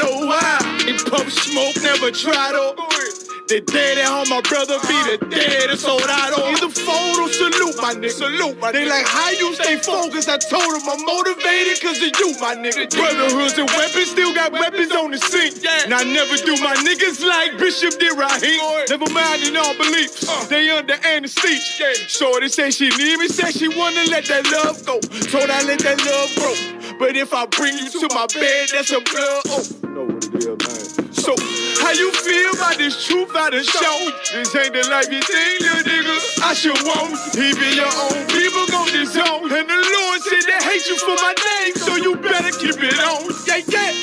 know why. In Puff Smoke, never tried to. The day that all my brother be the dead and soldado. In the photo, salute my nigga. Salute my nigga. They like, how you stay focused? I told them I'm motivated cause of you, my nigga. Brotherhoods and weapons, still got weapons on the scene. And I never do my niggas like Bishop did Raheem. Never mind in all beliefs, they under anesthesia. Shorty say she need me, said she wanna let that love go. Told I let that love grow. But if I bring you to my bed, that's a blood oath. You know what it is, man. So, how you feel about this truth I done shown? This ain't the life you think, little nigga. I should want. Even your own people gon' disown. And the Lord said they hate you for my name, so you better keep it on. Yeah, yeah.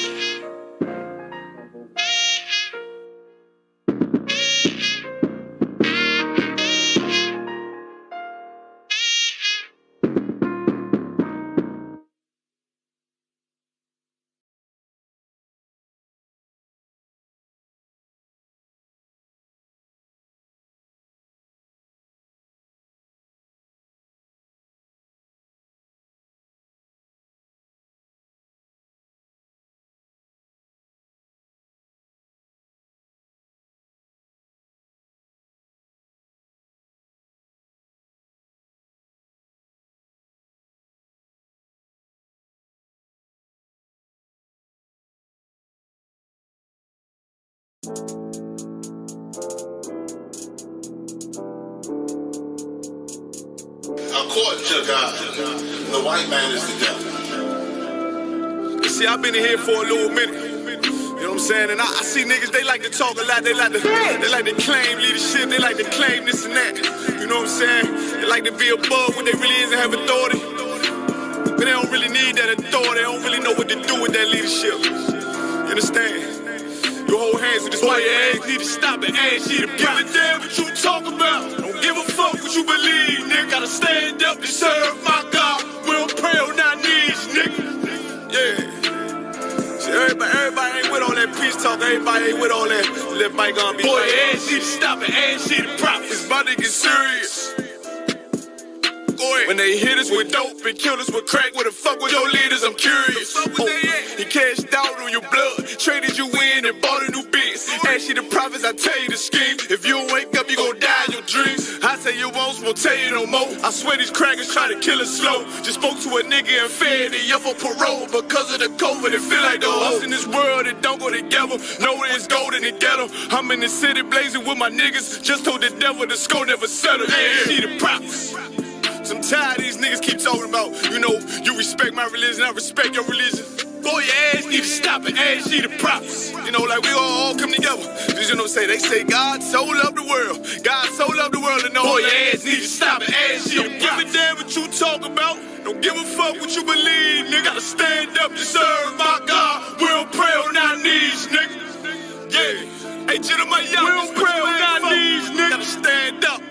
According to God, the white man is the devil. You see, I've been in here for a little minute. You know what I'm saying? And I see niggas, they like to talk a lot. They like to claim leadership. They like to claim this and that. You know what I'm saying? They like to be above what they really is and have authority. But they don't really need that authority. They don't really know what to do with that leadership. You understand? You hold hands with this boy, your ass need to stop and ask you to give a damn what you talk about. Don't give a fuck what you believe, nigga. Gotta stand up to serve my God. We don't pray on our knees, nigga. Yeah. See, everybody ain't with all that peace talk. Everybody ain't with all that. Let Mike on be. Boy, your ass need to stop and ask you to prop. It's about to get serious. When they hit us with dope and kill us with crack, where the fuck with your leaders? I'm curious. He cashed out on your blood, traded you in and bought a new biz. Ask you the prophets, I tell you the scheme. If you don't wake up, you gon' die in your dreams. I say you won't tell you no more. I swear these crackers try to kill us slow. Just spoke to a nigga and fed the up for parole because of the COVID. It feel like the hoes in this world that don't go together. Nowhere is gold in the ghetto. I'm in the city blazing with my niggas. Just told the devil the score never settled. Yeah, see the prophets. I'm tired of these niggas keep talking about, you know, you respect my religion, I respect your religion. Boy, your ass need to stop and ask you the prophets. You know, like we all come together. You know what I'm saying? They say God so loved the world. God so loved the world to know. Boy, your ass need to stop and ask you the prophets. Don't give a damn what you talk about. Don't give a fuck what you believe, nigga. Gotta stand up to serve my God. We don't pray on our knees, nigga. Yeah. Hey, gentlemen, y'all, we don't pray on our knees, nigga. Gotta stand up.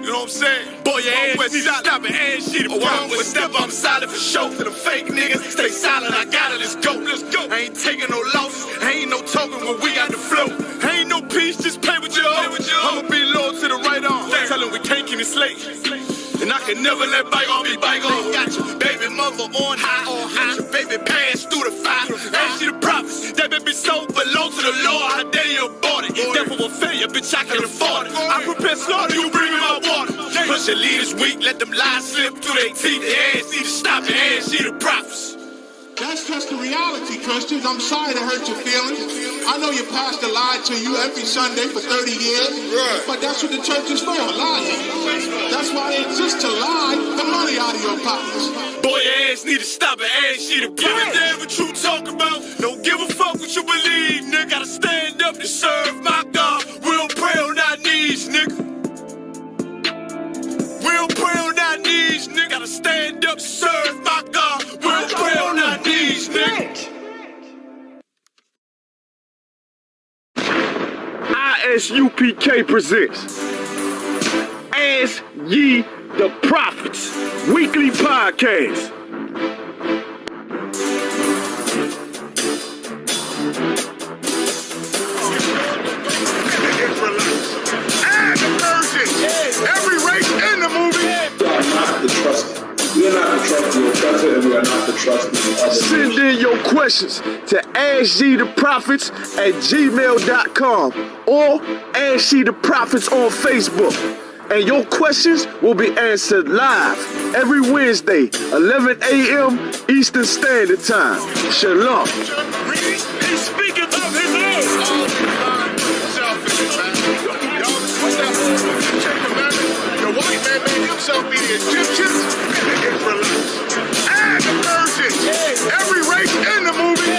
You know what I'm saying? Boy, your ass need to stop and ask shit. Oh, I'm with step, I'm solid for show. To the fake niggas, stay silent, I got it, let's go. Let's go. I ain't taking no losses, ain't no token when we got the flow. Ain't no peace, just play with your own. I'ma be loyal to the right arm. Tell him we can't keep it slate. And I can never let bygone be bygone. Got your baby mother on high, got your baby pass through the fire. Ask you the prophets, that baby so belong to the Lord. How dare you abort it? Therefore will failure, bitch, I can afford it. I prepare slaughter, you bring me my water. Push your leaders weak, let them lies slip through their teeth. Their ass need to stop and ask you the prophets. That's just the reality, Christians. I'm sorry to hurt your feelings. I know your pastor lied to you every Sunday for 30 years, but that's what the church is for, lying. That's why it exists, to lie the money out of your pockets. Boy, your ass need to stop and ask you to give a damn what you talk about. Don't give a fuck what you believe, nigga. Gotta stand up to serve my God. We don't pray on our knees, nigga. We don't pray on our knees, nigga. Gotta stand up to serve my God. We don't pray on our knees, nigga. ISUPK presents Ask Ye the Prophets Weekly Podcast. Every race in the movie. We are not the trusted. We are not the trusted. We are trusted, and we are not the trusted. Send in your questions. questions to AskYeTheProphets@gmail.com or AskYeTheProphets on Facebook. And your questions will be answered live every Wednesday, 11 a.m. Eastern Standard Time. Shalom. He's speaking of his own. The white man made himself be the Egyptians and the Israelites. And the Persians. Every race in the movie.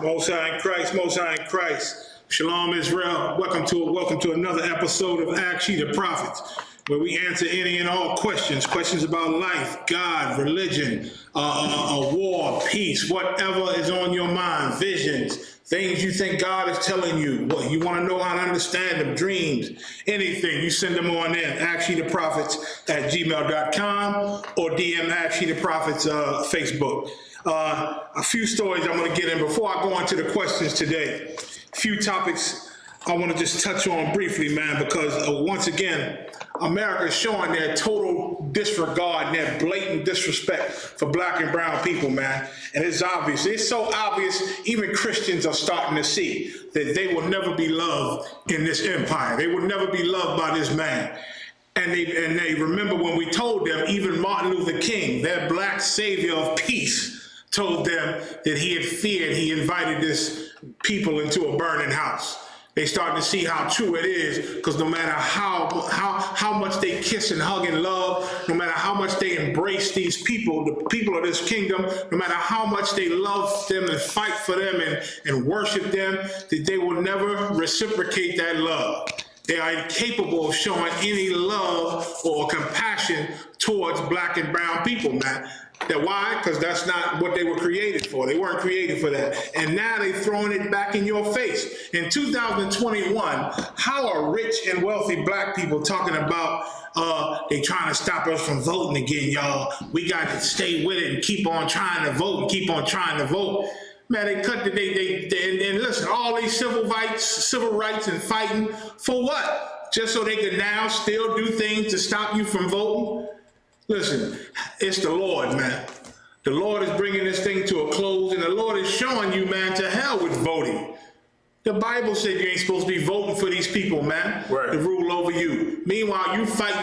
Most High in Christ, Most High in Christ. Shalom Israel. Welcome to another episode of Ask Ye the Prophets, where we answer any and all questions about life, God, religion, war, peace, whatever is on your mind, visions, things you think God is telling you, what you want to know how to understand them, dreams, anything, you send them on in, AskYeTheProphets@gmail.com or DM Ask Ye the Prophets Facebook. A few stories I'm going to get in before I go into the questions today. A few topics I want to just touch on briefly, man, because once again, America is showing their total disregard and their blatant disrespect for black and brown people, man. And it's obvious. It's so obvious, even Christians are starting to see that they will never be loved in this empire. They will never be loved by this man. And they remember when we told them, even Martin Luther King, their black savior of peace, told them that he had feared, he invited this people into a burning house. They starting to see how true it is, because no matter how much they kiss and hug and love, no matter how much they embrace these people, the people of this kingdom, no matter how much they love them and fight for them and worship them, that they will never reciprocate that love. They are incapable of showing any love or compassion towards black and brown people, man. That why? Because that's not what they were created for. They weren't created for that. And now they're throwing it back in your face. In 2021, how are rich and wealthy black people talking about they trying to stop us from voting again, y'all? We got to stay with it and keep on trying to vote and keep on trying to vote. Man, they cut and listen, all these civil rights and fighting for what? Just so they can now still do things to stop you from voting? Listen, it's the Lord, man. The Lord is bringing this thing to a close, and the Lord is showing you, man, to hell with voting. The Bible said you ain't supposed to be voting for these people, man, right, to rule over you. Meanwhile, you fight.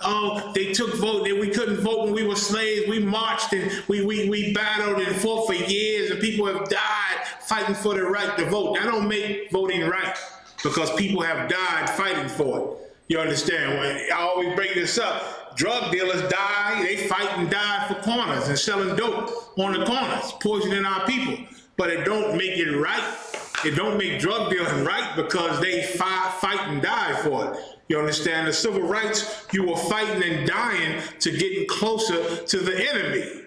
Oh, they took vote. We couldn't vote when we were slaves. We marched and we battled and fought for years, and people have died fighting for the right to vote. That don't make voting right, because people have died fighting for it. You understand? I always bring this up. Drug dealers die, they fight and die for corners and selling dope on the corners, poisoning our people. But it don't make it right. It don't make drug dealing right, because they fight and die for it. You understand? The civil rights, you were fighting and dying to get closer to the enemy.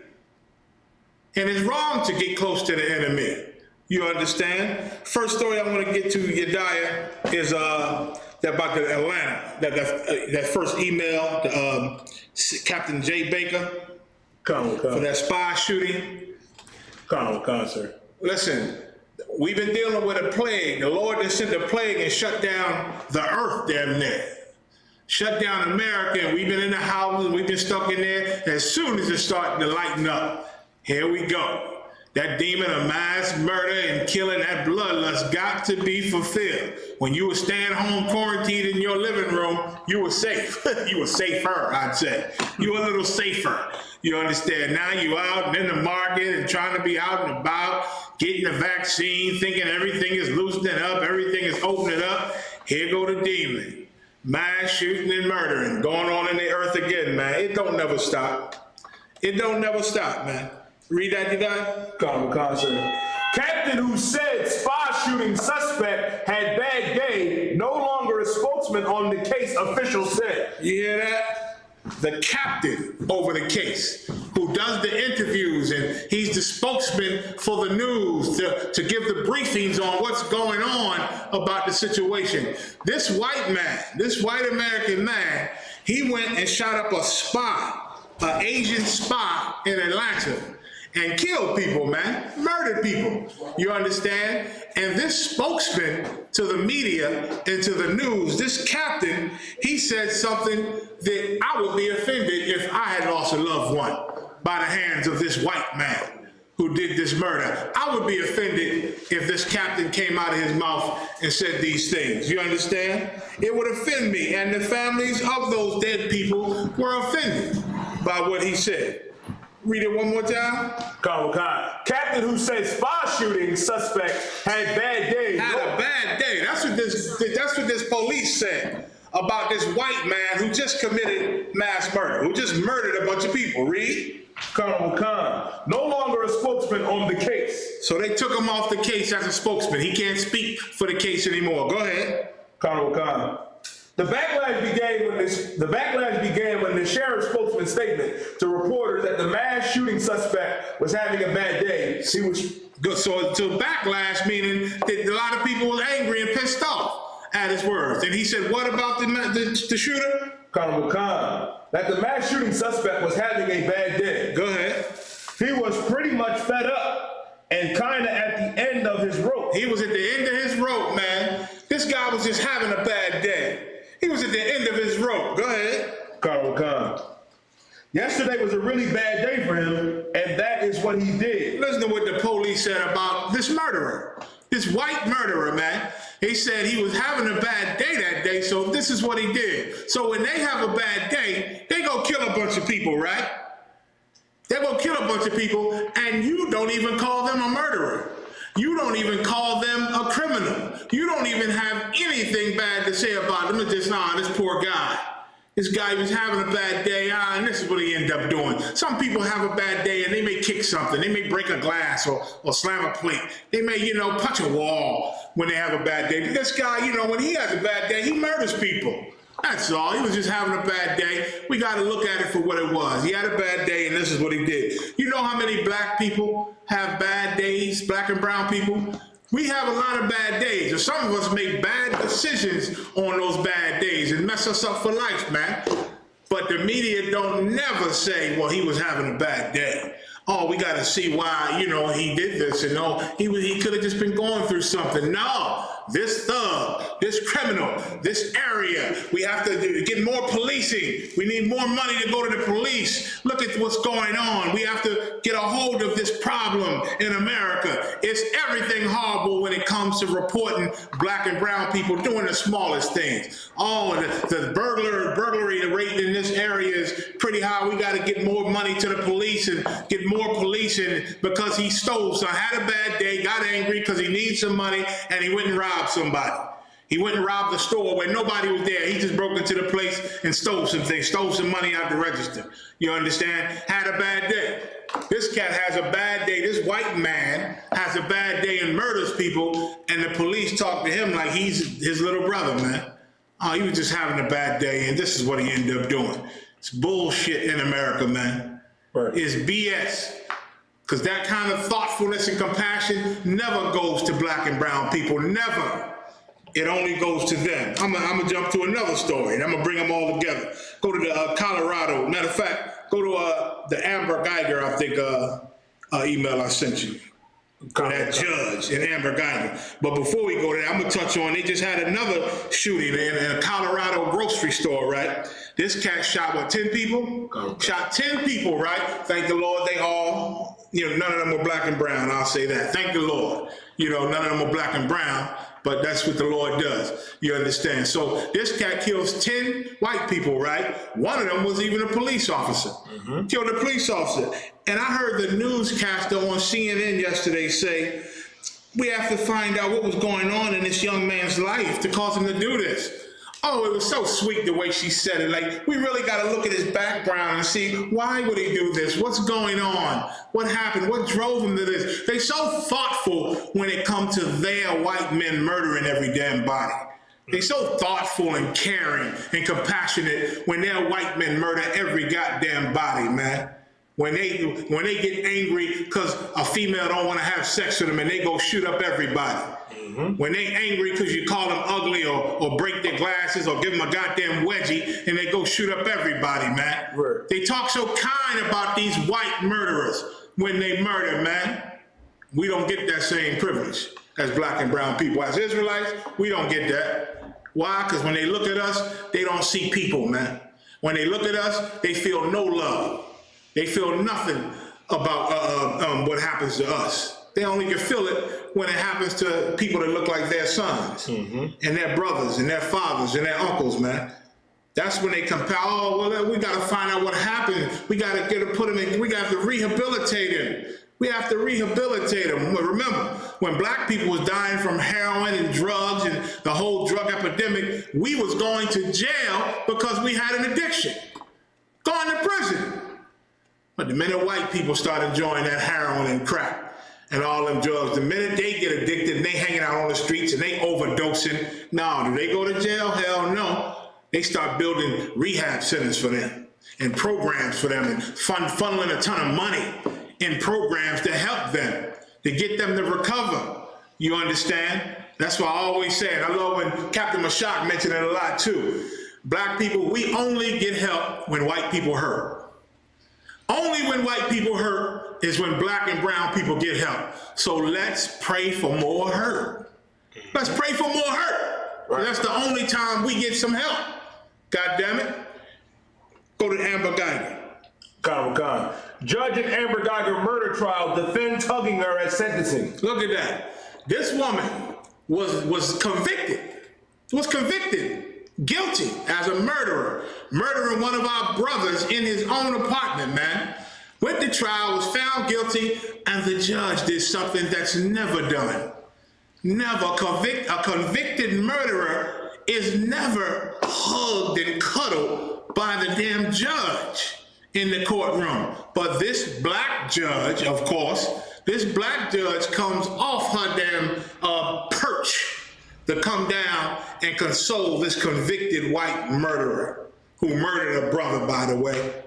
And it's wrong to get close to the enemy. You understand? First story I want to get to, Yediah, is about the Atlanta, that first email to Captain J. Baker for that spy shooting. Sir. Listen, we've been dealing with a plague. The Lord has sent a plague and shut down the earth damn near. Shut down America, and we've been in the houses, we've been stuck in there. And as soon as it's starting to lighten up, here we go. That demon of mass murder and killing, that bloodlust got to be fulfilled. When you were staying home quarantined in your living room, you were safe. You were safer, I'd say. You were a little safer. You understand? Now you out and in the market and trying to be out and about, getting the vaccine, thinking everything is loosening up, everything is opening up. Here go the demon. Mass shooting and murdering going on in the earth again, man. It don't never stop. It don't never stop, man. Read that, you guys? Sir. Captain who said spy shooting suspect had bad day, no longer a spokesman on the case, officials said. You hear that? The captain over the case, who who does the interviews, and he's the spokesman for the news to give the briefings on what's going on about the situation. This white man, this white American man, he went and shot up a spy, an Asian spy in Atlanta, and killed people, man, murdered people, you understand? And this spokesman to the media and to the news, this captain, he said something that I would be offended if I had lost a loved one by the hands of this white man who did this murder. I would be offended if this captain came out of his mouth and said these things, you understand? It would offend me, and the families of those dead people were offended by what he said. Read it one more time. Captain who said spy shooting suspect had bad days. Had a bad day. That's what this police said about this white man who just committed mass murder, who just murdered a bunch of people. Read. Colonel Khan, no longer a spokesman on the case. So they took him off the case as a spokesman. He can't speak for the case anymore. Go ahead. Colonel Khan. The backlash began when the sheriff's spokesman statement to reporters that the mass shooting suspect was having a bad day. He was good. So backlash meaning that a lot of people were angry and pissed off at his words. And he said, "What about the shooter?" Colonel Khan, that the mass shooting suspect was having a bad day. Go ahead. He was pretty much fed up and kind of at the end of his rope. He was at the end of his rope, man. This guy was just having a bad day. He was at the end of his rope. Go ahead. Colonel Khan. Yesterday was a really bad day for him, and that is what he did. Listen to what the police said about this murderer, this white murderer, man. He said he was having a bad day that day, so this is what he did. So when they have a bad day, they go kill a bunch of people, right? They go kill a bunch of people, and you don't even call them a murderer. You don't even call them a criminal. You don't even have anything bad to say about them. It's just, this poor guy. This guy was having a bad day, and this is what he ended up doing. Some people have a bad day, and they may kick something. They may break a glass or slam a plate. They may, punch a wall when they have a bad day. But this guy, when he has a bad day, he murders people. That's all. He was just having a bad day. We got to look at it for what it was. He had a bad day, and this is what he did. You know how many black people have bad days, black and brown people? We have a lot of bad days, and some of us make bad decisions on those bad days and mess us up for life, man. But the media don't never say, well, he was having a bad day. Oh, we got to see why, he did this, and he could have just been going through something. No, this thug, this criminal, this area, we have to get more policing. We need more money to go to the police. Look at what's going on. We have to get a hold of this problem in America. It's everything horrible when it comes to reporting black and brown people doing the smallest things. Oh, the burglary rate in this area is pretty high. We got to get more money to the police and get more policing because he stole. So I had a bad day, got angry because he needs some money, and he went and robbed somebody. He went and robbed the store where nobody was there. He just broke into the place and stole some things, stole some money out the register. You understand? Had a bad day. This cat has a bad day. This white man has a bad day and murders people, and the police talk to him like he's his little brother, man. Oh, he was just having a bad day, and this is what he ended up doing. It's bullshit in America, man. Right. It's BS. Because that kind of thoughtfulness and compassion never goes to black and brown people. Never. It only goes to them. I'm gonna jump to another story, and I'm gonna bring them all together. Go to the Colorado. Matter of fact, go to the Amber Geiger, I think, email I sent you. That judge in Amber Geiger. But before we go there, I'm gonna touch on, they just had another shooting in a Colorado grocery store, right? This cat shot, 10 people? Okay. Shot 10 people, right? Thank the Lord, they all, none of them were black and brown, I'll say that. Thank the Lord. None of them were black and brown, but that's what the Lord does. You understand? So this cat kills 10 white people, right? One of them was even a police officer. Mm-hmm. Killed a police officer. And I heard the newscaster on CNN yesterday say, we have to find out what was going on in this young man's life to cause him to do this. Oh, it was so sweet the way she said it. Like, we really got to look at his background and see, why would he do this? What's going on? What happened? What drove him to this? They're so thoughtful when it comes to their white men murdering every damn body. They're so thoughtful and caring and compassionate when their white men murder every goddamn body, man. When they get angry because a female don't want to have sex with them and they go shoot up everybody. When they angry because you call them ugly or break their glasses or give them a goddamn wedgie and they go shoot up everybody, man. Right. They talk so kind about these white murderers when they murder, man. We don't get that same privilege as black and brown people. As Israelites, we don't get that. Why? Because when they look at us, they don't see people, man. When they look at us, they feel no love. They feel nothing about what happens to us. They only can feel it when it happens to people that look like their sons and their brothers and their fathers and their uncles, man. That's when they compare, oh, well, we got to find out what happened. We got to put him in, we got to rehabilitate him. We have to rehabilitate him. Remember, when black people was dying from heroin and drugs and the whole drug epidemic, we was going to jail because we had an addiction, going to prison. But the minute white people start enjoying that heroin and crack and all them drugs, the minute they get addicted and they hanging out on the streets and they overdosing, no, do they go to jail? Hell no. They start building rehab centers for them and programs for them and funneling a ton of money in programs to help them, to get them to recover. You understand? That's why I always say, and I love when Captain Mashak mentioned it a lot too. Black people, we only get help when white people hurt. Only when white people hurt is when black and brown people get help. So let's pray for more hurt. Let's pray for more hurt. Right. That's the only time we get some help. God damn it. Go to Amber Geiger. Khan. Judge in Amber Geiger murder trial defends hugging her at sentencing. Look at that. This woman was convicted. Guilty as a murderer, murdering one of our brothers in his own apartment, man. Went to trial, was found guilty, and the judge did something that's never done. Never. A convicted murderer is never hugged and cuddled by the damn judge in the courtroom. But this black judge, of course, this black judge comes off her damn perch to come down and console this convicted white murderer who murdered a brother, by the way.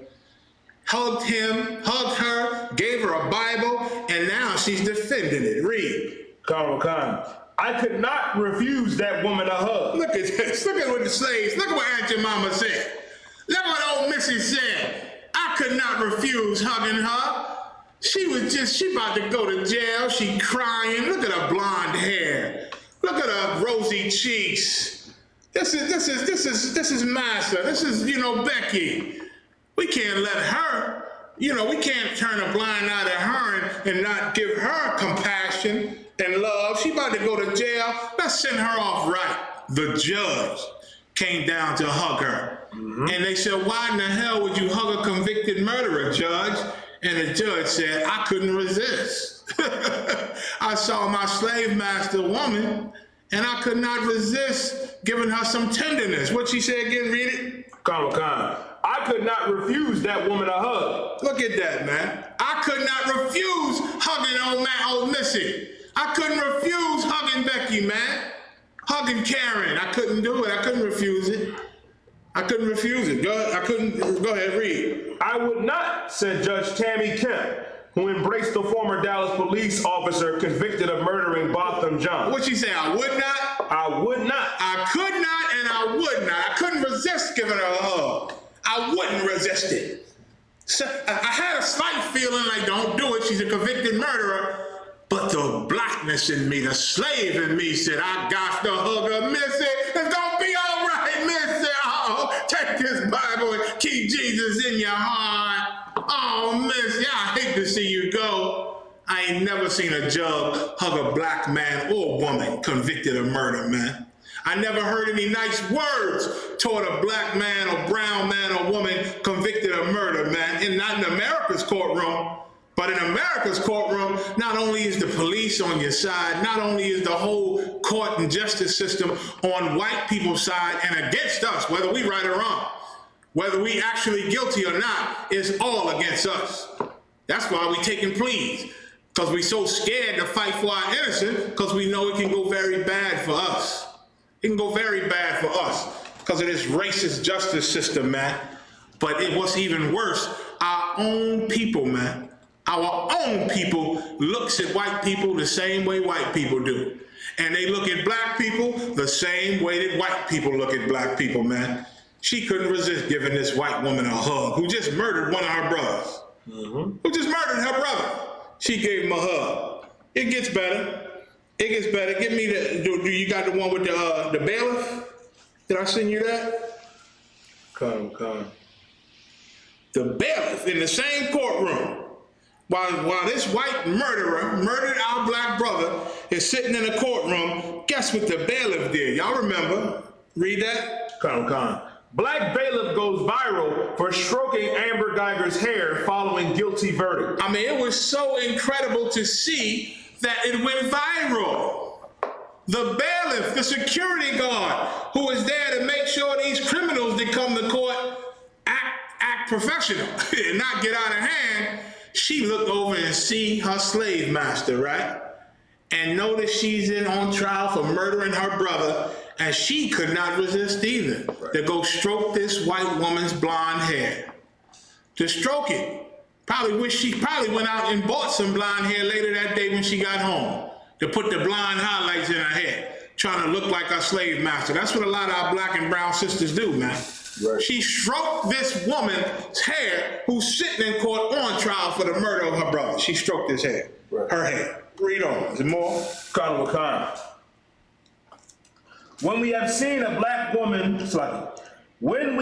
Hugged him, hugged her, gave her a Bible, and now she's defending it. Read. Khan. I could not refuse that woman a hug. Look at this. Look at what the slaves, look at what Aunt Jemima said. Look what old Missy said. I could not refuse hugging her. She about to go to jail. She crying. Look at her blonde hair. Look at her rosy cheeks. This is Master. This is, Becky. We can't let her, we can't turn a blind eye to her and not give her compassion and love. She about to go to jail. Let's send her off right. The judge came down to hug her. And they said, why in the hell would you hug a convicted murderer, Judge? And the judge said, I couldn't resist. I saw my slave master woman, and I could not resist giving her some tenderness. What'd she say again? Read it. Khan. I could not refuse that woman a hug. Look at that, man. I could not refuse hugging old Missy. I couldn't refuse hugging Becky, man. Hugging Karen. I couldn't do it. I couldn't refuse it. Go ahead, read. I would not, said Judge Tammy Kemp, who embraced the former Dallas police officer convicted of murdering Botham John. What'd she say? I would not? I would not. I could not and I would not. I couldn't resist giving her a hug. I wouldn't resist it. So I had a slight feeling like, don't do it. She's a convicted murderer. But the blackness in me, the slave in me said, I got to hug her, Missy. It's gonna be all right, Missy. Oh, take this Bible and keep Jesus in your heart. Oh, Missy, I hate to see you go. I ain't never seen a judge hug a black man or woman convicted of murder, man. I never heard any nice words toward a black man or brown man or woman convicted of murder, man. And not in America's courtroom. But in America's courtroom, not only is the police on your side, not only is the whole court and justice system on white people's side and against us, whether we right or wrong, whether we actually guilty or not, it's all against us. That's why we taking pleas, because we so scared to fight for our innocence, because we know it can go very bad for us. It can go very bad for us because of this racist justice system, man. But what's even worse, our own people, man. Our own people looks at white people the same way white people do. And they look at black people the same way that white people look at black people, man. She couldn't resist giving this white woman a hug who just murdered one of her brothers. Who just murdered her brother. She gave him a hug. It gets better. It gets better. Give me do you got the one with the bailiff? Did I send you that? Come. The bailiff in the same courtroom. While this white murderer murdered our black brother is sitting in a courtroom, guess what the bailiff did? Y'all remember? Read that? Come. Black bailiff goes viral for stroking Amber Geiger's hair following guilty verdict. I mean, it was so incredible to see that it went viral. The bailiff, the security guard, who was there to make sure these criminals that come to court act professional and not get out of hand, she looked over and see her slave master, right? And noticed she's on trial for murdering her brother, and she could not resist either, to go stroke this white woman's blonde hair. To stroke it. She probably went out and bought some blonde hair later that day when she got home, to put the blonde highlights in her hair, trying to look like her slave master. That's what a lot of our black and brown sisters do, man. Right. She stroked this woman's hair who's sitting in court on trial for the murder of her brother. She stroked his hair, her hair. Read on. Is it more? Wakanda. When we have seen a black woman, when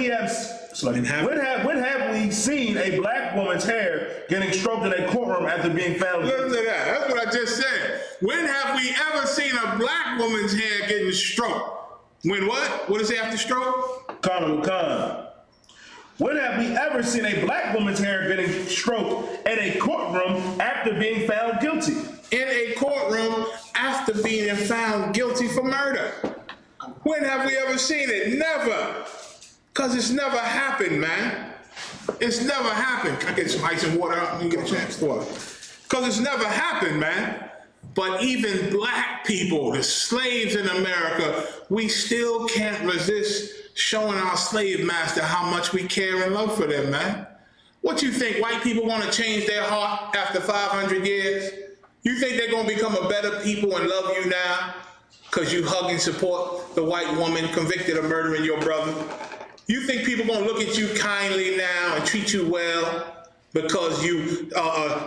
have we seen a black woman's hair getting stroked in a courtroom after being found? Listen to that. That's what I just said. When have we ever seen a black woman's hair getting stroked? When what? What does it have to stroke? Wakanda. When have we ever seen a black woman's hair getting stroked in a courtroom after being found guilty? In a courtroom after being found guilty for murder. When have we ever seen it? Never. Because it's never happened, man. It's never happened. Can I get some ice and water? Let me get a chance to water. Because it's never happened, man. But even black people, the slaves in America, we still can't resist showing our slave master how much we care and love for them, man. What you think, white people want to change their heart after 500 years? You think they're going to become a better people and love you now because you hug and support the white woman convicted of murdering your brother? You think people are going to look at you kindly now and treat you well because you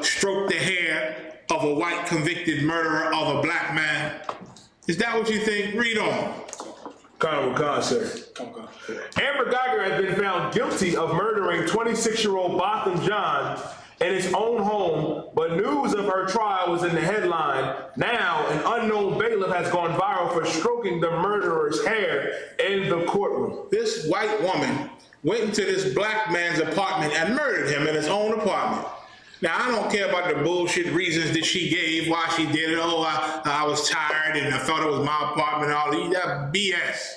stroke the hair of a white convicted murderer of a black man? Is that what you think? Read on. Sir. Amber Geiger has been found guilty of murdering 26-year-old Botham John in his own home, but news of her trial was in the headline. Now, an unknown bailiff has gone viral for stroking the murderer's hair in the courtroom. This white woman went into this black man's apartment and murdered him in his own apartment. Now, I don't care about the bullshit reasons that she gave why she did it. Oh, I was tired and I thought it was my apartment. All that BS.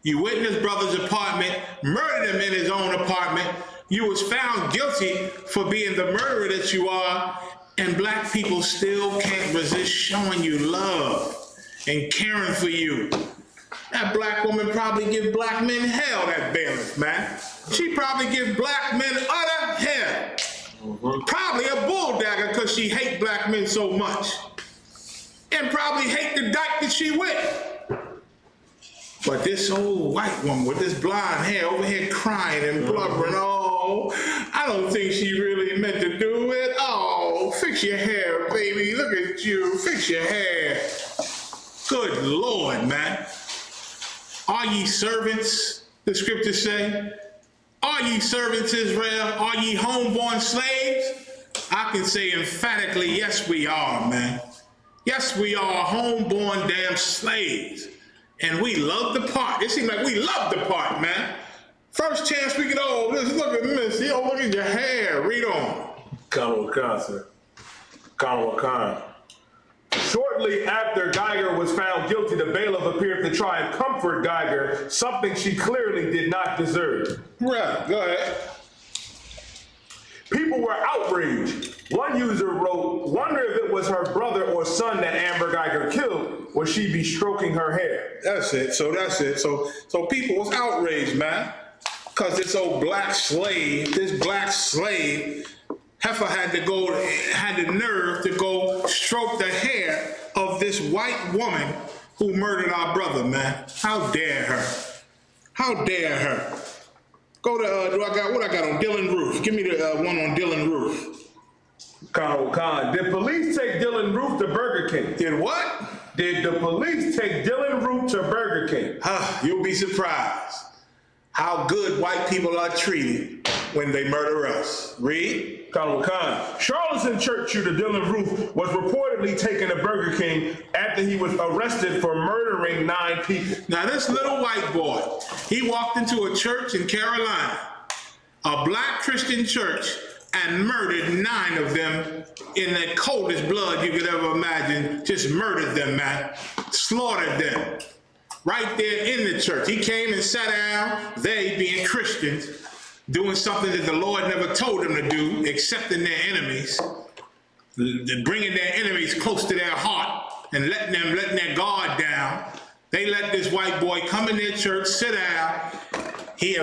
You went in his brother's apartment, murdered him in his own apartment. You was found guilty for being the murderer that you are, and black people still can't resist showing you love and caring for you. That black woman probably give black men hell, that bailiff, man. She probably give black men utter hell. Probably a bull dagger because she hate black men so much. And probably hate the dyke that she with. But this old white woman with this blonde hair over here crying and blubbering, oh, I don't think she really meant to do it. Oh, fix your hair, baby. Look at you. Fix your hair. Good Lord, man. Are ye servants, the scriptures say? Are ye servants, Israel? Are ye homeborn slaves? I can say emphatically, yes, we are, man. Yes, we are homeborn damn slaves. And we love the part. It seems like we love the part, man. First chance we get, oh, look at Missy. Oh, look at your hair. Read on. Sir. Shortly after Geiger was found guilty, the bailiff appeared to try and comfort Geiger, something she clearly did not deserve. Right, go ahead. People were outraged. One user wrote, wonder if it was her brother or son that Amber Geiger killed, would she be stroking her hair? That's it. So people was outraged, man. because this old black slave, heifer had the nerve to go stroke the hair of this white woman who murdered our brother, man. How dare her? How dare her? Go to, what I got on Dylan Roof? Give me the one on Dylan Roof. Con. Did police take Dylan Roof to Burger King? Did what? Did the police take Dylan Roof to Burger King? You'll be surprised how good white people are treated when they murder us. Read. Con. Charleston church shooter Dylan Roof was reportedly taken to Burger King after he was arrested for murdering 9 people. Now this little white boy, he walked into a church in Carolina, a black Christian church, and murdered 9 of them in the coldest blood you could ever imagine. Just murdered them, man. Slaughtered them. Right there in the church. He came and sat down, they being Christians, doing something that the Lord never told them to do, accepting their enemies, bringing their enemies close to their heart, and letting their guard down. They let this white boy come in their church, sit down. He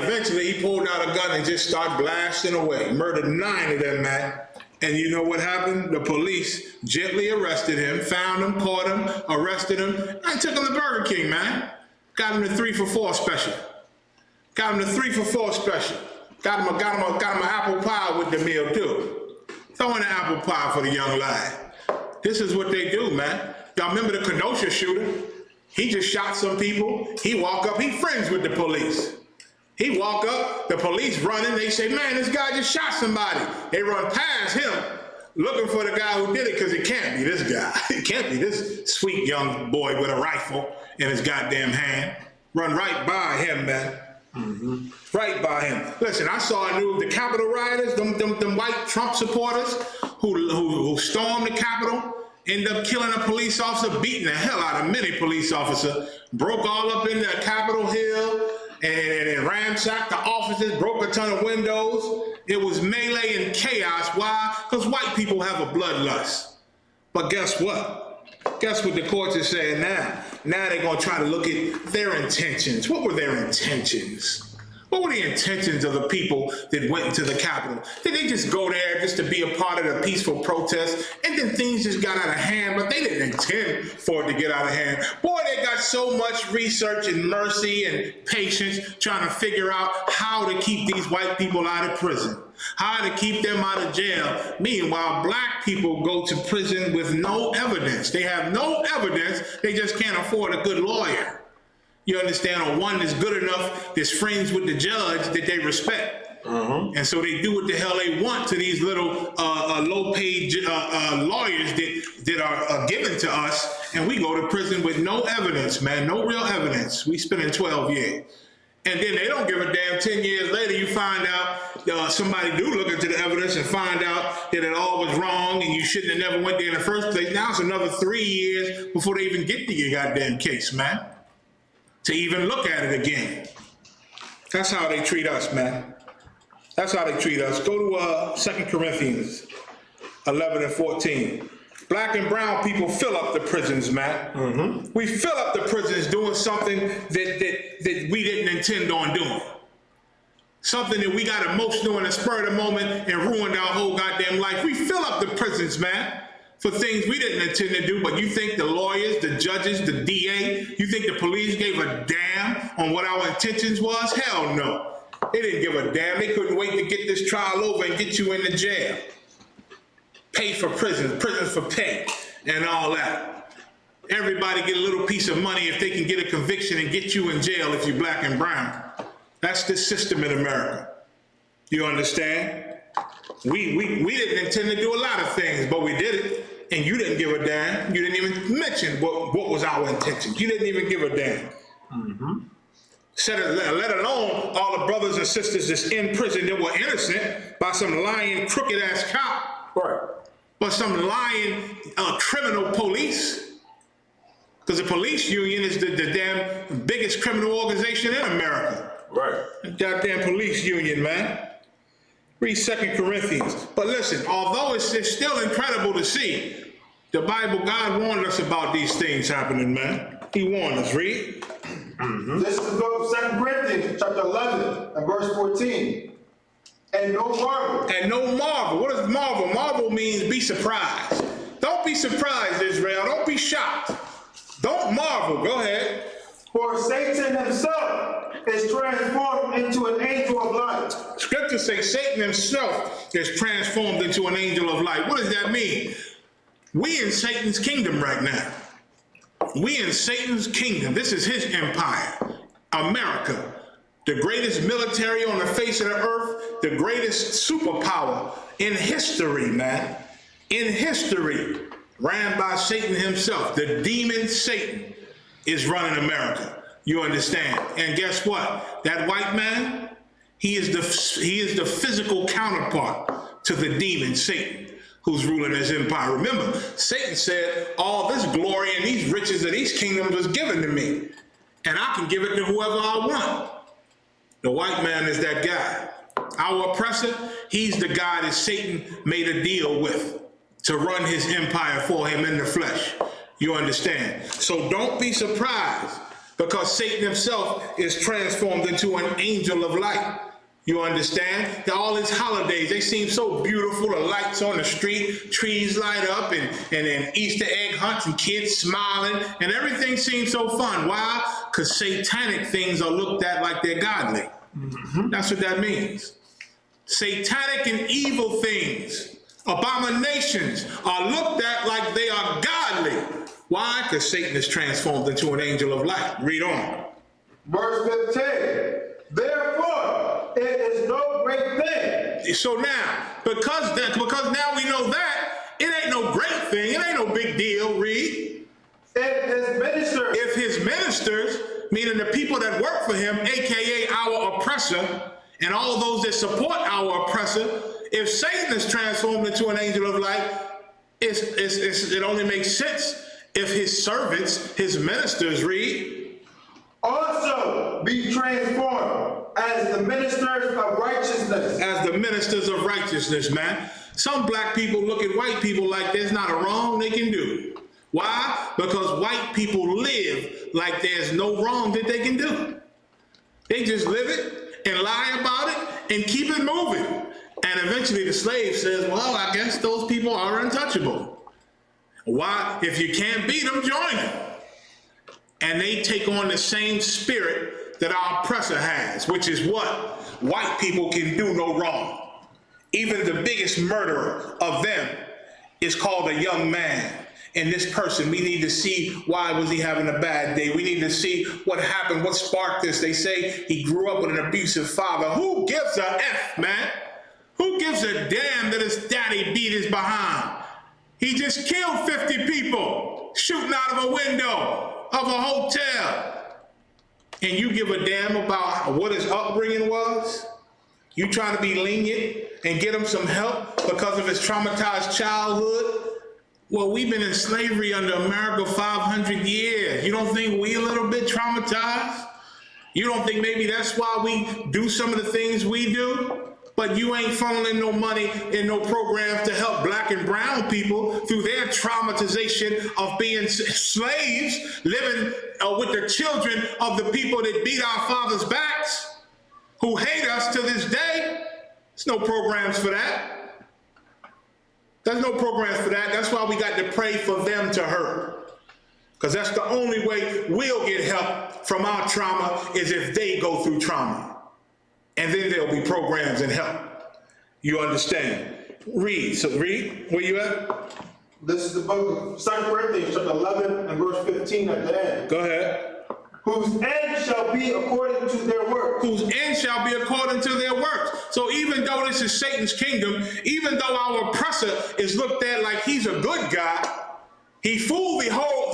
pulled out a gun and just started blasting away. Murdered 9 of them, man. And you know what happened? The police gently arrested him, found him, caught him, arrested him, and took him to Burger King, man. Got him the 3 for $4 special. Got him an apple pie with the meal too. Throw in an apple pie for the young lad. This is what they do, man. Y'all remember the Kenosha shooter? He just shot some people. He walk up, he friends with the police. He walk up, the police running, they say, man, this guy just shot somebody. They run past him, looking for the guy who did it, because it can't be this guy. It can't be this sweet young boy with a rifle in his goddamn hand. Run right by him, man. Mm-hmm. Right by him. Listen, I saw a news, the Capitol rioters, them white Trump supporters who stormed the Capitol, ended up killing a police officer, beating the hell out of many police officers, broke all up in the Capitol Hill, and ransacked the offices, broke a ton of windows. It was melee and chaos. Why? Because white people have a bloodlust. But guess what? Guess what the courts are saying now? Now they're going to try to look at their intentions. What were their intentions? What were the intentions of the people that went into the Capitol? Did they just go there just to be a part of the peaceful protest, and then things just got out of hand, but they didn't intend for it to get out of hand? Boy, they got so much research and mercy and patience trying to figure out how to keep these white people out of prison, how to keep them out of jail. Meanwhile, black people go to prison with no evidence. They have no evidence. They just can't afford a good lawyer. You understand? Or one that's good enough, that's friends with the judge that they respect. Mm-hmm. And so they do what the hell they want to these little low-paid lawyers that are given to us, and we go to prison with no evidence, man, no real evidence. We spending 12 years. And then they don't give a damn. 10 years later, you find out somebody do look into the evidence and find out that it all was wrong and you shouldn't have never went there in the first place. Now it's another 3 years before they even get to your goddamn case, man, to even look at it again. That's how they treat us, man. That's how they treat us. Go to 2 Corinthians 11 and 14. Black and brown people fill up the prisons, man. Mm-hmm. We fill up the prisons doing something that we didn't intend on doing. Something that we got emotional in a spur of the moment and ruined our whole goddamn life. We fill up the prisons, man, for things we didn't intend to do. But you think the lawyers, the judges, the DA, you think the police gave a damn on what our intentions was? Hell no. They didn't give a damn. They couldn't wait to get this trial over and get you into jail. Pay for prisons for pay, and all that. Everybody get a little piece of money if they can get a conviction and get you in jail if you're black and brown. That's the system in America. You understand? We didn't intend to do a lot of things, but we did it, and you didn't give a damn. You didn't even mention what was our intentions. You didn't even give a damn. Mm-hmm. Let alone all the brothers and sisters that's in prison that were innocent by some lying, crooked-ass cop. Right. But some lying criminal police. Because the police union is the damn biggest criminal organization in America. Right. The goddamn police union, man. Read 2 Corinthians. But listen, although it's still incredible to see, the Bible, God warned us about these things happening, man. He warned us. Read. This is the book of 2 Corinthians, chapter 11, and verse 14. And no marvel. And no marvel. What is marvel? Marvel means be surprised. Don't be surprised, Israel. Don't be shocked. Don't marvel. Go ahead. For Satan himself is transformed into an angel of light. Scripture says Satan himself is transformed into an angel of light. What does that mean? We in Satan's kingdom right now. We in Satan's kingdom. This is his empire. America, the greatest military on the face of the earth, the greatest superpower in history, man. In history, ran by Satan himself. The demon Satan is running America. You understand? And guess what? That white man, he is the physical counterpart to the demon Satan who's ruling his empire. Remember, Satan said, all this glory and these riches of these kingdoms was given to me, and I can give it to whoever I want. The white man is that guy. Our oppressor, he's the guy that Satan made a deal with to run his empire for him in the flesh. You understand? So don't be surprised because Satan himself is transformed into an angel of light. You understand? All his holidays, they seem so beautiful. The lights on the street, trees light up, and then Easter egg hunts and kids smiling, and everything seems so fun. Why? Because satanic things are looked at like they're godly. That's what that means. Satanic and evil things, abominations, are looked at like they are godly. Why? Because Satan is transformed into an angel of light. Read on. Verse 15. Therefore, it is no great thing. So now, because now we know that, it ain't no great thing. It ain't no big deal. Read. If his ministers, meaning the people that work for him, aka our oppressor, and all those that support our oppressor, if Satan is transformed into an angel of light, it only makes sense if his servants, his ministers, read, also be transformed as the ministers of righteousness. As the ministers of righteousness, man. Some black people look at white people like there's not a wrong they can do. Why? Because white people live like there's no wrong that they can do. They just live it and lie about it and keep it moving. And eventually the slave says, well, I guess those people are untouchable. Why? If you can't beat them, join them. And they take on the same spirit that our oppressor has, which is what? White people can do no wrong. Even the biggest murderer of them is called a young man. And this person, we need to see why was he having a bad day. We need to see what happened, what sparked this. They say he grew up with an abusive father. Who gives a F, man? Who gives a damn that his daddy beat his behind? He just killed 50 people shooting out of a window of a hotel. And you give a damn about what his upbringing was? You trying to be lenient and get him some help because of his traumatized childhood? Well, we've been in slavery under America 500 years. You don't think we a little bit traumatized? You don't think maybe that's why we do some of the things we do? But you ain't funneling no money in no programs to help black and brown people through their traumatization of being slaves, living with the children of the people that beat our fathers' backs, who hate us to this day. There's no programs for that. There's no programs for that. That's why we got to pray for them to hurt. Because that's the only way we'll get help from our trauma is if they go through trauma. And then there'll be programs and help. You understand? Read. So read. Where you at? This is the book of 2 Corinthians, chapter 11 and verse 15 at the end. Go ahead. Whose end shall be according to their works. Whose end shall be according to their works. So even though this is Satan's kingdom, even though our oppressor is looked at like he's a good guy, he fooled the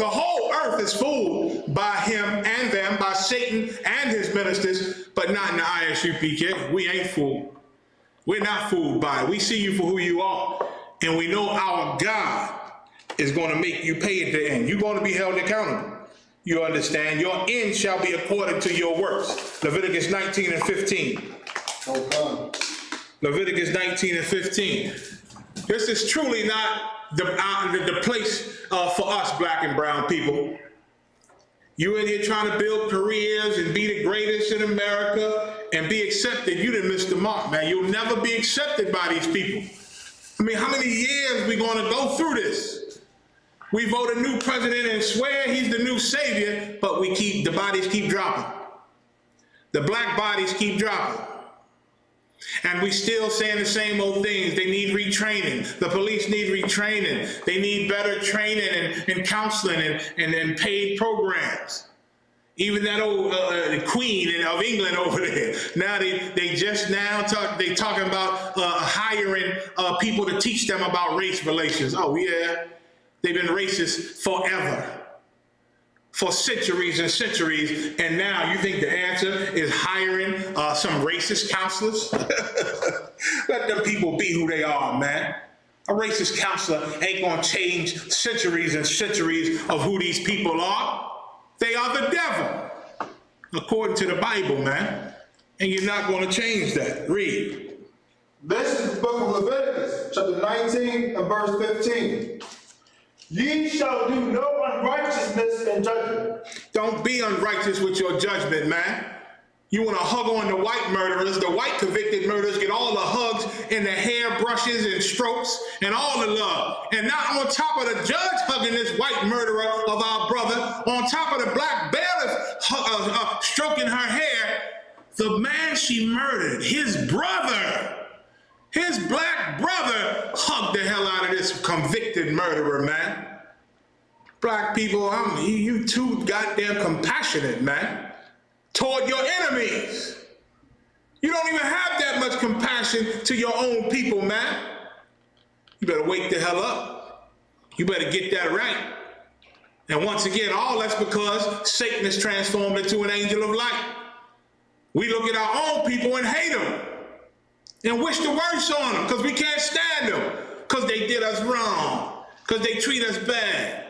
whole earth is fooled by him and them, by Satan and his ministers, but not in the ISUPK. We ain't fooled. We're not fooled by it. We see you for who you are. And we know our God is going to make you pay at the end. You're going to be held accountable. You understand? Your end shall be according to your works. Leviticus 19 and 15. Leviticus 19 and 15. This is truly not the place for us black and brown people. You in here trying to build careers and be the greatest in America and be accepted. You didn't miss the mark, man. You'll never be accepted by these people. I mean, how many years we going to go through this? We vote a new president and swear he's the new savior, but the bodies keep dropping. The black bodies keep dropping. And we still saying the same old things. They need retraining. The police need retraining. They need better training and counseling and paid programs. Even that old queen of England over there. Now they talking about hiring people to teach them about race relations. Oh yeah, they've been racist forever. For centuries and centuries, and now you think the answer is hiring some racist counselors? Let them people be who they are, man. A racist counselor ain't gonna change centuries and centuries of who these people are. They are the devil, according to the Bible, man. And you're not gonna change that. Read. This is the book of Leviticus, chapter 19 and verse 15. Ye shall do no unrighteousness in judgment. Don't be unrighteous with your judgment, man. You want to hug on the white murderers. The white convicted murderers get all the hugs and the hair brushes and strokes and all the love. And now on top of the judge hugging this white murderer of our brother, on top of the black bailiff stroking her hair, the man she murdered, his black brother, hugged the hell out of this convicted murderer, man. Black people, you too goddamn compassionate, man, toward your enemies. You don't even have that much compassion to your own people, man. You better wake the hell up. You better get that right. And once again, all that's because Satan is transformed into an angel of light. We look at our own people and hate them and wish the worst on them because we can't stand them, because they did us wrong, because they treat us bad.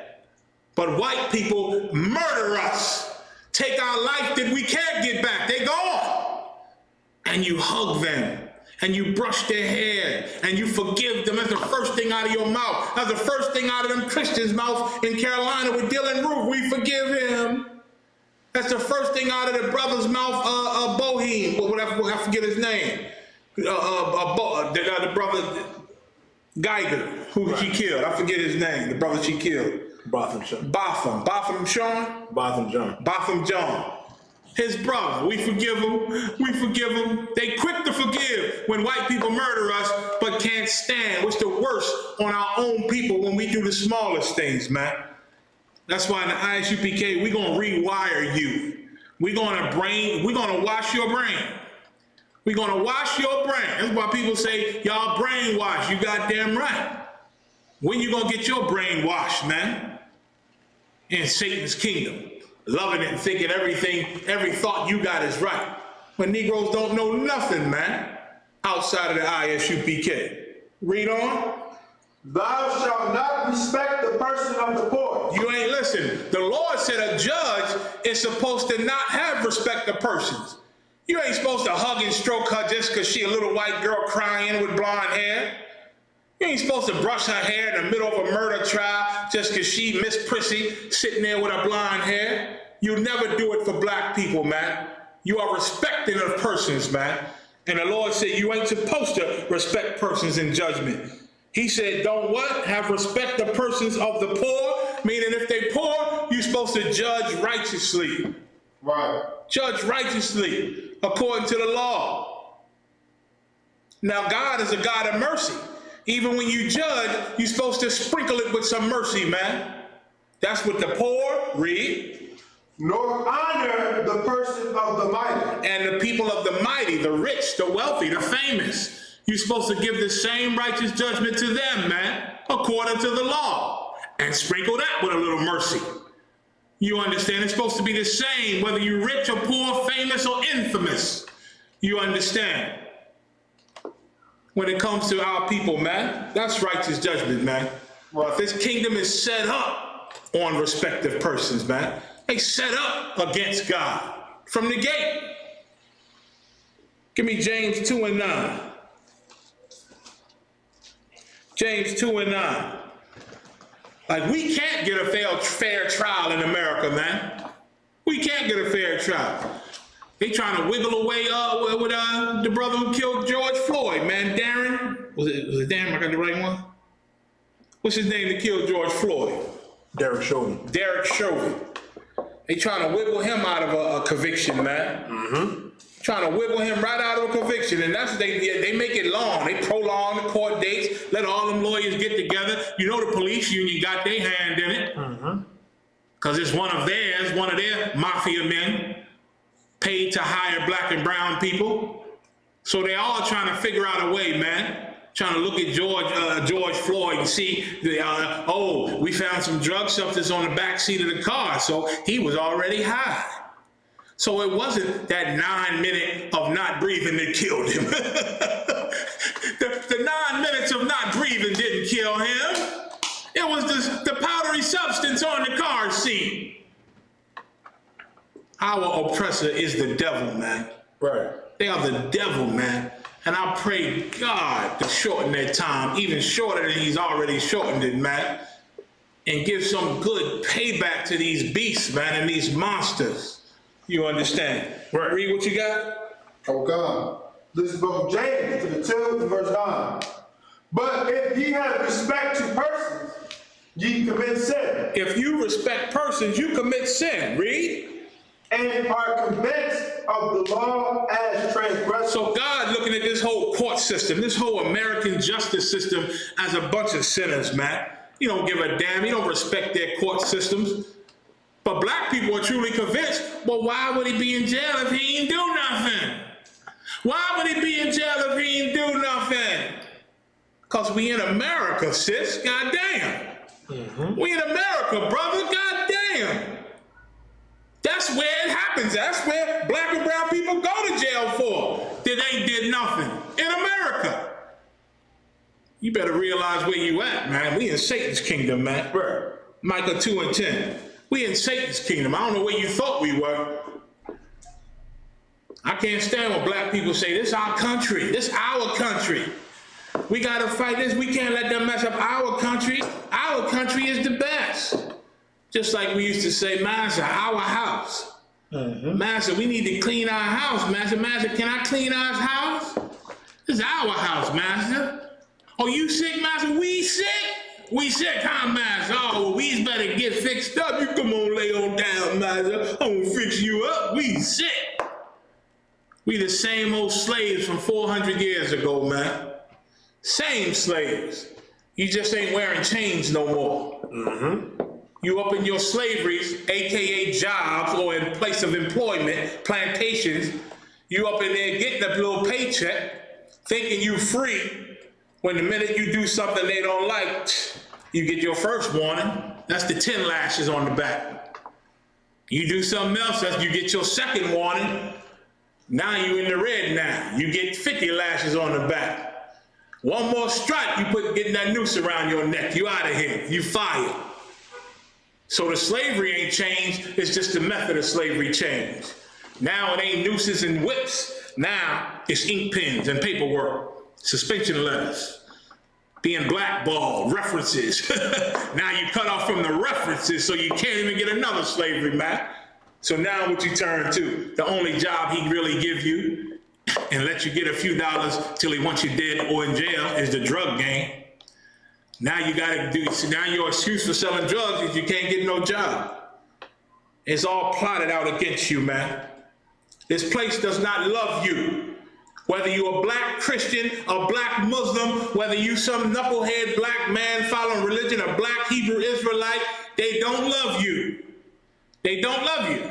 But white people murder us, take our life that we can't get back. They gone. And you hug them, and you brush their hair, and you forgive them. That's the first thing out of your mouth. That's the first thing out of them Christians' mouth in Carolina with Dylan Roof. We forgive him. That's the first thing out of the brother's mouth, Boheme, whatever, I forget his name. The brother Geiger, who she killed. I forget his name. The brother she killed. Botham John. His brother. We forgive him. They quick to forgive when white people murder us, but can't stand. What's the worst on our own people when we do the smallest things, man? That's why in the ISUPK, we're gonna rewire you. We're gonna wash your brain. We're gonna wash your brain. That's why people say, y'all brainwash. You goddamn right. When you gonna get your brain washed, man? In Satan's kingdom. Loving it and thinking every thought you got is right. But Negroes don't know nothing, man, outside of the ISUPK. Read on. Thou shalt not respect the person of the poor. You ain't listening. The Lord said a judge is supposed to not have respect of persons. You ain't supposed to hug and stroke her just because she a little white girl crying with blonde hair. You ain't supposed to brush her hair in the middle of a murder trial just because she Miss Prissy sitting there with her blonde hair. You never do it for black people, man. You are respecting of persons, man. And the Lord said you ain't supposed to respect persons in judgment. He said, don't what? Have respect of persons of the poor. Meaning if they poor, you're supposed to judge righteously. Right. Judge righteously according to the law. Now God is a God of mercy. Even when you judge, you're supposed to sprinkle it with some mercy, man. That's what the poor, read. Nor honor the person of the mighty. And the people of the mighty, the rich, the wealthy, the famous. You're supposed to give the same righteous judgment to them, man, according to the law. And sprinkle that with a little mercy. You understand? It's supposed to be the same, whether you're rich or poor, famous or infamous. You understand? When it comes to our people, man, that's righteous judgment, man. Well, this kingdom is set up on respective persons, man. They set up against God from the gate. Give me James 2:9. James 2:9. Like, we can't get a fair trial in America, man. We can't get a fair trial. They trying to wiggle away with the brother who killed George Floyd, man. Darren, was it Darren? I got the right one? What's his name that killed George Floyd? Derek Chauvin. Derek Chauvin. They trying to wiggle him out of a conviction, man. Mm-hmm. Trying to wiggle him right out of a conviction, and that's they make it long. They prolong the court dates, let all them lawyers get together. You know the police union got their hand in it, because it's one of their mafia men paid to hire black and brown people. So they all trying to figure out a way, man. Trying to look at George Floyd and see, we found some drug substance on the back seat of the car, so he was already high. So it wasn't that 9 minutes of not breathing that killed him. the 9 minutes of not breathing didn't kill him. It was the powdery substance on the car seat. Our oppressor is the devil, man. Right. They are the devil, man. And I pray God to shorten their time, even shorter than he's already shortened it, man. And give some good payback to these beasts, man, and these monsters. You understand? Right. Read what you got. Oh God. This is the book of James, to the 2nd verse 9. But if ye have respect to persons, ye commit sin. If you respect persons, you commit sin. Read. And are convinced of the law as transgressors. So God looking at this whole court system, this whole American justice system as a bunch of sinners, man. You don't give a damn. You don't respect their court systems. But black people are truly convinced, well, why would he be in jail if he ain't do nothing? Why would he be in jail if he ain't do nothing? Because we in America, sis. Goddamn. We in America, brother. Goddamn. That's where it happens. That's where black and brown people go to jail for. That ain't did nothing. In America. You better realize where you at, man. We in Satan's kingdom, man. Right. Micah 2:10. We in Satan's kingdom. I don't know where you thought we were. I can't stand when black people say, this our country. This our country. We got to fight this. We can't let them mess up our country. Our country is the best. Just like we used to say, Master, our house. Master, we need to clean our house. Master, can I clean our house? This is our house, Master. Oh, you sick, Master? We sick? We sick, huh, Master? Oh, well, we's better get fixed up. You come on, lay on down, Master. I'm gonna fix you up. We sick. We the same old slaves from 400 years ago, man. Same slaves. You just ain't wearing chains no more. You up in your slaveries, AKA jobs, or in place of employment, plantations. You up in there getting a little paycheck, thinking you free. When the minute you do something they don't like, you get your first warning. That's the 10 lashes on the back. You do something else, you get your second warning. Now you in the red now. You get 50 lashes on the back. One more strike, you getting that noose around your neck. You out of here. You fired. So the slavery ain't changed. It's just the method of slavery changed. Now it ain't nooses and whips. Now it's ink pens and paperwork. Suspension letters, being blackballed, references. Now you cut off from the references, so you can't even get another slavery map. So now what you turn to, the only job he really give you and let you get a few dollars till he wants you dead or in jail is the drug game. Now you gotta do, so now your excuse for selling drugs is you can't get no job. It's all plotted out against you, man. This place does not love you. Whether you're a black Christian, a black Muslim, whether you some knucklehead black man following religion, a black Hebrew Israelite, they don't love you. They don't love you.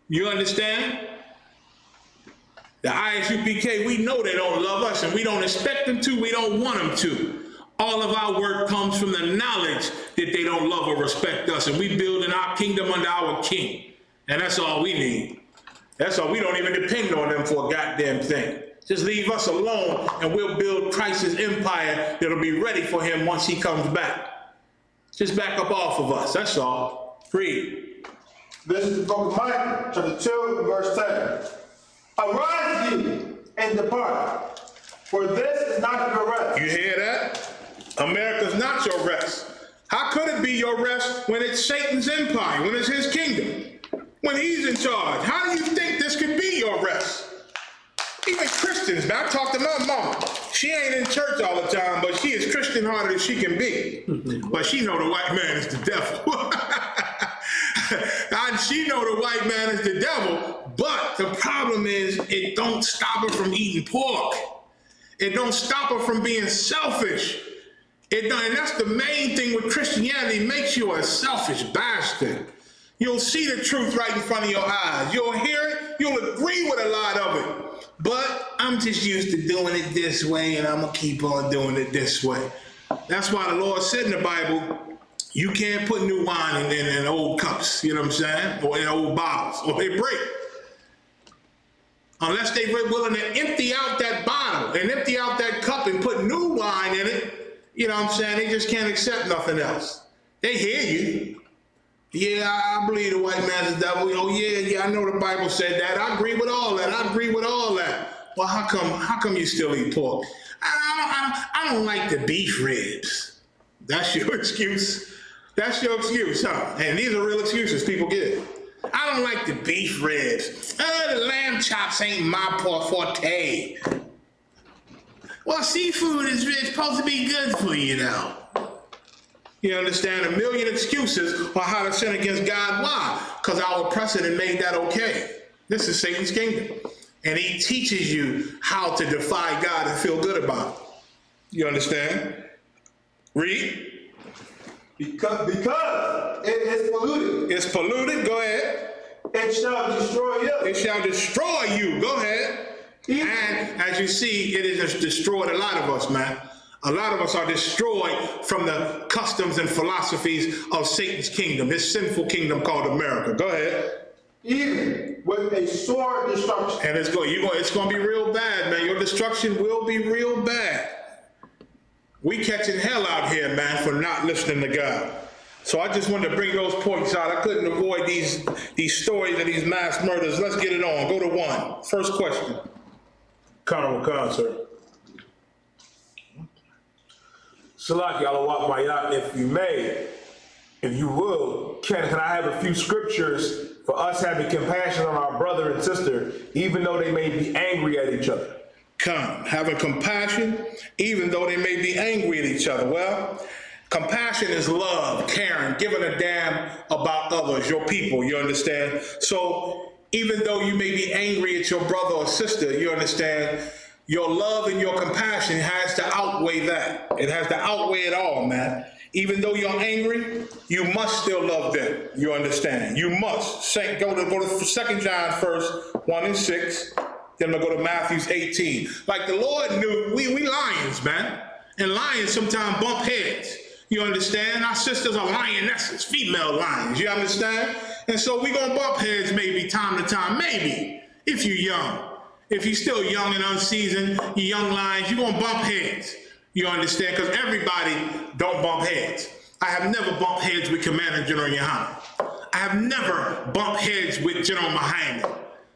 You understand? The ISUPK, we know they don't love us and we don't expect them to, we don't want them to. All of our work comes from the knowledge that they don't love or respect us, and we building our kingdom under our king. And that's all we need. That's all. We don't even depend on them for a goddamn thing. Just leave us alone and we'll build Christ's empire that'll be ready for him once he comes back. Just back up off of us, that's all. Read. This is the book of Micah, chapter 2, verse 10. Arise ye and depart, for this is not your rest. You hear that? America's not your rest. How could it be your rest when it's Satan's empire, when it's his kingdom? when he's in charge? How do you think this could be your rest? Even Christians, man, I talked to my mom. She ain't in church all the time, but she is Christian-hearted as she can be. But she know the white man is the devil. And she know the white man is the devil, but the problem is it don't stop her from eating pork. It don't stop her from being selfish. And that's the main thing with Christianity. It makes you a selfish bastard. You'll see the truth right in front of your eyes. You'll hear it. You'll agree with a lot of it. But I'm just used to doing it this way, and I'm going to keep on doing it this way. That's why the Lord said in the Bible, you can't put new wine in old cups, you know what I'm saying? Or in old bottles, or they break. Unless they're willing to empty out that bottle and empty out that cup and put new wine in it, you know what I'm saying? They just can't accept nothing else. They hear you. Yeah, I believe the white man's the devil. Oh, yeah, I know the Bible said that. I agree with all that. I agree with all that. Well, how come you still eat pork? I don't like the beef ribs. That's your excuse. That's your excuse, huh? And these are real excuses people give. I don't like the beef ribs. The lamb chops ain't my forte. Well, seafood is supposed to be good for you, though. You understand? A million excuses on how to sin against God. Why? Because our precedent made that okay. This is Satan's kingdom. And he teaches you how to defy God and feel good about it. You understand? Read. Because it is polluted. It's polluted. Go ahead. It shall destroy you. It shall destroy you. Go ahead. And as you see, it has destroyed a lot of us, man. A lot of us are destroyed from the customs and philosophies of Satan's kingdom, this sinful kingdom called America. Go ahead. Even with a sore destruction. And it's going to be real bad, man. Your destruction will be real bad. We catching hell out here, man, for not listening to God. So I just wanted to bring those points out. I couldn't avoid these stories of these mass murders. Let's get it on. Go to one. First question. Khan, sir. Salaki, MAYAK, if you may, if you will, can I have a few scriptures for us having compassion on our brother and sister, even though they may be angry at each other? Come, having compassion, even though they may be angry at each other. Well, compassion is love, caring, giving a damn about others, your people, you understand? So even though you may be angry at your brother or sister, you understand, your love and your compassion has to outweigh that. It has to outweigh it all, man. Even though you're angry, you must still love them. You understand? You must. Go to 2 John 1, 1-6. Then we'll go to Matthew 18. Like the Lord knew, we lions, man. And lions sometimes bump heads. You understand? Our sisters are lionesses, female lions. You understand? And so we're going to bump heads maybe time to time. Maybe. If you're young. If you're still young and unseasoned, you young lions, you're going to bump heads. You understand? Because everybody don't bump heads. I have never bumped heads with Commander General Yohana. I have never bumped heads with General Muhammad,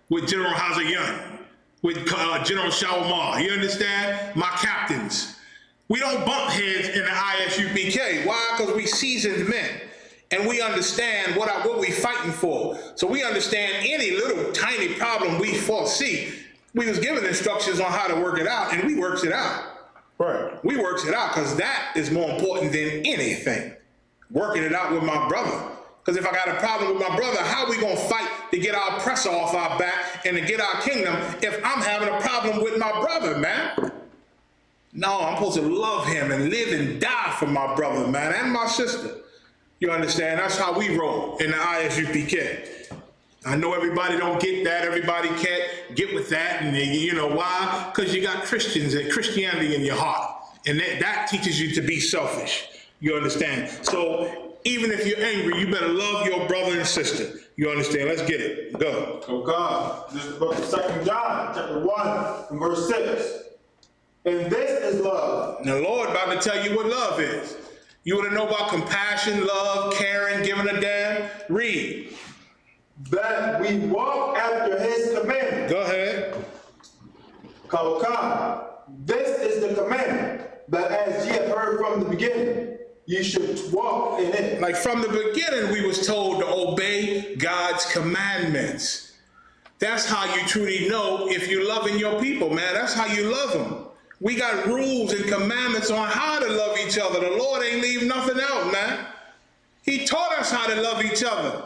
with General Hazayan, with General Shawamar. You understand? My captains. We don't bump heads in the ISUPK. Why? Because we seasoned men. And we understand what we fighting for. So we understand any little tiny problem we foresee. We was given instructions on how to work it out, and we works it out. Right. We works it out because that is more important than anything. Working it out with my brother. Because if I got a problem with my brother, how are we going to fight to get our oppressor off our back and to get our kingdom if I'm having a problem with my brother, man? No, I'm supposed to love him and live and die for my brother, man, and my sister. You understand? That's how we roll in the ISUPK. I know everybody don't get that. Everybody can't get with that. And you know why? Because you got Christians and Christianity in your heart. And that teaches you to be selfish. You understand? So even if you're angry, you better love your brother and sister. You understand? Let's get it. Go. Oh God. This is the book of 2 John, chapter 1, verse 6. And this is love. Now, the Lord about to tell you what love is. You want to know about compassion, love, caring, giving a damn? Read. That we walk after his commandments. Go ahead. This is the commandment, that as ye have heard from the beginning, ye should walk in it. Like from the beginning, we was told to obey God's commandments. That's how you truly know if you're loving your people, man. That's how you love them. We got rules and commandments on how to love each other. The Lord ain't leave nothing out, man. He taught us how to love each other.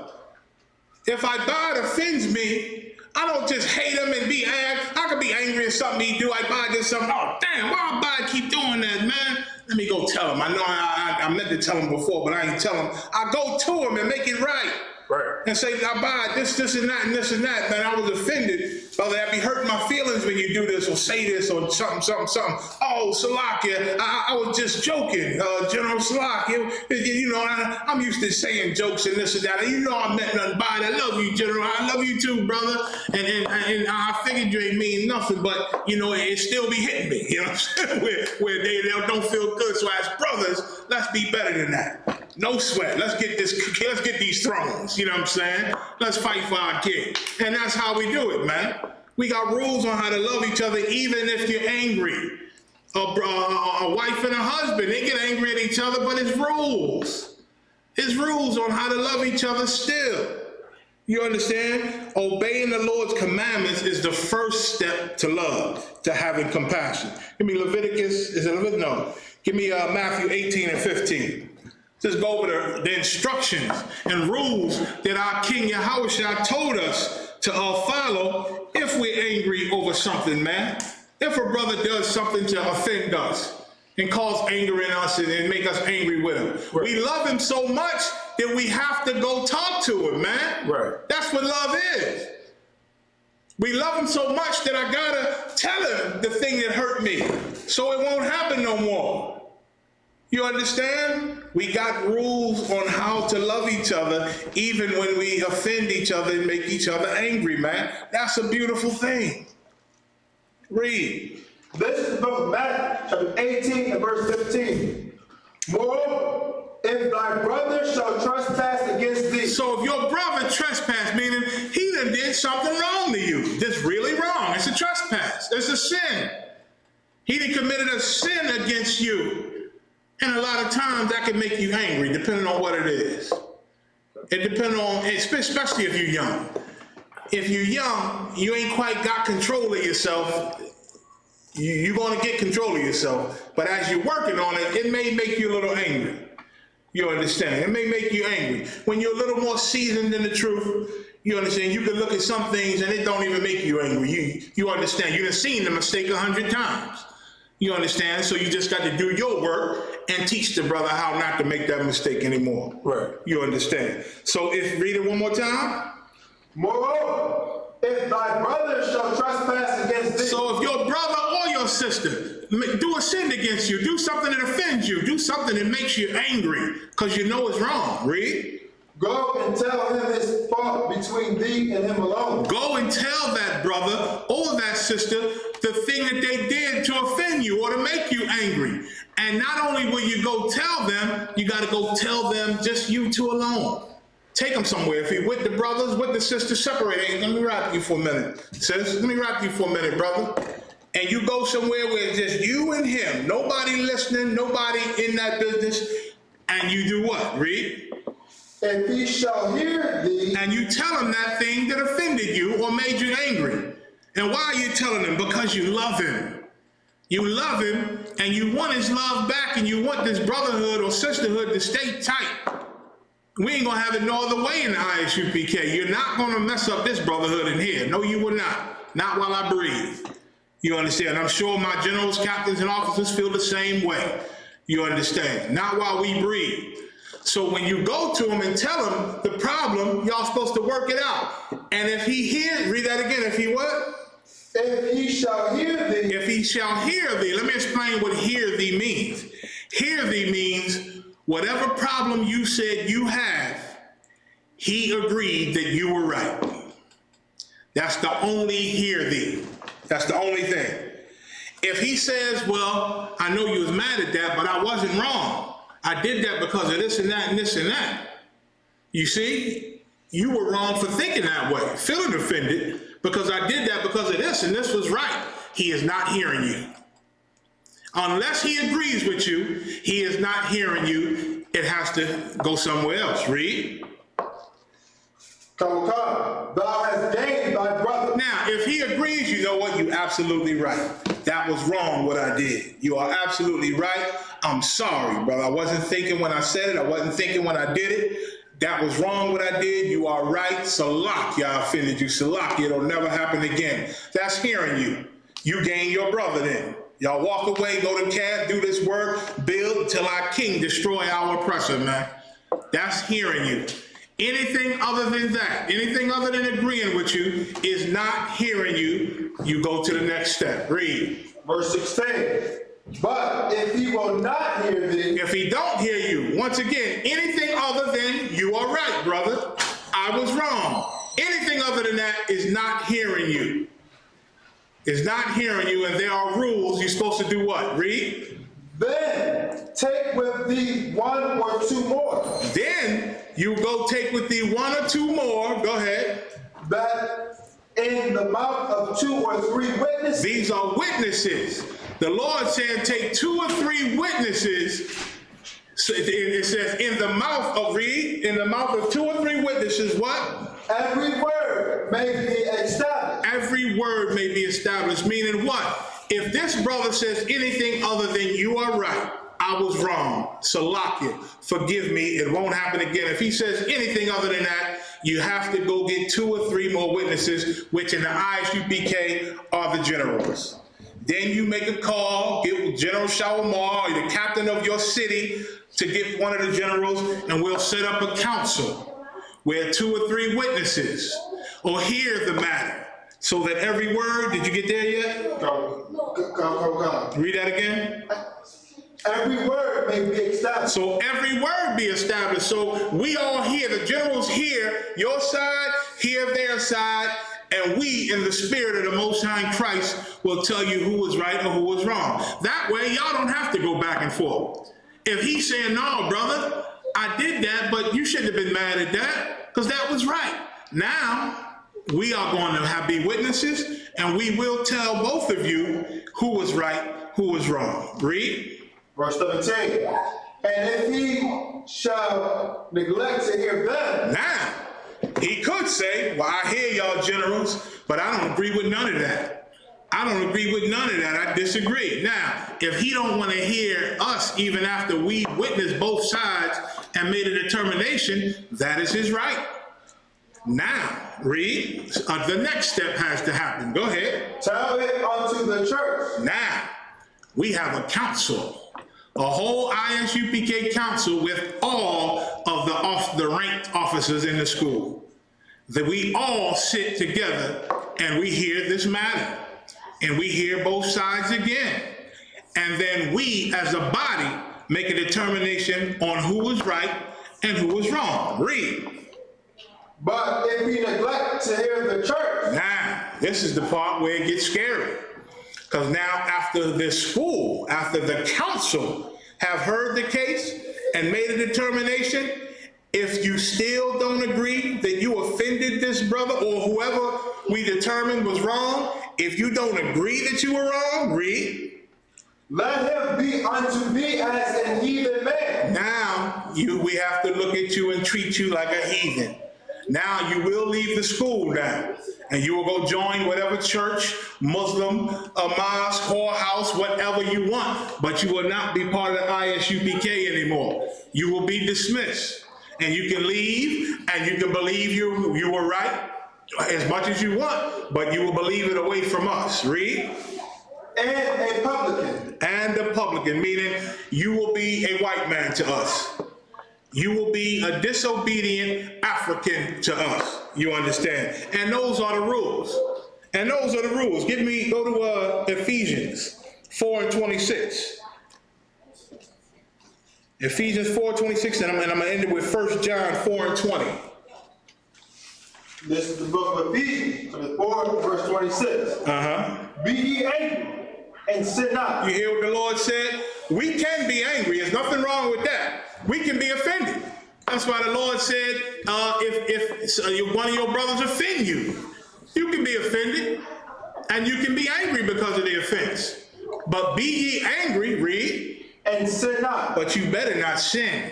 If Abad offends me, I don't just hate him and be angry. I could be angry at something he do. Abad did something. Oh, damn, why Abad keep doing that, man? Let me go tell him. I know I meant to tell him before, but I ain't tell him. I go to him and make it right. Right. And say, Abad, this and that, and this and that. Man, I was offended. Brother, that be hurting my feelings when you do this or say this or something. Oh, Salakia, I was just joking, General Salakia. You know, I'm used to saying jokes and this and that. And you know I meant nothing by it. I love you, General. I love you too, brother. And I figured you ain't mean nothing, but, you know, it still be hitting me. You know what I'm saying? Where they don't feel good. So as brothers, let's be better than that. No sweat. Let's get these thrones. You know what I'm saying? Let's fight for our king. And that's how we do it, man. We got rules on how to love each other, even if you're angry. A wife and a husband, they get angry at each other, but it's rules. It's rules on how to love each other still. You understand? Obeying the Lord's commandments is the first step to love, to having compassion. Give me Leviticus. Is it Leviticus? No. Give me Matthew 18 and 15. Just go over the instructions and rules that our King Yahushua told us to follow if we're angry over something, man. If a brother does something to offend us and cause anger in us and make us angry with him. Right. We love him so much that we have to go talk to him, man. Right. That's what love is. We love him so much that I gotta tell him the thing that hurt me so it won't happen no more. You understand? We got rules on how to love each other, even when we offend each other and make each other angry, man. That's a beautiful thing. Read. This is the book of Matthew, chapter 18 and verse 15. Moreover, if thy brother shall trespass against thee. So if your brother trespass, meaning he done did something wrong to you. That's really wrong. It's a trespass. It's a sin. He done committed a sin against you. And a lot of times that can make you angry, depending on what it is. It depends on, especially if you're young. If you're young, you ain't quite got control of yourself. You're going to get control of yourself. But as you're working on it, it may make you a little angry. You understand? It may make you angry. When you're a little more seasoned in the truth, you understand, you can look at some things and it don't even make you angry. You understand? You've seen the mistake 100 times. You understand? So you just got to do your work and teach the brother how not to make that mistake anymore. Right. You understand? So read it one more time. Moreover, if thy brother shall trespass against thee. So if your brother or your sister do a sin against you, do something that offends you, do something that makes you angry because you know it's wrong. Read. Go and tell him his fault between thee and him alone. Go and tell that brother or that sister the thing that they did to offend you or to make you angry. And not only will you go tell them, you got to go tell them just you two alone. Take them somewhere. If you're with the brothers, with the sisters, separate. Hey, let me rap you for a minute, sis. Let me rap you for a minute, brother. And you go somewhere where it's just you and him. Nobody listening, nobody in that business. And you do what? Read. If he shall hear thee. And you tell him that thing that offended you or made you angry. And why are you telling him? Because you love him. You love him and you want his love back and you want this brotherhood or sisterhood to stay tight. We ain't gonna have it no other way in the ISUPK. You're not gonna mess up this brotherhood in here. No, you will not. Not while I breathe. You understand? I'm sure my generals, captains, and officers feel the same way. You understand? Not while we breathe. So when you go to him and tell him the problem, y'all supposed to work it out. And if he hears, read that again, if he what? If he shall hear thee. If he shall hear thee. Let me explain what hear thee means. Hear thee means whatever problem you said you have, he agreed that you were right. That's the only hear thee. That's the only thing. If he says, well, I know you was mad at that, but I wasn't wrong. I did that because of this and that and this and that. You see, you were wrong for thinking that way, feeling offended because I did that because of this and this was right. He is not hearing you. Unless he agrees with you, he is not hearing you. It has to go somewhere else. Read. Come, thou hast gained thy brother. Now, if he agrees, you know what? You're absolutely right. That was wrong what I did. You are absolutely right. I'm sorry, brother. I wasn't thinking when I said it. I wasn't thinking when I did it. That was wrong what I did. You are right. Salak, I offended you. Salak, it'll never happen again. That's hearing you. You gain your brother then. Y'all walk away, go to camp, do this work, build until our king destroy our oppressor, man. That's hearing you. Anything other than that, anything other than agreeing with you is not hearing you. You go to the next step. Read. Verse 16. But if he will not hear thee. If he don't hear you, once again, anything other than you are right, brother. I was wrong. Anything other than that is not hearing you. Is not hearing you, and there are rules. You're supposed to do what? Read. Then take with thee one or two more. Then you go take with thee one or two more. Go ahead. That in the mouth of 2 or 3 witnesses. These are witnesses. The Lord said, take 2 or 3 witnesses. So it says, in the mouth of, read, in the mouth of 2 or 3 witnesses, what? Every word may be established. Every word may be established, meaning what? If this brother says anything other than you are right, I was wrong, Salakia, forgive me, it won't happen again. If he says anything other than that, you have to go get 2 or 3 more witnesses, which in the ISUPK are the generals. Then you make a call, get General Shawamar or the captain of your city to get one of the generals, and we'll set up a council where 2 or 3 witnesses will hear the matter. So that every word, did you get there yet? Go. Read that again. Every word may be established. So every word be established. So we all hear, the generals hear your side, hear their side, and we in the spirit of the Most High in Christ will tell you who was right or who was wrong. That way y'all don't have to go back and forth. If he's saying, no, brother, I did that, but you shouldn't have been mad at that because that was right. Now, we are going to be witnesses, and we will tell both of you who was right, who was wrong. Read. Verse 17. And if he shall neglect to hear them. Now, he could say, well, I hear y'all generals, but I don't agree with none of that. I don't agree with none of that. I disagree. Now, if he don't want to hear us even after we witnessed both sides and made a determination, that is his right. Now, read. The next step has to happen. Go ahead. Tell it unto the church. Now, we have a council, a whole ISUPK council with all of the ranked officers in the school. That we all sit together and we hear this matter. And we hear both sides again. And then we, as a body, make a determination on who was right and who was wrong. Read. But if we neglect to hear the church. Now, this is the part where it gets scary. Because now after this school, after the council have heard the case and made a determination, if you still don't agree that you offended this brother or whoever we determined was wrong, if you don't agree that you were wrong, read. Let him be unto me as an heathen man. Now, we have to look at you and treat you like a heathen. Now you will leave the school now, and you will go join whatever church, Muslim, a mosque, whorehouse, whatever you want, but you will not be part of the ISUPK anymore. You will be dismissed, and you can leave, and you can believe you were right as much as you want, but you will believe it away from us. Read. And a publican. And a publican, meaning you will be a white man to us. You will be a disobedient African to us. You understand? And those are the rules. And those are the rules. Go to Ephesians 4:26. Ephesians 4:26, and I'm going to end it with 1 John 4:20. This is the book of Ephesians, 4, verse 26. Be ye angry and sin not. You hear what the Lord said? We can be angry. There's nothing wrong with that. We can be offended. That's why the Lord said, if one of your brothers offend you, you can be offended, and you can be angry because of the offense. But be ye angry, read. And sin not. But you better not sin.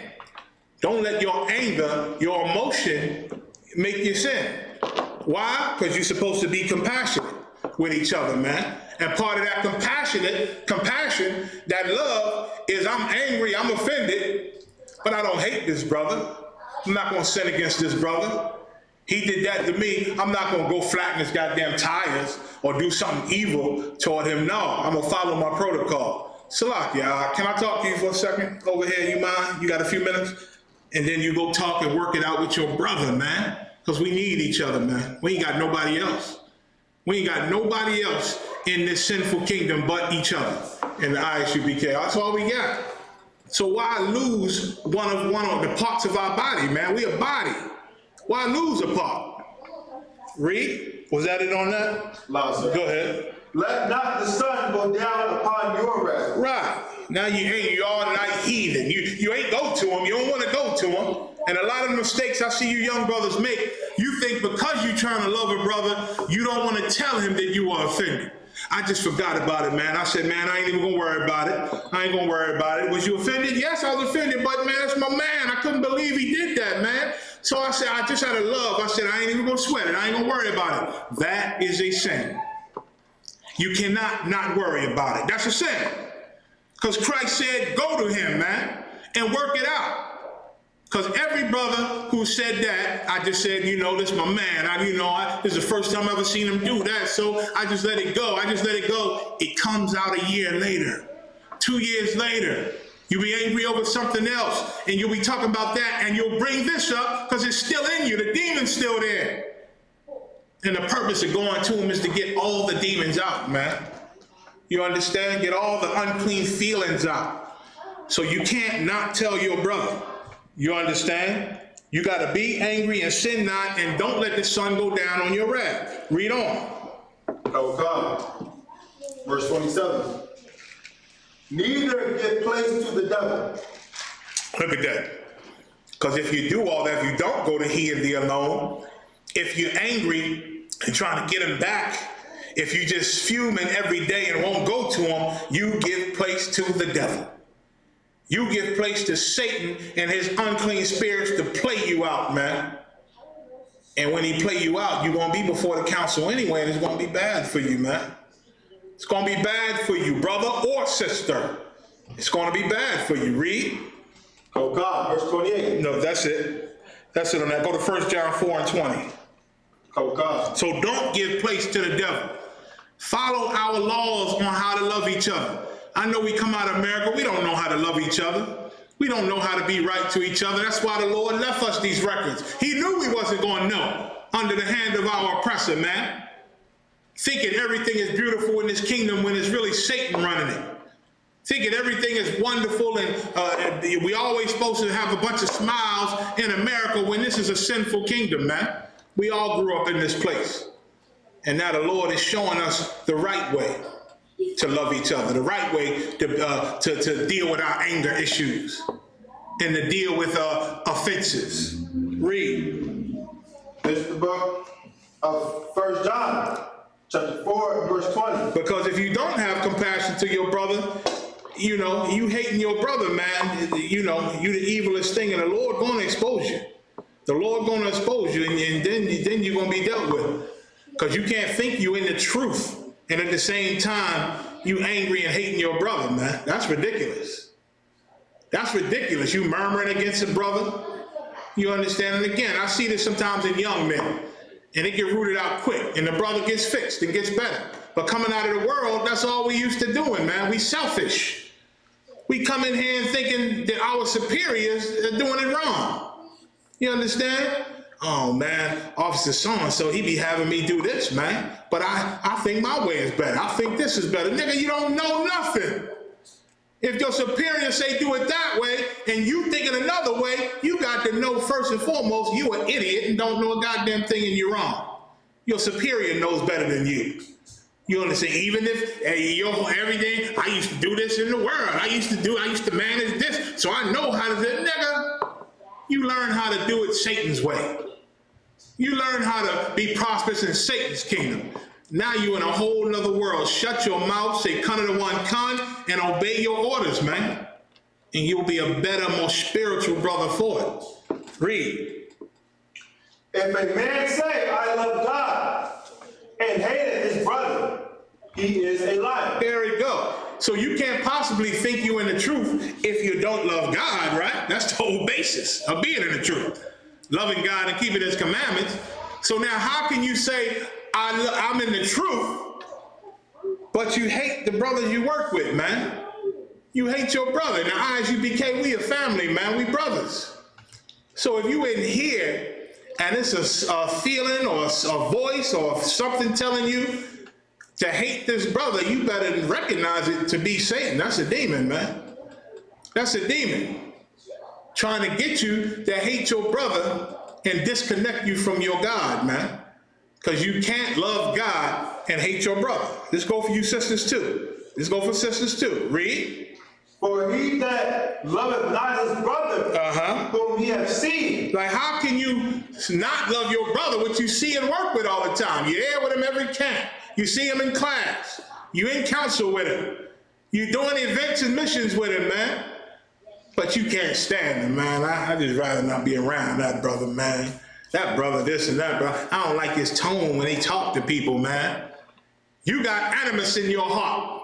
Don't let your anger, your emotion, make you sin. Why? Because you're supposed to be compassionate with each other, man. And part of that compassion, that love, is I'm angry, I'm offended, but I don't hate this brother. I'm not going to sin against this brother. He did that to me. I'm not going to go flatten his goddamn tires or do something evil toward him. No, I'm going to follow my protocol. Salakia, can I talk to you for a second over here? You mind? You got a few minutes? And then you go talk and work it out with your brother, man. Because we need each other, man. We ain't got nobody else. We ain't got nobody else in this sinful kingdom but each other in the ISUBK. That's all we got. So why lose one of the parts of our body, man? We a body. Why lose a part? Read. Was that it on that? Loud, sir. Go ahead. Let not the sun go down upon your wrath. Right. Now you all night heathen. You ain't go to him. You don't want to go to him. And a lot of the mistakes I see you young brothers make, you think because you trying to love a brother, you don't want to tell him that you are offended. I just forgot about it, man. I said, man, I ain't even gonna worry about it. I ain't gonna worry about it. Was you offended? Yes, I was offended, but man, that's my man. I couldn't believe he did that, man. So I said, I just had a love. I said, I ain't even gonna sweat it. I ain't gonna worry about it. That is a sin. You cannot not worry about it. That's a sin. Because Christ said, go to him, man, and work it out. Because every brother who said that, I just said, you know, this is my man. This is the first time I ever seen him do that, so I just let it go. It comes out a year later, 2 years later. You'll be angry over something else, and you'll be talking about that, and you'll bring this up because it's still in you. The demon's still there. And the purpose of going to him is to get all the demons out, man. You understand? Get all the unclean feelings out. So you can't not tell your brother. You understand? You got to be angry and sin not, and don't let the sun go down on your wrath. Read on. Oh God. Verse 27. Neither give place to the devil. Look at that. Because if you do all that, if you don't go to he and thee alone, if you're angry and trying to get him back, if you just fuming every day and won't go to him, you give place to the devil. You give place to Satan and his unclean spirits to play you out, man. And when he play you out, you're going to be before the council anyway, and it's going to be bad for you, man. It's going to be bad for you, brother or sister. It's going to be bad for you. Read. Oh God, verse 28. No, that's it. That's it on that. Go to 1 John 4 and 20. Oh God. So don't give place to the devil. Follow our laws on how to love each other. I know we come out of America, we don't know how to love each other. We don't know how to be right to each other. That's why the Lord left us these records. He knew we wasn't going to know under the hand of our oppressor, man. Thinking everything is beautiful in this kingdom when it's really Satan running it. Thinking everything is wonderful and we always supposed to have a bunch of smiles in America when this is a sinful kingdom, man. We all grew up in this place. And now the Lord is showing us the right way to love each other, the right way to deal with our anger issues and to deal with offenses. Read. This is the book of 1 John, chapter 4, verse 20. Because if you don't have compassion to your brother, you know, you hating your brother, man, you know, you the evilest thing, and the Lord going to expose you. The Lord going to expose you, and then you're going to be dealt with. Because you can't think you in the truth, and at the same time, you angry and hating your brother, man. That's ridiculous. That's ridiculous. You murmuring against a brother. You understand? And again, I see this sometimes in young men, and it get rooted out quick, and the brother gets fixed and gets better. But coming out of the world, that's all we used to doing, man. We selfish. We come in here and thinking that our superiors are doing it wrong. You understand? Oh, man, Officer so-and-so, he be having me do this, man. But I think my way is better. I think this is better. Nigga, you don't know nothing. If your superior say do it that way and you think it another way, you got to know first and foremost you an idiot and don't know a goddamn thing and you're wrong. Your superior knows better than you. You understand? Even if everything, I used to do this in the world. I used to manage this, so I know how to do it. Nigga, you learn how to do it Satan's way. You learn how to be prosperous in Satan's kingdom. Now you in a whole nother world. Shut your mouth, say "Come to the one, come," and obey your orders, man. And you'll be a better, more spiritual brother for it. Read. If a man say, I love God, and hateth his brother, he is a liar. There we go. So you can't possibly think you in the truth if you don't love God, right? That's the whole basis of being in the truth. Loving God and keeping his commandments. So now how can you say, I'm in the truth, but you hate the brothers you work with, man? You hate your brother. In the eyes you became, we a family, man. We brothers. So if you in here and it's a feeling or a voice or something telling you to hate this brother, you better recognize it to be Satan. That's a demon, man. That's a demon trying to get you to hate your brother and disconnect you from your God, man. Because you can't love God and hate your brother. This go for you sisters too. This go for sisters too. Read. For he that loveth not his brother, whom he hath seen. Like, how can you not love your brother, which you see and work with all the time? You're there with him every camp. You see him in class. You in council with him. You doing events and missions with him, man. But you can't stand him, man. I just rather not be around that brother, man. That brother, this and that, brother. I don't like his tone when he talk to people, man. You got animus in your heart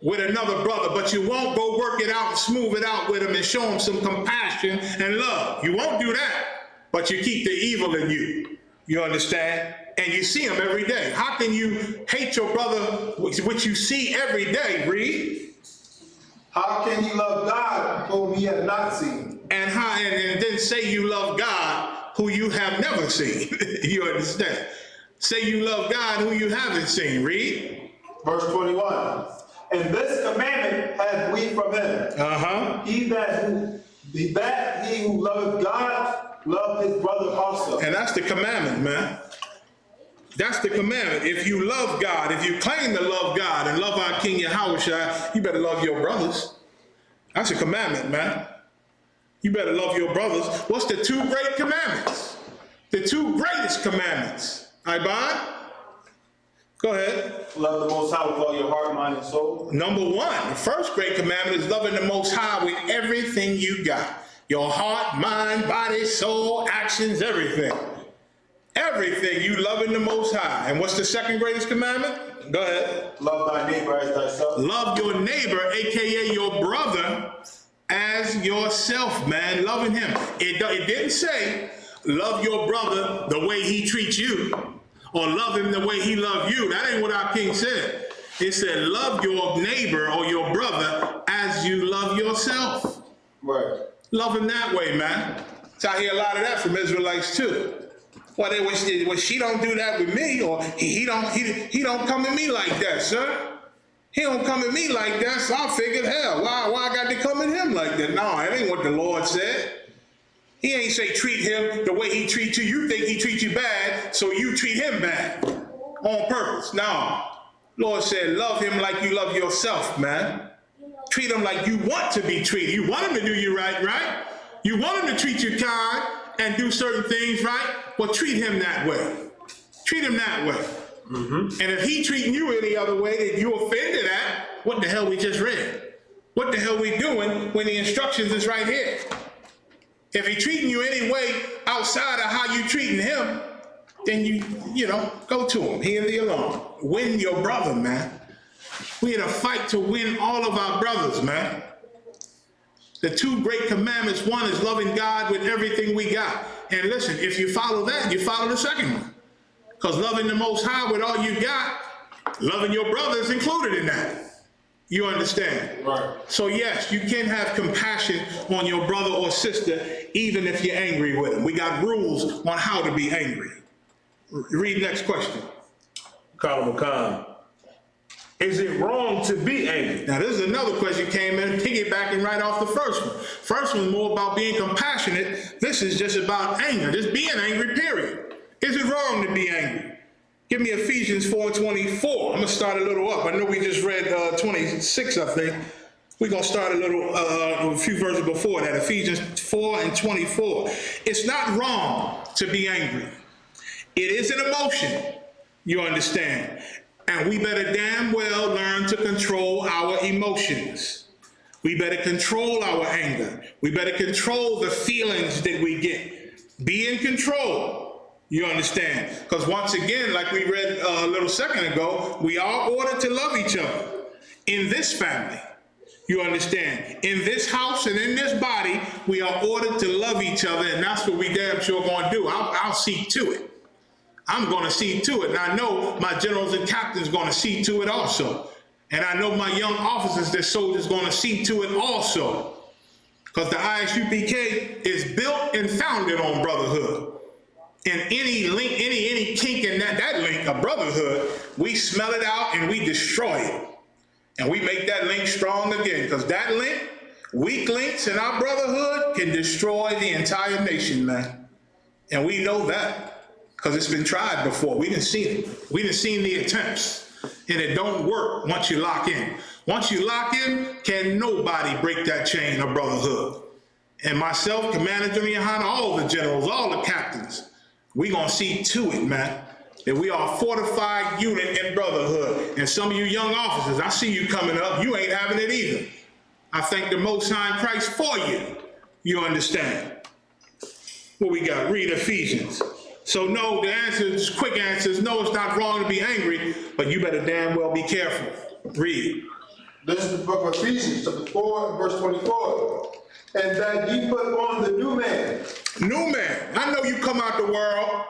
with another brother, but you won't go work it out and smooth it out with him and show him some compassion and love. You won't do that, but you keep the evil in you. You understand? And you see him every day. How can you hate your brother, which you see every day? Read. How can you love God whom ye have not seen? And then say you love God who you have never seen. You understand? Say you love God who you haven't seen. Read. Verse 21. And this commandment have we from him. He who loveth God, love his brother also. And that's the commandment, man. That's the commandment. If you love God, if you claim to love God and love our King Yahushua, you better love your brothers. That's a commandment, man. You better love your brothers. What's the two great commandments? The two greatest commandments. Ibad? Go ahead. Love the Most High with all your heart, mind, and soul. Number one, the first great commandment is loving the Most High with everything you got. Your heart, mind, body, soul, actions, everything. Everything you loving the Most High. And what's the second greatest commandment? Go ahead. Love thy neighbor as thyself. Love your neighbor, aka your brother, as yourself, man. Loving him. It didn't say love your brother the way he treats you, or love him the way he loved you. That ain't what our King said. It said love your neighbor or your brother as you love yourself. Right. Love him that way, man. So I hear a lot of that from Israelites too. Well, she don't do that with me, or he don't come at me like that, sir. He don't come at me like that, so I figured, hell, why I got to come at him like that? No, that ain't what the Lord said. He ain't say treat him the way he treats you. You think he treats you bad, so you treat him bad on purpose. No. Lord said, love him like you love yourself, man. Treat him like you want to be treated. You want him to do you right? You want him to treat you kind and do certain things right? Well, treat him that way. Treat him that way. And if he treating you any other way that you offended at, what the hell we just read? What the hell we doing when the instructions is right here? If he treating you any way outside of how you treating him, then you know, go to him. He and the alone. Win your brother, man. We in a fight to win all of our brothers, man. The two great commandments, one is loving God with everything we got. And listen, if you follow that, you follow the second one. Because loving the Most High with all you got, loving your brother is included in that. You understand? Right. So yes, you can have compassion on your brother or sister, even if you're angry with them. We got rules on how to be angry. Read next question. Khalil Khan. Is it wrong to be angry? Now this is another question came in, piggybacking right off the first one. First one more about being compassionate. This is just about anger, just being angry, period. Is it wrong to be angry? Give me Ephesians 4:24. I'm gonna start a little up. I know we just read 26, I think. We're gonna start a few verses before that. Ephesians 4:24. It's not wrong to be angry. It is an emotion, You understand? And we better damn well learn to control our emotions. We better control our anger. We better control the feelings that we get. Be in control. You understand? Because once again, like we read a little second ago, we are ordered to love each other in this family. You understand? In this house and in this body, we are ordered to love each other, and that's what we damn sure going to do. I'll see to it. I'm going to see to it, and I know my generals and captains going to see to it also. And I know my young officers, their soldiers, going to see to it also. Because the ISUPK is built and founded on brotherhood. And any link, any kink in that link of brotherhood, we smell it out and we destroy it. And we make that link strong again. Because that link, weak links in our brotherhood can destroy the entire nation, man. And we know that. Because it's been tried before. We done seen it. We done seen the attempts. And it don't work once you lock in. Once you lock in, can nobody break that chain of brotherhood. And myself, Commander Jimmy Hanna, all the generals, all the captains, we gonna see to it, man, that we are a fortified unit in brotherhood. And some of you young officers, I see you coming up, you ain't having it either. I thank the Most High in Christ for you. You understand? What we got? Read Ephesians. So no, the answer is, quick answer is no, it's not wrong to be angry, but you better damn well be careful. Read. This is the book of Ephesians, chapter 4, verse 24. And that ye put on the new man. New man. I know you come out the world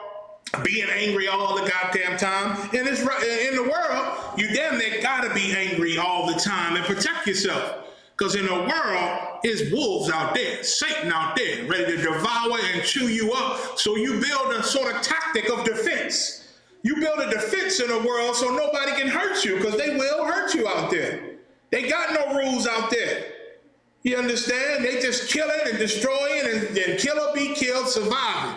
being angry all the goddamn time. And it's right, in the world, you damn near gotta be angry all the time and protect yourself. Because in the world, there's wolves out there, Satan out there, ready to devour and chew you up. So you build a sort of tactic of defense. You build a defense in the world so nobody can hurt you, because they will hurt you out there. They got no rules out there. You understand? They just killing and destroying and kill or be killed, surviving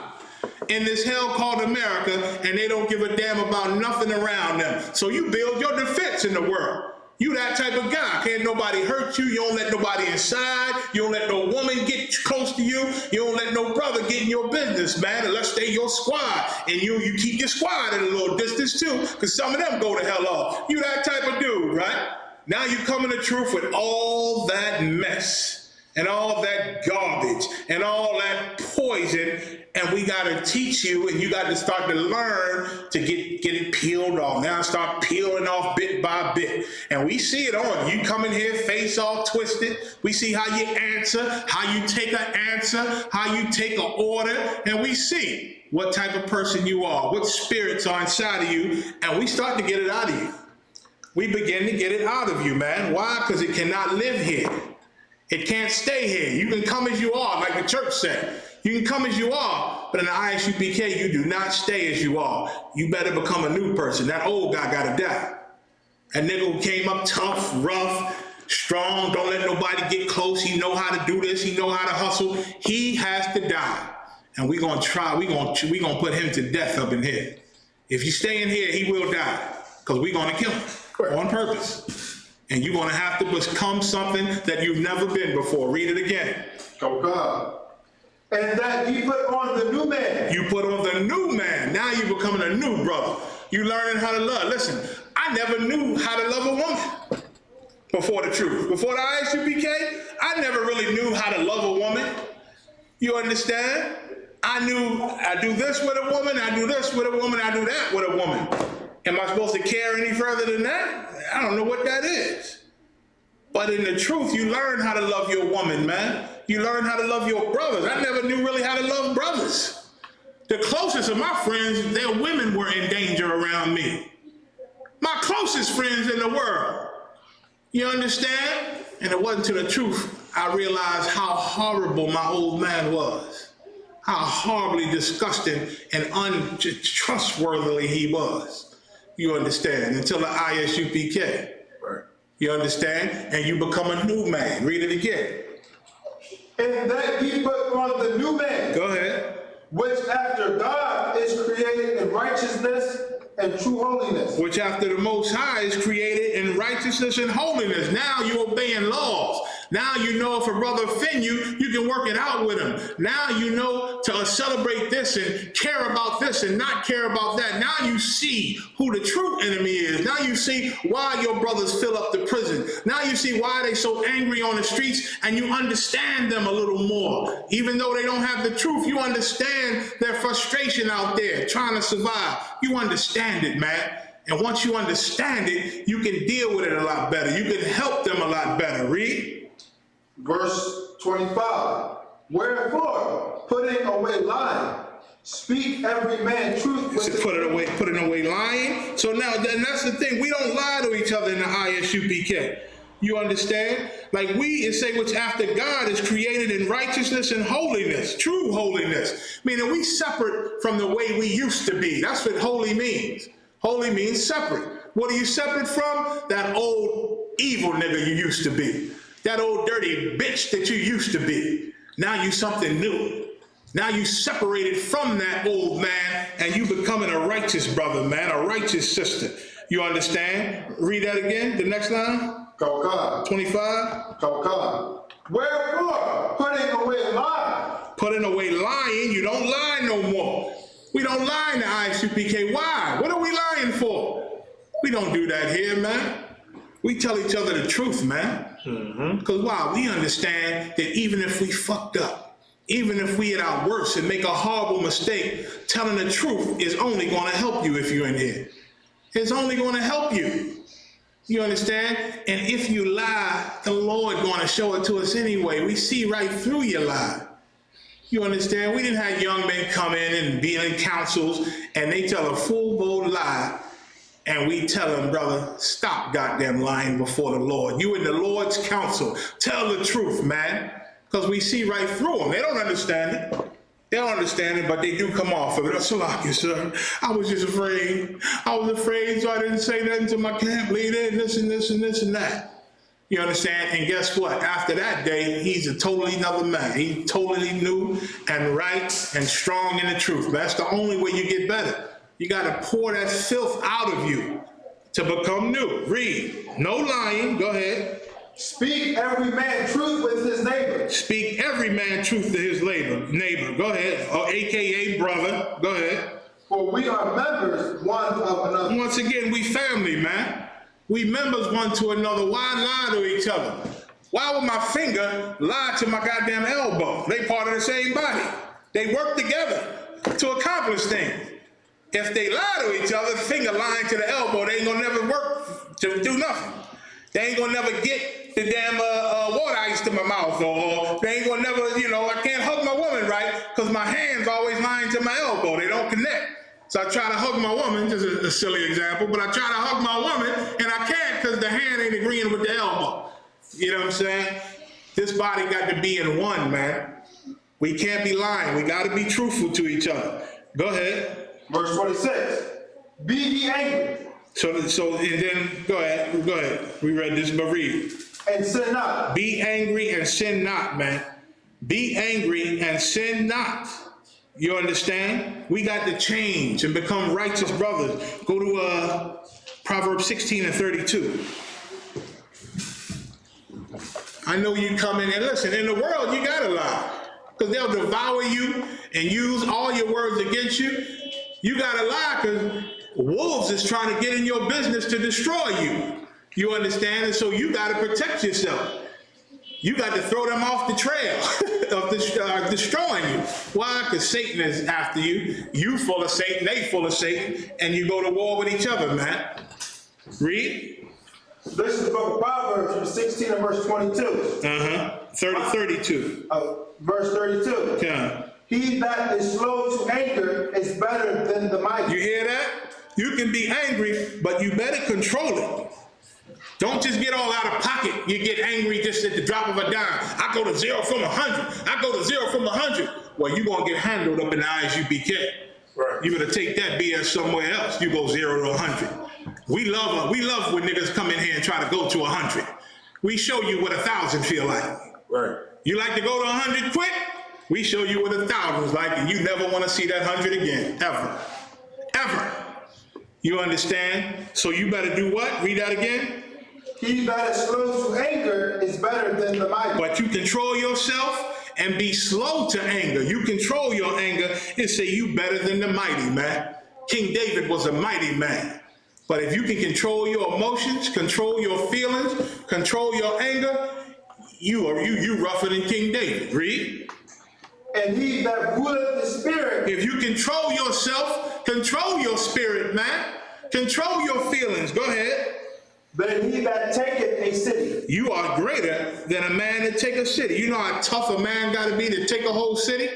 in this hell called America, and they don't give a damn about nothing around them. So you build your defense in the world. You that type of guy. Can't nobody hurt you. You don't let nobody inside. You don't let no woman get close to you. You don't let no brother get in your business, man, unless they your squad. And you keep your squad at a little distance too, because some of them go to hell off. You that type of dude, right? Now you come in the truth with all that mess and all that garbage and all that poison, and we got to teach you, and you got to start to learn to get it peeled off. Now start peeling off bit by bit. And we see it on you. Come in here, face all twisted. We see how you answer, how you take an answer, how you take an order, and we see what type of person you are, what spirits are inside of you, and we start to get it out of you. We begin to get it out of you, man. Why? Because it cannot live here. It can't stay here. You can come as you are, like the church said. You can come as you are, but in the ISUPK, you do not stay as you are. You better become a new person. That old guy gotta die. That nigga who came up tough, rough, strong, don't let nobody get close. He know how to do this. He know how to hustle. He has to die. And we're gonna try, we're gonna put him to death up in here. If you stay in here, he will die, because we're gonna kill him on purpose. And you're gonna have to become something that you've never been before. Read it again. Oh God. And that ye put on the new man. You put on the new man. Now you're becoming a new brother. You learning how to love. Listen, I never knew how to love a woman before the truth. Before the ISUPK, I never really knew how to love a woman. You understand? I knew I do this with a woman, I do this with a woman, I do that with a woman. Am I supposed to care any further than that? I don't know what that is. But in the truth, you learn how to love your woman, man. You learn how to love your brothers. I never knew really how to love brothers. The closest of my friends, their women were in danger around me. My closest friends in the world. You understand? And it wasn't to the truth I realized how horrible my old man was. How horribly disgusting and untrustworthy he was. You understand? Until the ISUPK. You understand? And you become a new man. Read it again. And that ye put on the new man. Go ahead. Which after God is created in righteousness and true holiness. Which after the Most High is created in righteousness and holiness. Now you're obeying laws. Now you know if a brother offend you, you can work it out with him. Now you know to celebrate this and care about this and not care about that. Now you see who the true enemy is. Now you see why your brothers fill up the prison. Now you see why they so angry on the streets, and you understand them a little more. Even though they don't have the truth, you understand their frustration out there trying to survive. You understand it, man. And once you understand it, you can deal with it a lot better. You can help them a lot better. Read. Verse 25. Wherefore, putting away lying, speak every man truth with putting away lying. So now, and that's the thing. We don't lie to each other in the ISUPK. You understand? Like it say, which after God is created in righteousness and holiness, true holiness. Meaning we separate from the way we used to be. That's what holy means. Holy means separate. What are you separate from? That old evil nigga you used to be. That old dirty bitch that you used to be. Now you something new. Now you separated from that old man and you becoming a righteous brother, man, a righteous sister. You understand? Read that again, the next line. 25. Wherefore, putting away lying. Putting away lying, you don't lie no more. We don't lie in the ISUPK. Why? What are we lying for? We don't do that here, man. We tell each other the truth, man. Because why? We understand that even if we fucked up, even if we at our worst and make a horrible mistake, telling the truth is only going to help you if you're in here. It's only going to help you. You understand? And if you lie, the Lord going to show it to us anyway. We see right through your lie. You understand? We didn't have young men come in and be in councils and they tell a full-blown lie and we tell them, brother, stop goddamn lying before the Lord. You in the Lord's council. Tell the truth, man, because we see right through them. They don't understand it. They don't understand it, but they do come off of it. Salaki, sir. I was just afraid. I was afraid, so I didn't say nothing to my camp leader and this and this and this and that. You understand? And guess what? After that day, he's a totally another man. He's totally new and right and strong in the truth. That's the only way you get better. You got to pour that filth out of you to become new. Read. No lying. Go ahead. Speak every man truth with his neighbor. Speak every man truth to his neighbor. Go ahead. Or AKA brother. Go ahead. For we are members one of another. Once again, we family, man. We members one to another. Why lie to each other? Why would my finger lie to my goddamn elbow? They part of the same body. They work together to accomplish things. If they lie to each other, finger lying to the elbow, they ain't gonna never work to do nothing. They ain't gonna never get the damn water ice to my mouth, or they ain't gonna never, I can't hug my woman right because my hand's always lying to my elbow. They don't connect. So I try to hug my woman, just a silly example, but I try to hug my woman and I can't because the hand ain't agreeing with the elbow. You know what I'm saying? This body got to be in one, man. We can't be lying. We got to be truthful to each other. Go ahead. Verse 26. Be ye angry. So and then go ahead. We read this, but read. And sin not. Be angry and sin not, man. Be angry and sin not. You understand? We got to change and become righteous brothers. Go to Proverbs 16 and 32. I know you come in and listen. In the world, you got to lie. Because they'll devour you and use all your words against you. You got to lie because wolves is trying to get in your business to destroy you. You understand? And so you got to protect yourself. You got to throw them off the trail of destroying you. Why? Because Satan is after you. You full of Satan, they full of Satan, and you go to war with each other, man. Read. This is the book of Proverbs, 16 and verse 22. 32. Verse 32. Yeah. He that is slow to anger is better than the mighty. You hear that? You can be angry, but you better control it. Don't just get all out of pocket. You get angry just at the drop of a dime. I go to 0 from 100. I go to 0 from 100. Well, you're going to get handled up in the ISUPK. Right. You're going to take that BS somewhere else. You go 0 to 100. We love when niggas come in here and try to go to 100. We show you what 1,000 feel like. Right. You like to go to 100 quick? We show you what 1,000 is like, and you never want to see that 100 again, ever. Ever. You understand? So you better do what? Read that again. He that is slow to anger is better than the mighty. But you control yourself and be slow to anger. You control your anger and say you better than the mighty, man. King David was a mighty man. But if you can control your emotions, control your feelings, control your anger, you rougher than King David. Read. And he that ruleth the spirit. If you control yourself, control your spirit, man. Control your feelings. Go ahead. Than he that taketh a city. You are greater than a man that take a city. You know how tough a man got to be to take a whole city?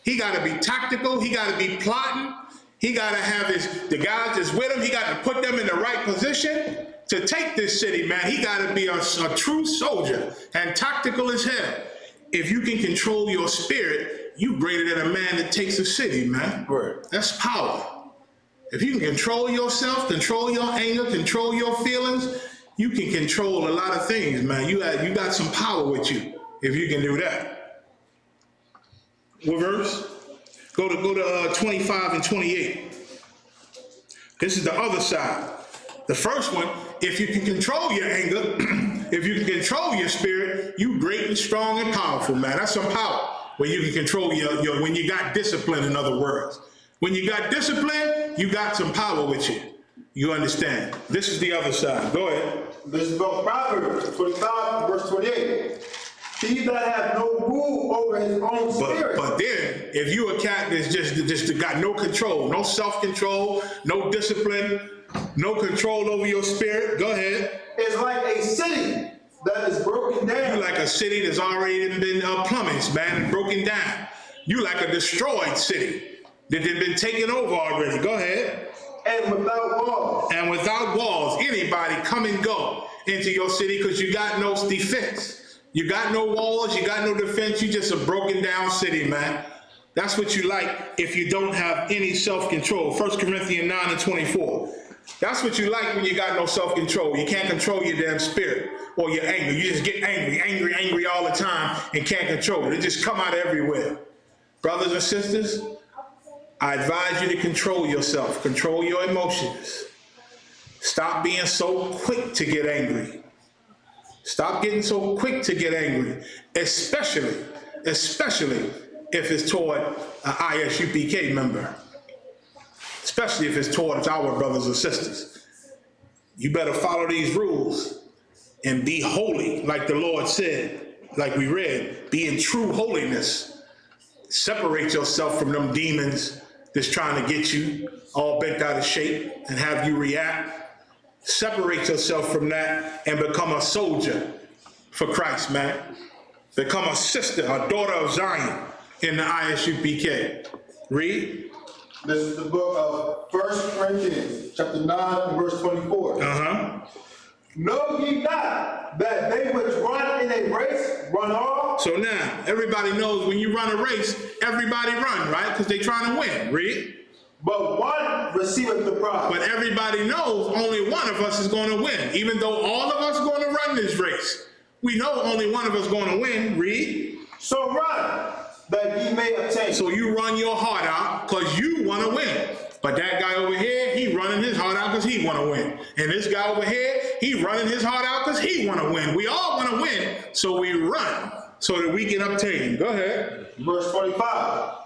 He got to be tactical. He got to be plotting. He got to have the guys that's with him. He got to put them in the right position to take this city, man. He got to be a true soldier and tactical as hell. If you can control your spirit, you greater than a man that takes a city, man. Right. That's power. If you can control yourself, control your anger, control your feelings, you can control a lot of things, man. You got some power with you if you can do that. What verse? Go to 25 and 28. This is the other side. The first one, if you can control your anger, if you can control your spirit, you great and strong and powerful, man. That's some power. When you can control your when you got discipline, in other words. When you got discipline, you got some power with you. You understand? This is the other side. Go ahead. This is about Proverbs 25, verse 28. He that hath no rule over his own spirit. But then, if you a cat that's just got no control, no self-control, no discipline, no control over your spirit, go ahead. It's like a city that is broken down. You like a city that's already been plummets, man, and broken down. You like a destroyed city that had been taken over already. Go ahead. And without walls. And without walls, anybody come and go into your city because you got no defense. You got no walls, you got no defense, you just a broken down city, man. That's what you like if you don't have any self-control. 1 Corinthians 9 and 24. That's what you like when you got no self-control. You can't control your damn spirit or your anger. You just get angry all the time and can't control it. It just come out everywhere. Brothers and sisters, I advise you to control yourself, control your emotions. Stop being so quick to get angry. Stop getting so quick to get angry, especially if it's toward an ISUPK member, especially if it's towards our brothers and sisters. You better follow these rules and be holy, like the Lord said, like we read, be in true holiness. Separate yourself from them demons that's trying to get you all bent out of shape and have you react. Separate yourself from that and become a soldier for Christ, man. Become a sister, a daughter of Zion in the ISUPK. Read. This is the book of 1 Corinthians, chapter 9, verse 24. Know ye not that they which run in a race run all? So now, everybody knows when you run a race, everybody run, right? Because they're trying to win. Read. But one receiveth the prize. But everybody knows only one of us is going to win. Even though all of us are going to run this race, we know only one of us is going to win. Read. So run, that ye may obtain. So you run your heart out because you want to win. But that guy over here, he running his heart out because he want to win. And this guy over here, he running his heart out because he want to win. We all want to win, so we run so that we can obtain. Go ahead. Verse 25.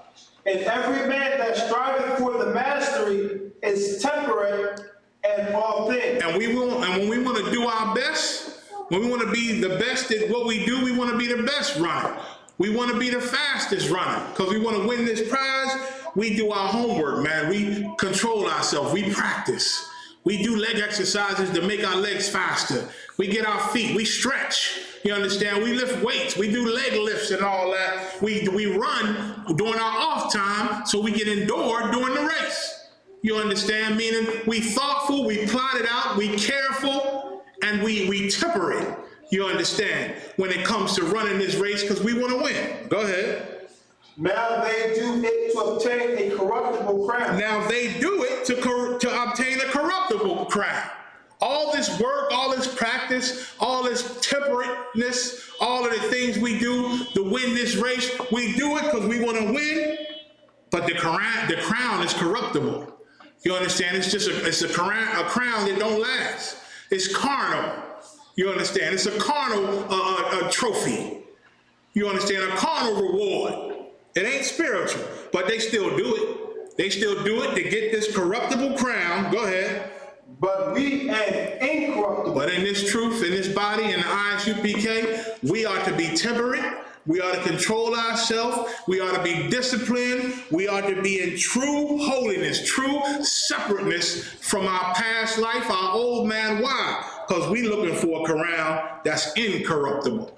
And every man that striveth for the mastery is temperate in all things. And when we want to do our best, when we want to be the best at what we do, we want to be the best runner. We want to be the fastest runner because we want to win this prize. We do our homework, man. We control ourselves. We practice. We do leg exercises to make our legs faster. We get our feet. We stretch. You understand? We lift weights. We do leg lifts and all that. We run during our off time so we can endure during the race. You understand? Meaning we thoughtful, we plot it out, we careful, and we temperate. You understand? When it comes to running this race because we want to win. Go ahead. Now they do it to obtain a corruptible crown. Now they do it to obtain a corruptible crown. All this work, all this practice, all this temperateness, all of the things we do to win this race, we do it because we want to win, but the crown is corruptible. You understand? It's just a crown that don't last. It's carnal. You understand? It's a carnal trophy. You understand? A carnal reward. It ain't spiritual, but they still do it. They still do it to get this corruptible crown. Go ahead. But we an incorruptible. But in this truth, in this body, in the ISUPK, we are to be temperate. We are to control ourselves. We are to be disciplined. We are to be in true holiness, true separateness from our past life, our old man. Why? Because we looking for a crown that's incorruptible.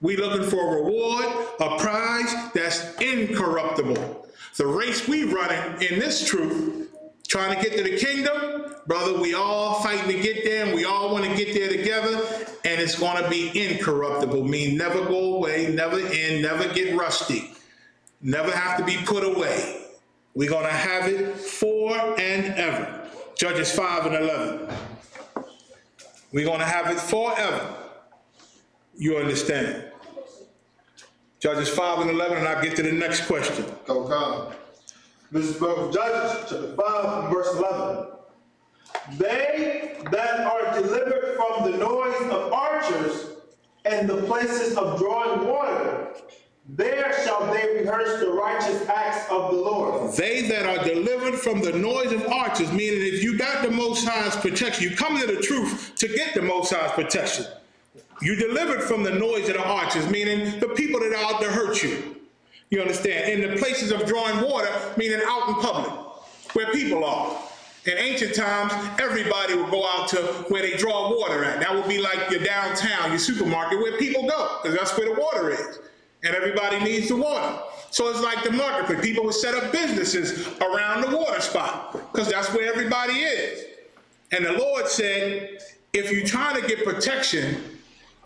We looking for a reward, a prize that's incorruptible. The race we running in this truth, trying to get to the kingdom, brother, we all fighting to get there, and we all want to get there together, and it's going to be incorruptible. Mean never go away, never end, never get rusty, never have to be put away. We're going to have it for and ever. Judges 5 and 11. We're going to have it forever. You understand? Judges 5 and 11, and I'll get to the next question. Come. This is the book of Judges, chapter 5, verse 11. They that are delivered from the noise of archers and the places of drawing water, there shall they rehearse the righteous acts of the Lord. They that are delivered from the noise of archers, meaning if you got the Most High's protection, you come to the truth to get the Most High's protection. You delivered from the noise of the archers, meaning the people that are out to hurt you. You understand? In the places of drawing water, meaning out in public, where people are. In ancient times, everybody would go out to where they draw water at. That would be like your downtown, your supermarket, where people go, because that's where the water is. And everybody needs the water. So it's like the marketplace. People would set up businesses around the water spot, because that's where everybody is. And the Lord said, if you're trying to get protection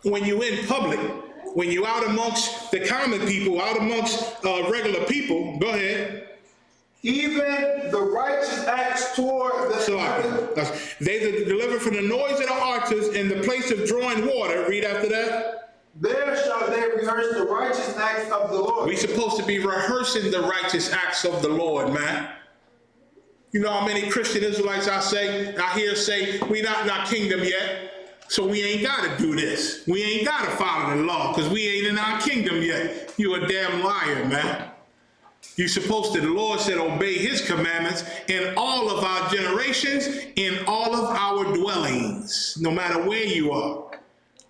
when you're in public, when you're out amongst the common people, out amongst regular people, go ahead. Even the righteous acts toward the... They that deliver from the noise of the archers in the place of drawing water. Read after that. There shall they rehearse the righteous acts of the Lord. We're supposed to be rehearsing the righteous acts of the Lord, man. You know how many Christian Israelites I hear say, we not in our kingdom yet, so we ain't got to do this. We ain't got to follow the law because we ain't in our kingdom yet. You a damn liar, man. You're supposed to, the Lord said, obey his commandments in all of our generations, in all of our dwellings, no matter where you are.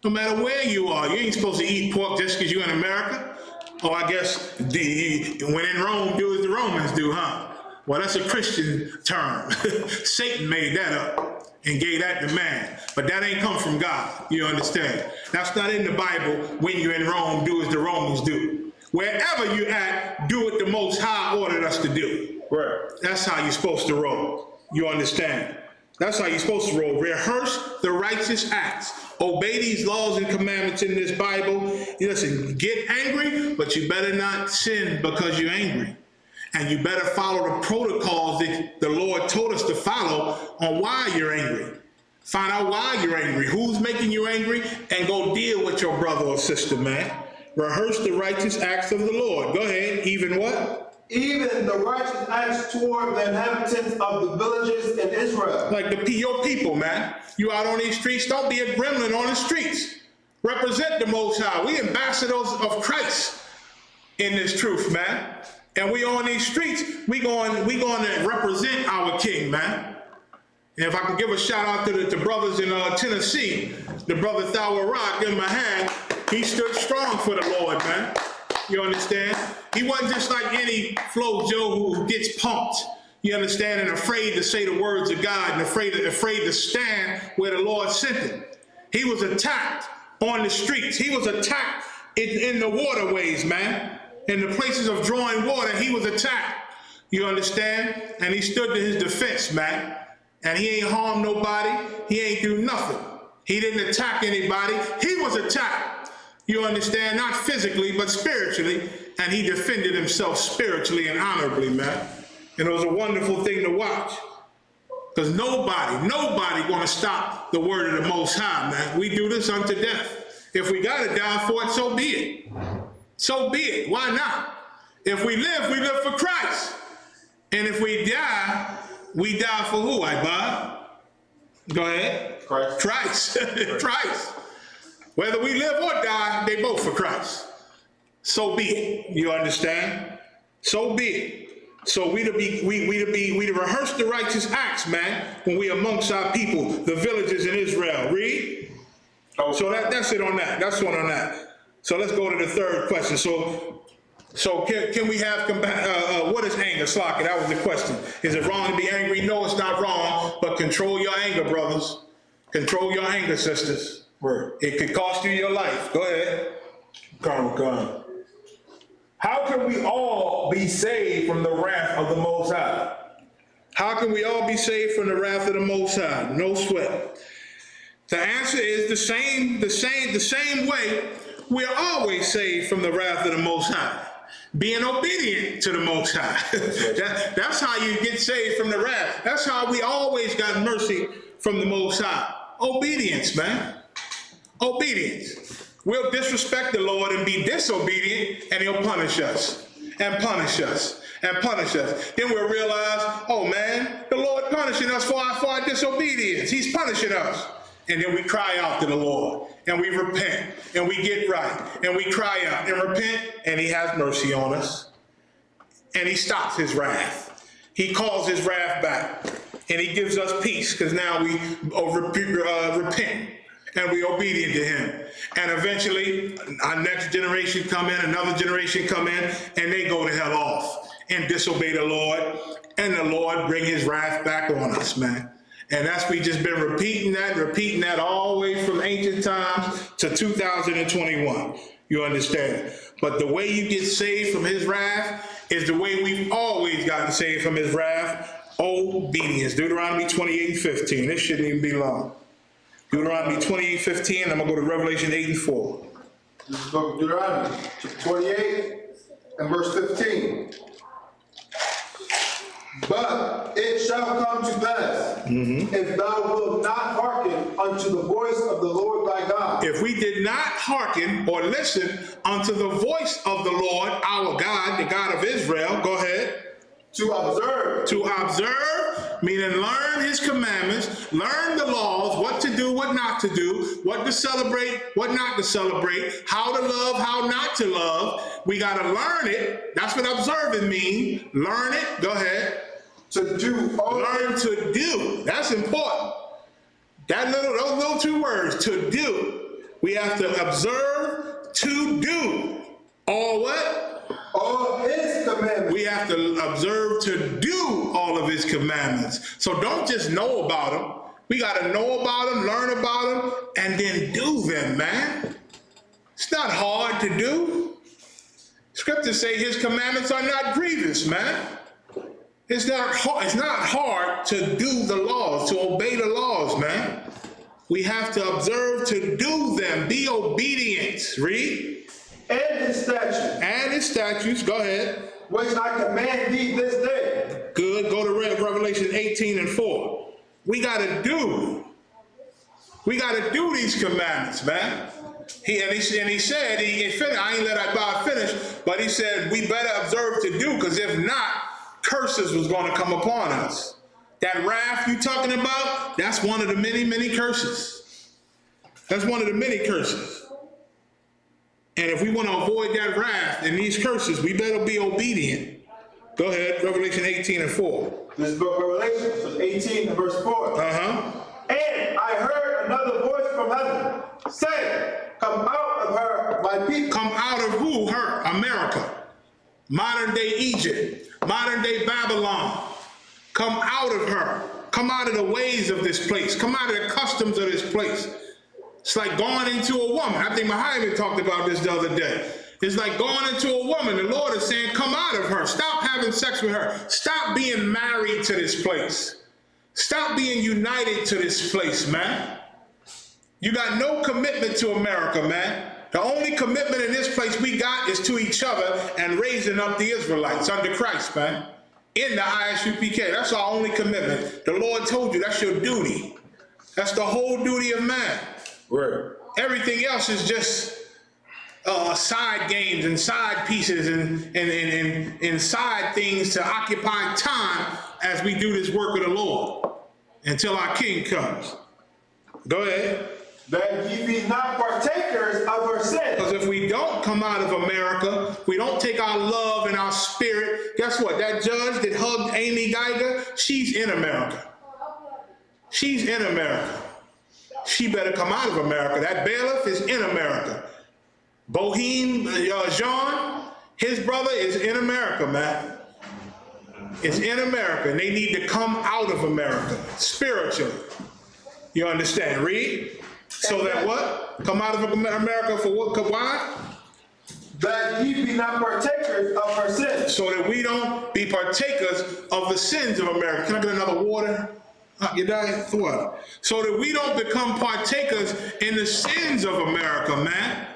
No matter where you are. You ain't supposed to eat pork just because you're in America. Oh, I guess when in Rome, do as the Romans do, huh? Well, that's a Christian term. Satan made that up and gave that to man. But that ain't come from God. You understand? That's not in the Bible. When you're in Rome, do as the Romans do. Wherever you're at, do what the Most High ordered us to do. Right. That's how you're supposed to roll. You understand? That's how you're supposed to roll. Rehearse the righteous acts. Obey these laws and commandments in this Bible. Listen, get angry, but you better not sin because you're angry. And you better follow the protocols that the Lord told us to follow on why you're angry. Find out why you're angry, who's making you angry, and go deal with your brother or sister, man. Rehearse the righteous acts of the Lord. Go ahead. Even what? Even the righteous acts toward the inhabitants of the villages in Israel. Like your people, man. You out on these streets, don't be a gremlin on the streets. Represent the Most High. We ambassadors of Christ in this truth, man. And we on these streets, we going to represent our King, man. And if I can give a shout out to the brothers in Tennessee, the brother Thawar Rock, give him a hand. He stood strong for the Lord, man. You understand? He wasn't just like any Flo Joe who gets pumped, you understand, and afraid to say the words of God and afraid to stand where the Lord sent him. He was attacked on the streets. He was attacked in the waterways, man. In the places of drawing water, he was attacked. You understand? And he stood to his defense, man. And he ain't harmed nobody. He ain't do nothing. He didn't attack anybody. He was attacked. You understand? Not physically, but spiritually. And he defended himself spiritually and honorably, man. And it was a wonderful thing to watch. Because nobody going to stop the word of the Most High, man. We do this unto death. If we got to die for it, so be it. So be it. Why not? If we live for Christ. And if we die for who, Bob? Go ahead. Christ. Christ. Christ. Whether we live or die, they both for Christ. So be it. You understand? So be it. So we to rehearse the righteous acts, man, when we amongst our people, the villages in Israel. Read. Oh. So that's it on that. That's one on that. So let's go to the third question. So can we have, what is anger? Slocky, that was the question. Is it wrong to be angry? No, it's not wrong, but control your anger, brothers. Control your anger, sisters. Word. It could cost you your life. Go ahead. Come. How can we all be saved from the wrath of the Most High? How can we all be saved from the wrath of the Most High? No sweat. The answer is the same way we're always saved from the wrath of the Most High. Being obedient to the Most High. That's how you get saved from the wrath. That's how we always got mercy from the Most High. Obedience, man. Obedience. We'll disrespect the Lord and be disobedient, and he'll punish us, and punish us, and punish us. Then we'll realize, oh man, the Lord punishing us for our disobedience. He's punishing us. And then we cry out to the Lord, and we repent, and we get right, and we cry out and repent, and he has mercy on us. And he stops his wrath. He calls his wrath back, and he gives us peace, because now we repent, and we obedient to him. And eventually, our next generation come in, another generation come in, and they go to hell off and disobey the Lord, and the Lord bring his wrath back on us, man. And we just been repeating that all the way from ancient times to 2021. You understand? But the way you get saved from his wrath is the way we've always gotten saved from his wrath: obedience. Deuteronomy 28:15. This shouldn't even be long. Deuteronomy 28:15. I'm going to go to Revelation 8:4. This is the book of Deuteronomy, chapter 28 and verse 15. But it shall come to pass, if thou wilt not hearken unto the voice of the Lord thy God. If we did not hearken or listen unto the voice of the Lord our God, the God of Israel, go ahead. To observe, meaning learn his commandments, learn the laws, what to do, what not to do, what to celebrate, what not to celebrate, how to love, how not to love. We got to learn it. That's what observing means. Learn it. Go ahead. To do. Learn to do. That's important. Those little two words, to do. We have to observe to do. All what? All his commandments. We have to observe to do all of his commandments. So don't just know about them. We got to know about them, learn about them, and then do them, man. It's not hard to do. Scriptures say his commandments are not grievous, man. It's not hard to do the laws, to obey the laws, man. We have to observe to do them. Be obedient. Read. And his statutes. And his statutes. Go ahead. Which I command thee this day. Good. Go to Revelation 18:4. We got to do. We got to do these commandments, man. He said, I ain't let God finish, but he said, we better observe to do, because if not, curses was going to come upon us. That wrath you talking about, that's one of the many, many curses. That's one of the many curses. And if we want to avoid that wrath and these curses, we better be obedient. Go ahead, Revelation 18:4. This is book of Revelation, 18 and verse 4. And I heard another voice from heaven say, come out of her, my people. Come out of who? Her. America. Modern day Egypt. Modern day Babylon. Come out of her. Come out of the ways of this place. Come out of the customs of this place. It's like going into a woman. I think Mahaman talked about this the other day. It's like going into a woman. The Lord is saying, come out of her. Stop having sex with her. Stop being married to this place. Stop being united to this place, man. You got no commitment to America, man. The only commitment in this place we got is to each other and raising up the Israelites under Christ, man. In the ISUPK. That's our only commitment. The Lord told you that's your duty. That's the whole duty of man. Right. Everything else is just side games and side pieces and side things to occupy time as we do this work of the Lord. until our king comes. Go ahead. That ye be not partakers of her sin. Because if we don't come out of America, we don't take our love and our spirit, guess what? That judge that hugged Amy Geiger, she's in America. She's in America. She better come out of America. That bailiff is in America. Boheme Jean, his brother is in America, man. It's in America, and they need to come out of America spiritually. You understand? Read. So that what? Come out of America for what? Why? That ye be not partakers of her sins. So that we don't be partakers of the sins of America. Can I get another water? You die? What? So that we don't become partakers in the sins of America, man.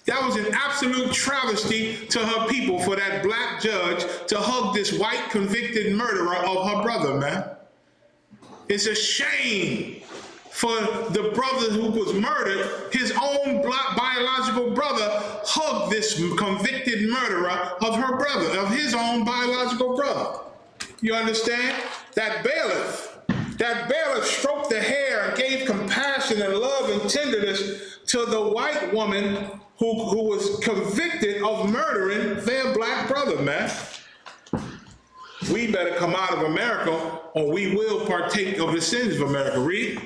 That was an absolute travesty to her people for that black judge to hug this white convicted murderer of her brother, man. It's a shame for the brother who was murdered. His own black biological brother hugged this convicted murderer of her brother, of his own biological brother. You understand? That bailiff stroked the hair and gave compassion and love and tenderness to the white woman who was convicted of murdering their black brother, man. We better come out of America or we will partake of the sins of America. Read.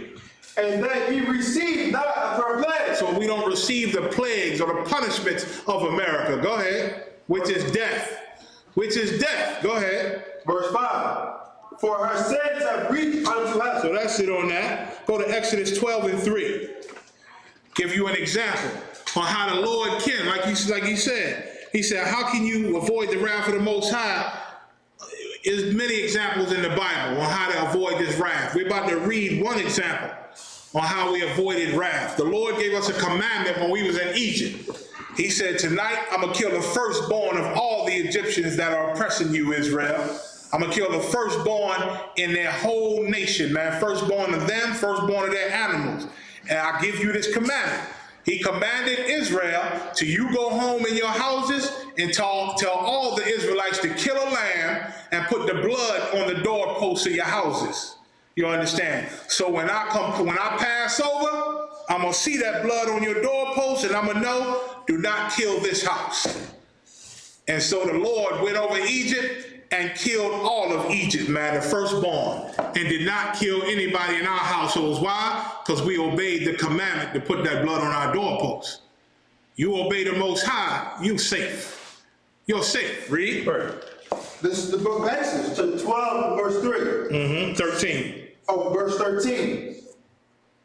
And that ye receive not of her plagues. So we don't receive the plagues or the punishments of America. Go ahead. Which is death. Which is death. Go ahead. Verse 5. For her sins have reached unto heaven. So that's it on that. Go to Exodus 12:3. Give you an example on how the Lord can, like he said. He said, how can you avoid the wrath of the Most High? There's many examples in the Bible on how to avoid this wrath. We're about to read one example on how we avoided wrath. The Lord gave us a commandment when we was in Egypt. He said, tonight I'm going to kill the firstborn of all the Egyptians that are oppressing you, Israel. I'm going to kill the firstborn in their whole nation, man. Firstborn of them, firstborn of their animals. And I give you this commandment. He commanded Israel to you go home in your houses and tell all the Israelites to kill a lamb and put the blood on the doorposts of your houses. You understand? So when I pass over, I'm going to see that blood on your doorposts and I'm going to know, do not kill this house. And so the Lord went over Egypt and killed all of Egypt, man, the firstborn, and did not kill anybody in our households. Why? Because we obeyed the commandment to put that blood on our doorposts. You obey the Most High, you safe. You're safe. Read. This is the book of Exodus, chapter 12, verse 3. 13. Oh, verse 13.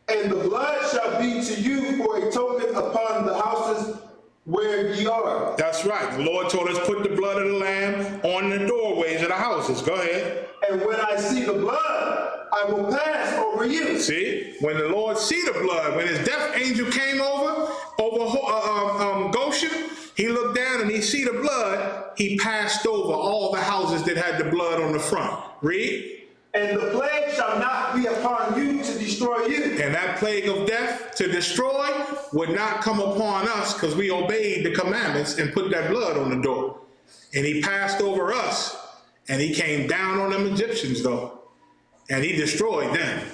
And the blood shall be to you for a token upon the houses where ye are. That's right. The Lord told us put the blood of the lamb on the doorways of the houses. Go ahead. And when I see the blood, I will pass over you. See, when the Lord see the blood, when his death angel came over Goshen, he looked down and he see the blood. He passed over all the houses that had the blood on the front. Read. And the plague shall not be upon you to destroy you. And that plague of death to destroy would not come upon us because we obeyed the commandments and put that blood on the door. And he passed over us and he came down on them Egyptians though. And he destroyed them.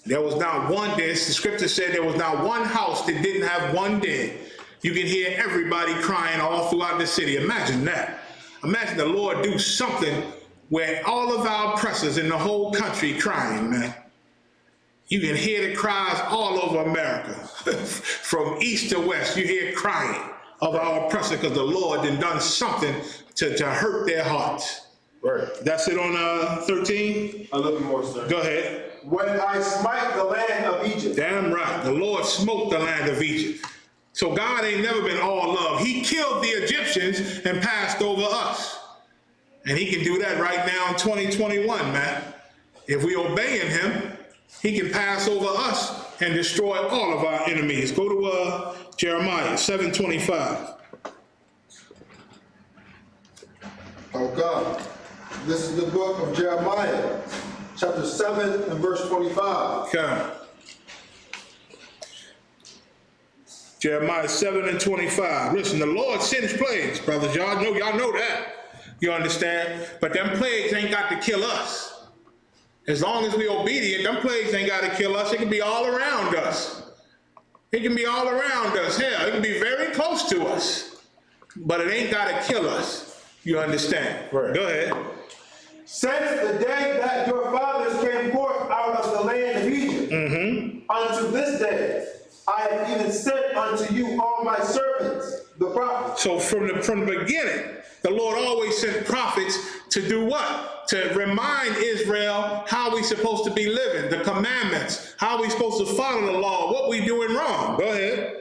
There was not one dead. The scripture said there was not one house that didn't have one dead. You can hear everybody crying all throughout the city. Imagine that. Imagine the Lord do something where all of our oppressors in the whole country crying, man. You can hear the cries all over America. From east to west, you hear crying of our oppressor because the Lord done something to hurt their hearts. Right. That's it on 13? A little more, sir. Go ahead. When I smite the land of Egypt. Damn right. The Lord smote the land of Egypt. So God ain't never been all love. He killed the Egyptians and passed over us. And he can do that right now in 2021, man. If we obeying him, he can pass over us and destroy all of our enemies. Go to Jeremiah 7:25. Oh God. This is the book of Jeremiah, chapter 7 and verse 25. Okay. Jeremiah 7:25. Listen, the Lord sends plagues, brothers. Y'all know that. You understand? But them plagues ain't got to kill us. As long as we obedient, them plagues ain't got to kill us. It can be all around us. It can be all around us. Hell, it can be very close to us. But it ain't got to kill us. You understand? Right. Go ahead. Since the day that your fathers came forth out of the land of Egypt, unto this day, I have even sent unto you all my servants, the prophets. So from the beginning, the Lord always sent prophets to do what? To remind Israel how we supposed to be living, the commandments, how we supposed to follow the law, what we doing wrong. Go ahead.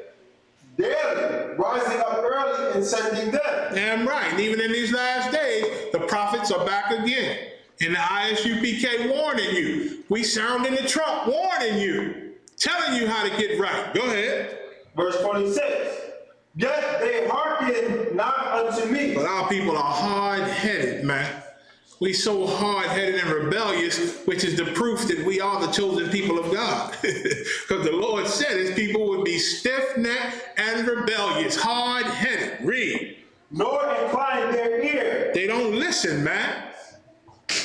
Daily, rising up early and sending them. Damn right. And even in these last days, the prophets are back again. And the ISUPK warning you. We sounding the trump, warning you, telling you how to get right. Go ahead. Verse 26. Yet they hearken not unto me. But our people are hard-headed, man. We so hard-headed and rebellious, which is the proof that we are the chosen people of God. Because the Lord said his people would be stiff-necked and rebellious, hard-headed. Read. Nor incline their ear. They don't listen, man.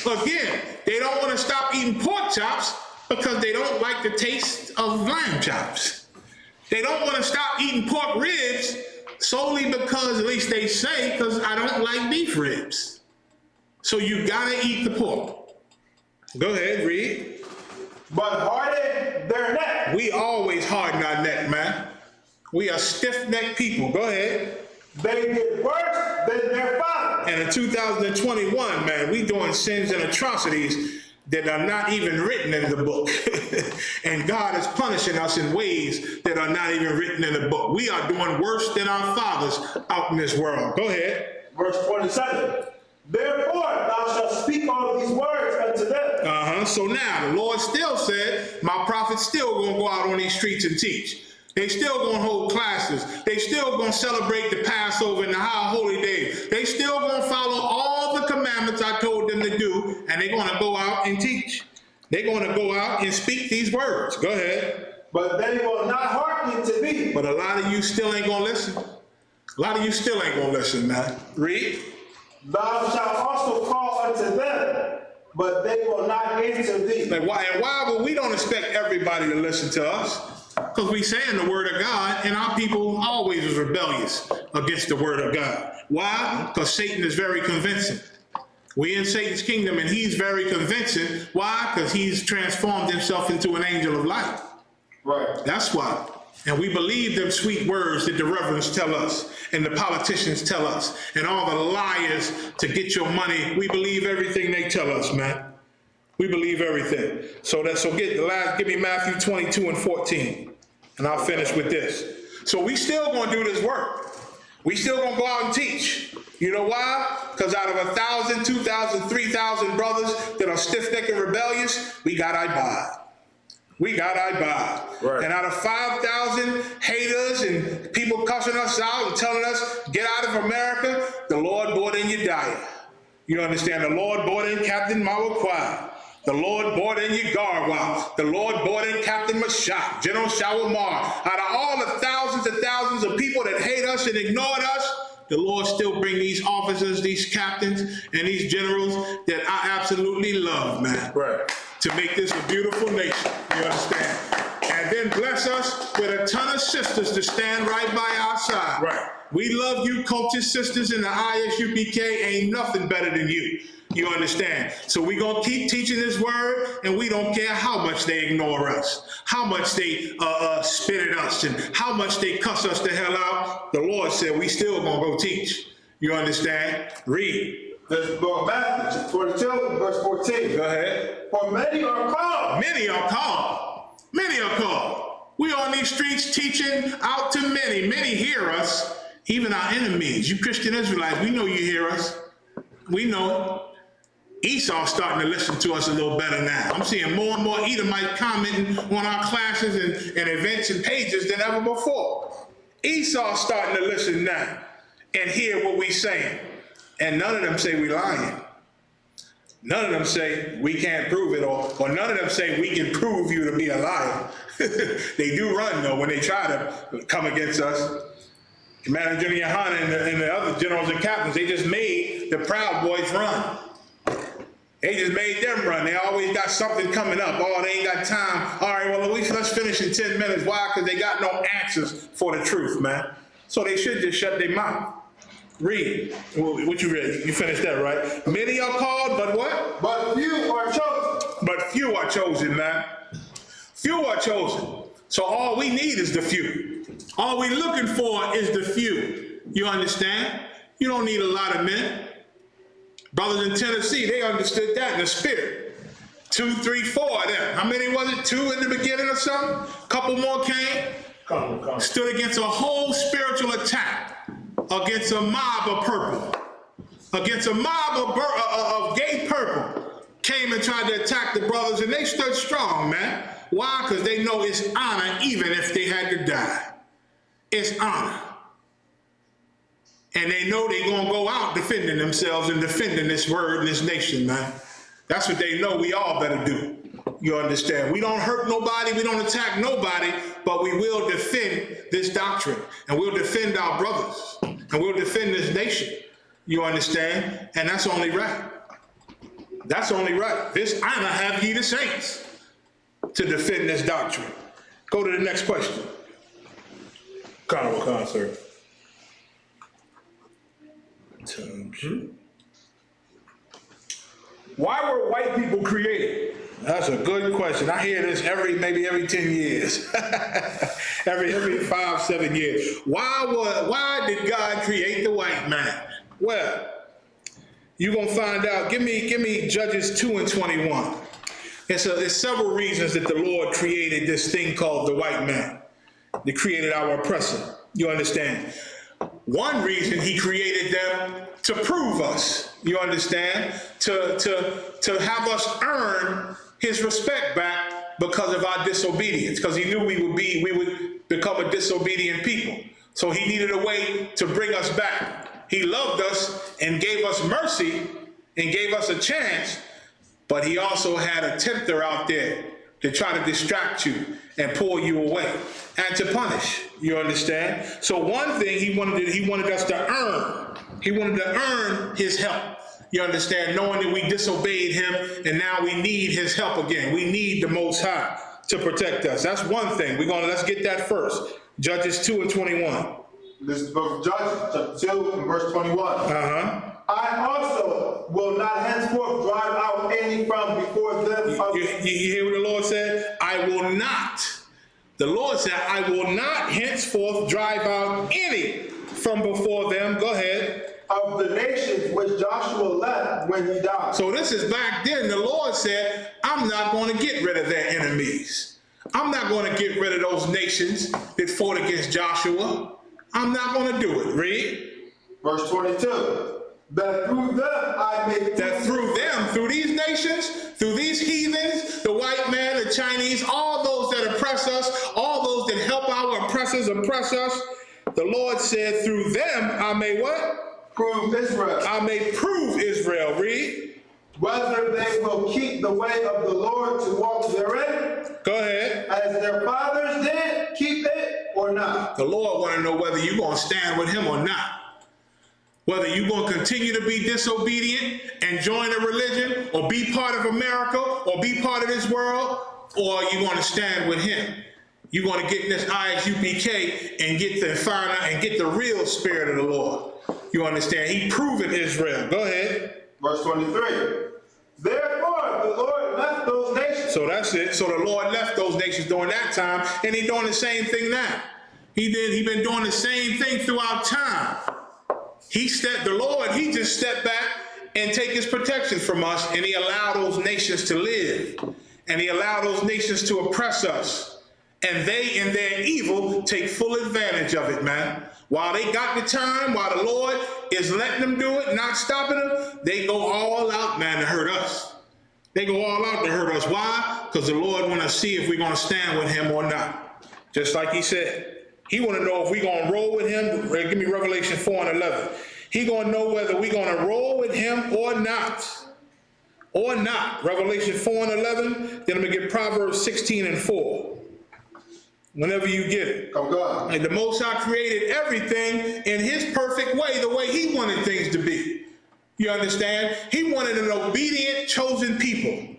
Again, they don't want to stop eating pork chops because they don't like the taste of lamb chops. They don't want to stop eating pork ribs solely because, at least they say, because I don't like beef ribs. So you gotta eat the pork. Go ahead, read. But harden their neck. We always harden our neck, man. We are stiff-necked people. Go ahead. They did worse than their fathers. And in 2021, man, we doing sins and atrocities that are not even written in the book. And God is punishing us in ways that are not even written in the book. We are doing worse than our fathers out in this world. Go ahead. Verse 27. Therefore thou shalt speak all these words unto them. So now the Lord still said, my prophets still gonna go out on these streets and teach. They still gonna hold classes. They still gonna celebrate the Passover and the high holy days. They still gonna follow all the commandments I told them to do, and they're gonna go out and teach. They're gonna go out and speak these words. Go ahead. But they will not hearken to me. But a lot of you still ain't gonna listen. A lot of you still ain't gonna listen, man. Read. Thou shalt also call unto them, but they will not answer thee. Like why would we don't expect everybody to listen to us? Because we saying the word of God, and our people always is rebellious against the word of God. Why? Because Satan is very convincing. We in Satan's kingdom, and he's very convincing. Why? Because he's transformed himself into an angel of light. Right. That's why. And we believe them sweet words that the reverends tell us, and the politicians tell us, and all the liars to get your money. We believe everything they tell us, man. We believe everything. So give me Matthew 22 and 14, and I'll finish with this. So we still gonna do this work. We still gonna go out and teach. You know why? Because out of 1,000, 2,000, 3,000 brothers that are stiff-necked and rebellious, we got Ibad. We got Ibad. Right. And out of 5,000 haters and people cussing us out and telling us, get out of America, the Lord brought in Yediah. You understand? The Lord brought in Captain Mawakwai. The Lord brought in Yagarwa. The Lord brought in Captain Mashak, General Shawamar. Out of all the thousands and thousands of people that hate us and ignored us, the Lord still bring these officers, these captains, and these generals that I absolutely love, man. Right. To make this a beautiful nation, you understand? And then bless us with a ton of sisters to stand right by our side. Right. We love you, culture sisters in the ISUPK. Ain't nothing better than you. You understand? So we gonna keep teaching this word, and we don't care how much they ignore us, how much they spit at us, and how much they cuss us the hell out. The Lord said we still gonna go teach. You understand? Read. This book of Matthew, 22, verse 14. Go ahead. For many are called. Many are called. Many are called. We on these streets teaching out to many. Many hear us, even our enemies. You Christian Israelites, we know you hear us. We know. Esau's starting to listen to us a little better now. I'm seeing more and more Edomites commenting on our classes and events and pages than ever before. Esau's starting to listen now and hear what we saying. And none of them say we lying. None of them say we can't prove it, or none of them say we can prove you to be a liar. They do run, though, when they try to come against us. Commander General Yohana and the other generals and captains, they just made the Proud Boys run. They just made them run. They always got something coming up. Oh, they ain't got time. All right, well, let's finish in 10 minutes. Why? Because they got no answers for the truth, man. So they should just shut their mouth. Read. What you read? You finished that, right? Many are called, but what? But few are chosen. But few are chosen, man. Few are chosen. So all we need is the few. All we're looking for is the few. You understand? You don't need a lot of men. Brothers in Tennessee, they understood that in the spirit. 2, 3, 4 of them. How many was it? 2 in the beginning or something? A couple more came. Come. Stood against a whole spiritual attack, against a mob of purple, against a mob of gay purple, came and tried to attack the brothers, and they stood strong, man. Why? Because they know it's honor even if they had to die. It's honor. And they know they're going to go out defending themselves and defending this word and this nation, man. That's what they know we all better do. You understand? We don't hurt nobody, we don't attack nobody, but we will defend this doctrine, and we'll defend our brothers, and we'll defend this nation. You understand? And that's only right. That's only right. This honor have ye the saints to defend this doctrine. Go to the next question. Come, sir. Why were white people created? That's a good question. I hear this maybe every 10 years, every 5, 7 years. Why did God create the white man? Well, you're gonna find out. Give me Judges 2 and 21. There's several reasons that the Lord created this thing called the white man. He created our oppressor. You understand? One reason he created them to prove us. You understand? To have us earn his respect back because of our disobedience, because he knew we would become a disobedient people. So he needed a way to bring us back. He loved us and gave us mercy and gave us a chance, but he also had a tempter out there to try to distract you and pull you away and to punish. You understand? So one thing he wanted us to earn. He wanted to earn his help. You understand? Knowing that we disobeyed him and now we need his help again. We need the Most High to protect us. That's one thing. Let's get that first. Judges 2 and 21. This is the book of Judges, chapter 2 and verse 21. I also will not henceforth drive out any from before them. You hear what the Lord said? I will not. The Lord said, I will not henceforth drive out any from before them. Go ahead. Of the nations which Joshua left when he died. So this is back then. The Lord said, I'm not going to get rid of their enemies. I'm not going to get rid of those nations that fought against Joshua. I'm not going to do it. Read. Verse 22. That through them I may... That through them, through these nations, through these heathens, the white man, the Chinese, all those that oppress us, all those that help our oppressors oppress us, the Lord said, through them I may what? Prove Israel. I may prove Israel. Read. Whether they will keep the way of the Lord to walk therein. Go ahead. As their fathers did, keep it or not. The Lord want to know whether you're going to stand with him or not. Whether you're going to continue to be disobedient and join a religion or be part of America or be part of this world, or you're going to stand with him. You're going to get in this ISUPK and get the fire and get the real spirit of the Lord. You understand? He proven Israel. Go ahead. Verse 23. Therefore, the Lord left those nations. So that's it. So the Lord left those nations during that time, and he's doing the same thing now. He been doing the same thing throughout time. He just stepped back and take his protection from us, and he allowed those nations to live. And he allowed those nations to oppress us. And they, in their evil, take full advantage of it, man. While they got the time, while the Lord is letting them do it, not stopping them, they go all out, man, to hurt us. They go all out to hurt us. Why? Because the Lord want to see if we're going to stand with him or not. Just like he said. He want to know if we're going to roll with him. Give me Revelation 4 and 11. He going to know whether we're going to roll with him or not. Or not. Revelation 4 and 11. Then I'm going to get Proverbs 16 and 4. Whenever you get it. Oh God. And the Most High created everything in his perfect way, the way he wanted things to be. You understand? He wanted an obedient, chosen people.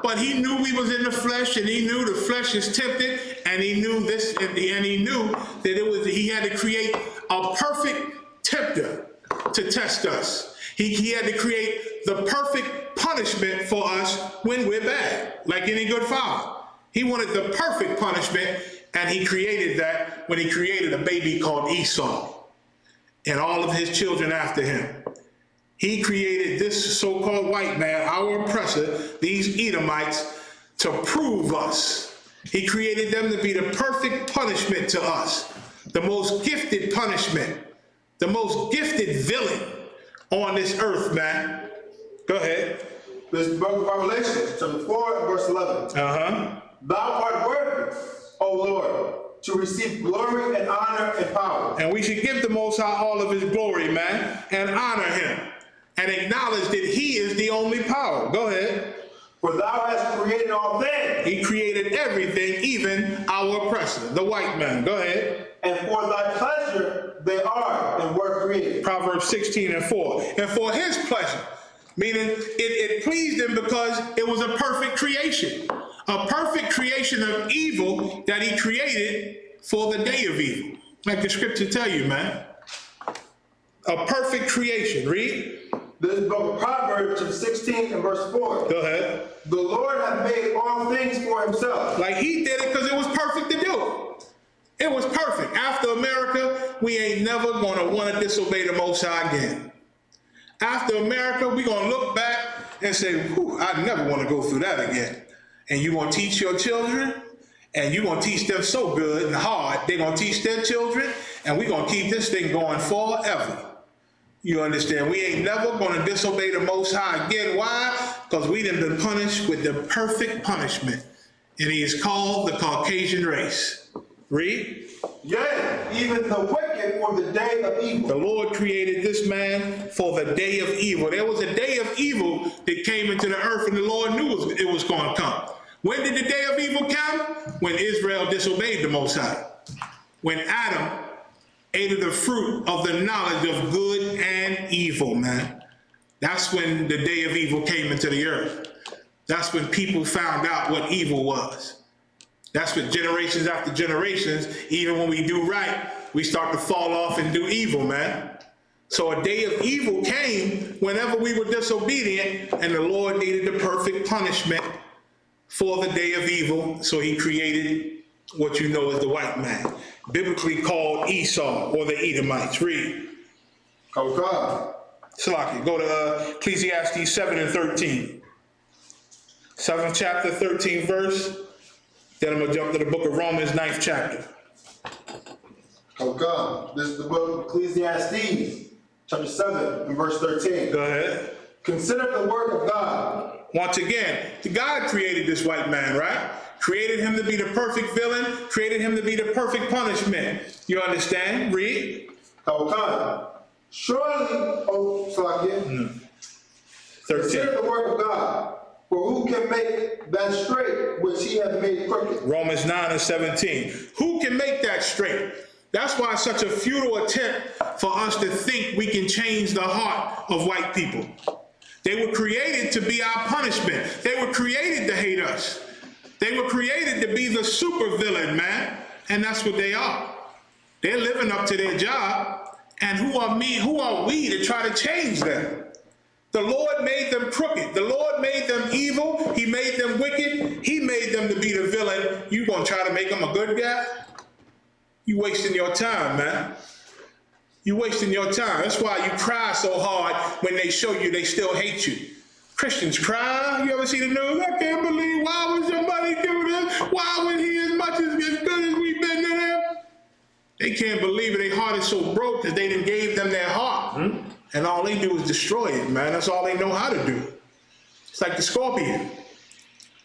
But he knew we was in the flesh, and he knew the flesh is tempted, and he knew this, and he knew that he had to create a perfect tempter to test us. He had to create the perfect punishment for us when we're bad, like any good father. He wanted the perfect punishment, and he created that when he created a baby called Esau and all of his children after him. He created this so-called white man, our oppressor, these Edomites, to prove us. He created them to be the perfect punishment to us, the most gifted punishment, the most gifted villain on this earth, man. Go ahead. This is the book of Revelation, chapter 4 and verse 11. Thou art worthy, O Lord, to receive glory and honor and power. And we should give the Most High all of his glory, man, and honor him, and acknowledge that he is the only power. Go ahead. For thou hast created all things. He created everything, even our oppressor, the white man. Go ahead. And for thy pleasure they are and were created. Proverbs 16:4. And for his pleasure, meaning it pleased him because it was a perfect creation. A perfect creation of evil that he created for the day of evil. Like the scripture tell you, man. A perfect creation. Read. This book of Proverbs, chapter 16 and verse 4. Go ahead. The Lord hath made all things for himself. Like he did it because it was perfect to do it. It was perfect. After America, we ain't never going to want to disobey the Most High again. After America, we're going to look back and say, whew, I never want to go through that again. And you're going to teach your children, and you're going to teach them so good and hard, they're going to teach their children, and we're going to keep this thing going forever. You understand? We ain't never going to disobey the Most High again. Why? Because we done been punished with the perfect punishment. And he is called the Caucasian race. Read. Yea, even the wicked for the day of evil. The Lord created this man for the day of evil. There was a day of evil that came into the earth, and the Lord knew it was going to come. When did the day of evil come? When Israel disobeyed the Most High. When Adam ate of the fruit of the knowledge of good and evil, man. That's when the day of evil came into the earth. That's when people found out what evil was. That's what generations after generations, even when we do right, we start to fall off and do evil, man. So a day of evil came whenever we were disobedient, and the Lord needed the perfect punishment for the day of evil. So he created what you know as the white man, biblically called Esau or the Edomites. Read. Okay. Salaki, go to Ecclesiastes 7 and 13. 7th chapter, 13th verse. Then I'm going to jump to the book of Romans, 9th chapter. Okay. This is the book of Ecclesiastes, chapter 7 and verse 13. Go ahead. Consider the work of God. Once again, God created this white man, right? Created him to be the perfect villain, created him to be the perfect punishment. You understand? Read. Okay. Surely, oh, Salakia. 13. Consider the work of God. For who can make that straight which he hath made crooked? Romans 9 and 17. Who can make that straight? That's why it's such a futile attempt for us to think we can change the heart of white people. They were created to be our punishment. They were created to hate us. They were created to be the super villain, man. And that's what they are. They're living up to their job. And who are we to try to change them? The Lord made them crooked. The Lord made them evil. He made them wicked. He made them to be the villain. You gonna try to make them a good guy? You wasting your time, man. You wasting your time. That's why you cry so hard when they show you they still hate you. Christians cry. You ever see the news? I can't believe, why would somebody do this? Why would he as much as good as we've been to them? They can't believe it. Their heart is so broke because they done gave them their heart. And all they do is destroy it, man. That's all they know how to do. It's like the scorpion.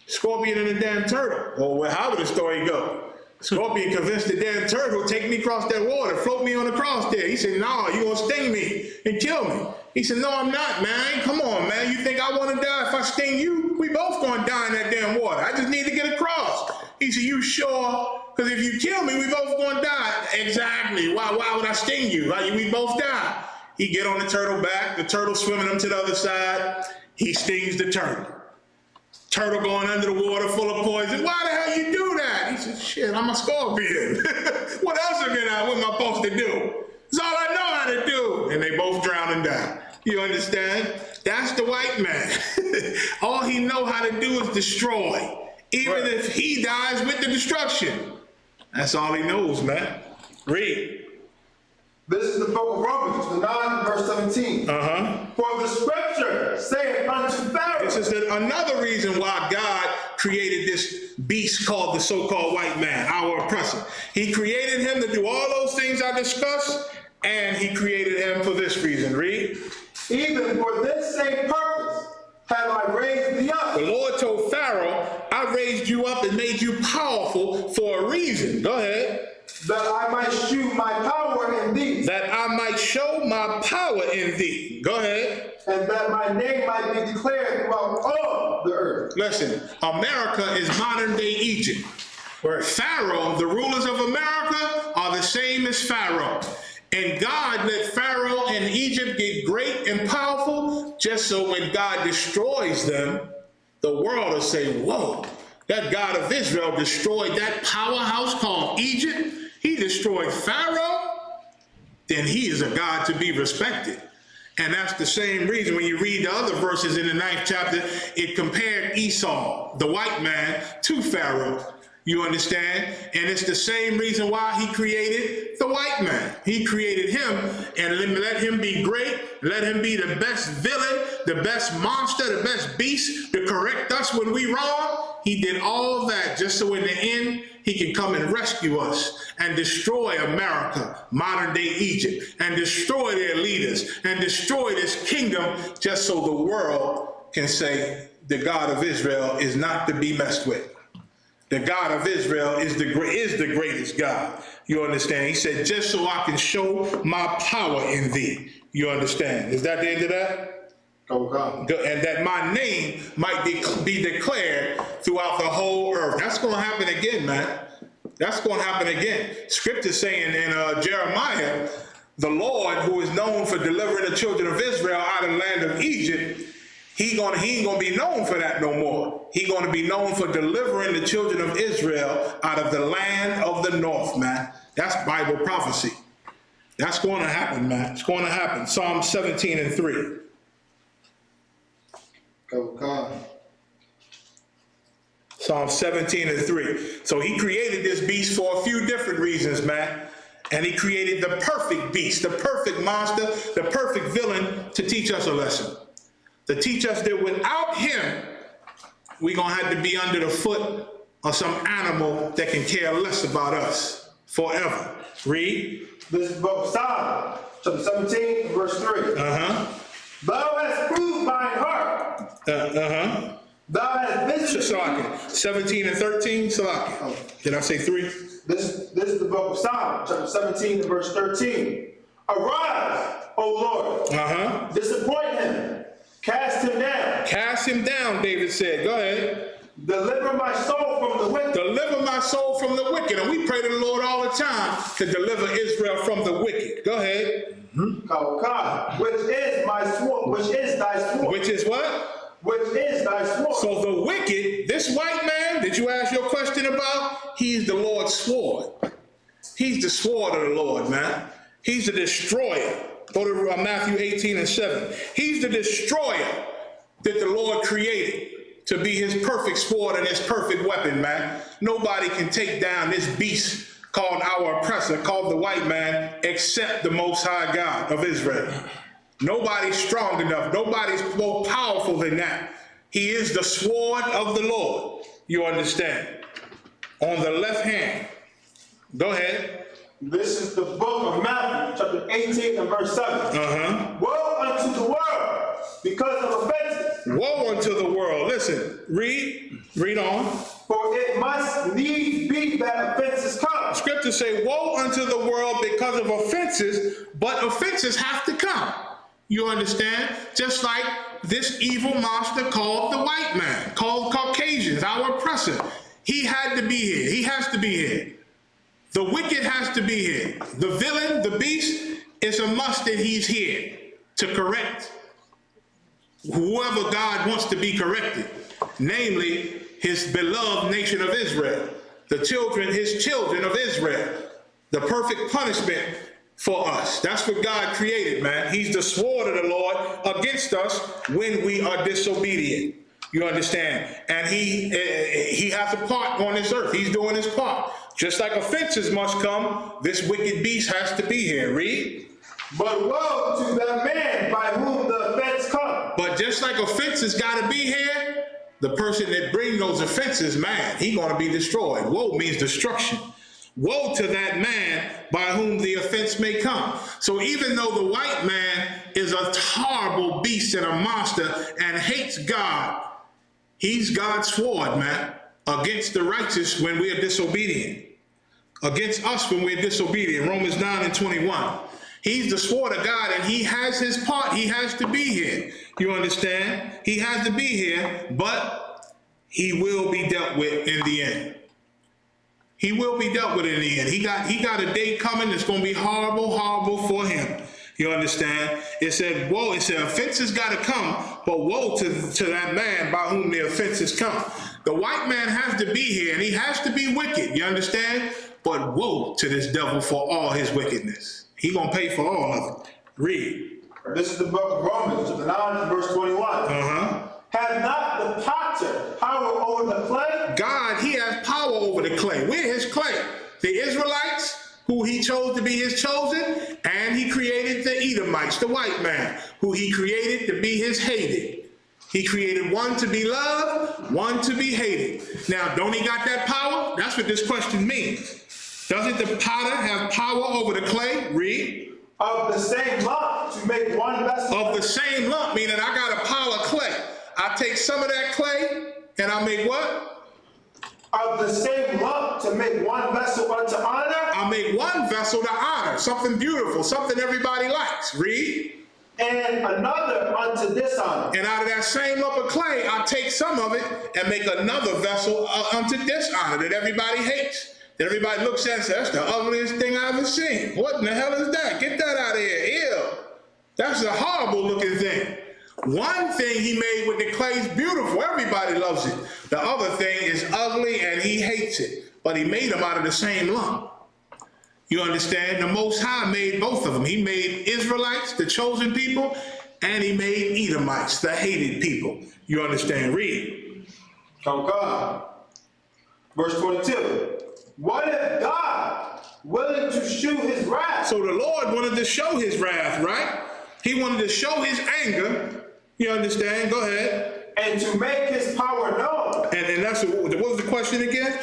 Scorpion and the damn turtle. Or however the story go. Scorpion convinced the damn turtle, take me across that water, float me on across there. He said, no, you gonna sting me and kill me. He said, no, I'm not, man. Come on, man. You think I want to die? If I sting you, we both gonna die in that damn water. I just need to get across. He said, you sure? Because if you kill me, we both gonna die. Exactly. Why would I sting you? We both die. He get on the turtle back, the turtle swimming him to the other side, he stings the turtle. Turtle going under the water full of poison. Why the hell you do that? He says, shit, I'm a scorpion. What else am I supposed to do? It's all I know how to do. And they both drown and die. You understand? That's the white man. All he know how to do is destroy. Even if he dies with the destruction. That's all he knows, man. Read. This is the book of Romans, the 9, verse 17. For the scripture saith unto Pharaoh. This is another reason why God created this beast called the so-called white man, our oppressor. He created him to do all those things I discussed, and he created him for this reason. Read. Even for this same purpose have I raised thee up. The Lord told Pharaoh, I raised you up and made you powerful for a reason. Go ahead. That I might shew my power in thee. That I might show my power in thee. Go ahead. And that my name might be declared throughout all the earth. Listen, America is modern day Egypt. Where Pharaoh, the rulers of America, are the same as Pharaoh. And God let Pharaoh and Egypt get great and powerful just so when God destroys them, the world will say, whoa, that God of Israel destroyed that powerhouse called Egypt. He destroyed Pharaoh. Then he is a God to be respected. And that's the same reason when you read the other verses in the 9th chapter, it compared Esau, the white man, to Pharaoh. You understand? And it's the same reason why he created the white man. He created him and let him be great, let him be the best villain, the best monster, the best beast to correct us when we wrong. He did all that just so in the end, he can come and rescue us and destroy America, modern day Egypt, and destroy their leaders and destroy this kingdom just so the world can say the God of Israel is not to be messed with. The God of Israel is the greatest God. You understand? He said, just so I can show my power in thee. You understand? Is that the end of that? Oh, God. And that my name might be declared throughout the whole earth. That's going to happen again, man. That's going to happen again. Scripture saying in Jeremiah, the Lord who is known for delivering the children of Israel out of the land of Egypt, he ain't gonna be known for that no more. He gonna be known for delivering the children of Israel out of the land of the north, man. That's Bible prophecy. That's going to happen, man. It's going to happen. Psalm 17 and 3. Oh, God. Psalm 17 and 3. So he created this beast for a few different reasons, man. And he created the perfect beast, the perfect monster, the perfect villain to teach us a lesson. To teach us that without him, we're going to have to be under the foot of some animal that can care less about us forever. Read. This is book of Psalm, chapter 17, verse 3. Thou hast proved mine heart. Thou hast visited me. 17 and 13, Salaki. Did I say 3? This is the book of Psalm, chapter 17, verse 13. Arise, O Lord. Disappoint him. Cast him down. Cast him down, David said. Go ahead. Deliver my soul from the wicked. Deliver my soul from the wicked. And we pray to the Lord all the time to deliver Israel from the wicked. Go ahead. Oh God, which is my sword, which is thy sword. Which is what? Which is thy sword. So the wicked, this white man that you asked your question about, he's the Lord's sword. He's the sword of the Lord, man. He's the destroyer. Go to Matthew 18 and 7. He's the destroyer that the Lord created to be his perfect sword and his perfect weapon, man. Nobody can take down this beast called our oppressor, called the white man, except the Most High God of Israel. Nobody's strong enough. Nobody's more powerful than that. He is the sword of the Lord. You understand? On the left hand. Go ahead. This is the book of Matthew, chapter 18 and verse 7. Woe unto the world because of offenses. Woe unto the world. Listen, read on. For it must needs be that offenses come. Scriptures say, woe unto the world because of offenses, but offenses have to come. You understand? Just like this evil monster called the white man, called Caucasians, our oppressor. He had to be here. He has to be here. The wicked has to be here. The villain, the beast, it's a must that he's here to correct whoever God wants to be corrected, namely his beloved nation of Israel, his children of Israel, the perfect punishment for us. That's what God created, man. He's the sword of the Lord against us when we are disobedient. You understand? And he has a part on this earth. He's doing his part. Just like offenses must come, this wicked beast has to be here. Read. But woe to that man by whom the offense comes. But just like offenses got to be here, the person that brings those offenses, man, he's going to be destroyed. Woe means destruction. Woe to that man by whom the offense may come. So even though the white man is a horrible beast and a monster and hates God, he's God's sword, man, against the righteous when we are disobedient. Against us when we're disobedient. Romans 9:21. He's the sword of God, and he has his part. He has to be here. You understand? He has to be here, but he will be dealt with in the end. He will be dealt with in the end. He got a day coming that's going to be horrible, horrible for him. You understand? It said, woe, it said offenses got to come, but woe to that man by whom the offenses come. The white man has to be here, and he has to be wicked. You understand? But woe to this devil for all his wickedness. He gonna pay for all of it. Read. This is the book of Romans, chapter 9, verse 21. Have not the potter power over the clay? God, he has power over the clay. We're his clay. The Israelites, who he chose to be his chosen, and he created the Edomites, the white man, who he created to be his hated. He created one to be loved, one to be hated. Now, don't he got that power? That's what this question means. Doesn't the potter have power over the clay? Read. Of the same lump to make one vessel. Of the same lump, meaning I got a pile of clay. I take some of that clay and I make what? Of the same lump to make one vessel unto honor. I make one vessel to honor, something beautiful, something everybody likes. Read. And another unto dishonor. And out of that same lump of clay, I take some of it and make another vessel unto dishonor that everybody hates. That everybody looks at and says, that's the ugliest thing I've ever seen. What in the hell is that? Get that out of here. Ew. That's a horrible looking thing. One thing he made with the clay is beautiful. Everybody loves it. The other thing is ugly and he hates it. But he made them out of the same lump. You understand? The Most High made both of them. He made Israelites, the chosen people, and he made Edomites, the hated people. You understand? Read. Come God. Verse 22. What if God willing to shew his wrath? So the Lord wanted to show his wrath, right? He wanted to show his anger. You understand? Go ahead. And to make his power known. And that's what was the question again?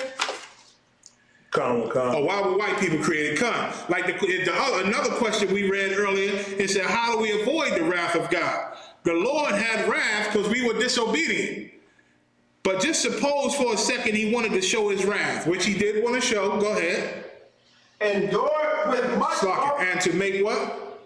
Come. Oh, why were white people created? Come. Like another question we read earlier, it said, how do we avoid the wrath of God? The Lord had wrath because we were disobedient. But just suppose for a second he wanted to show his wrath, which he did want to show. Go ahead. Endure with much power. And to make what?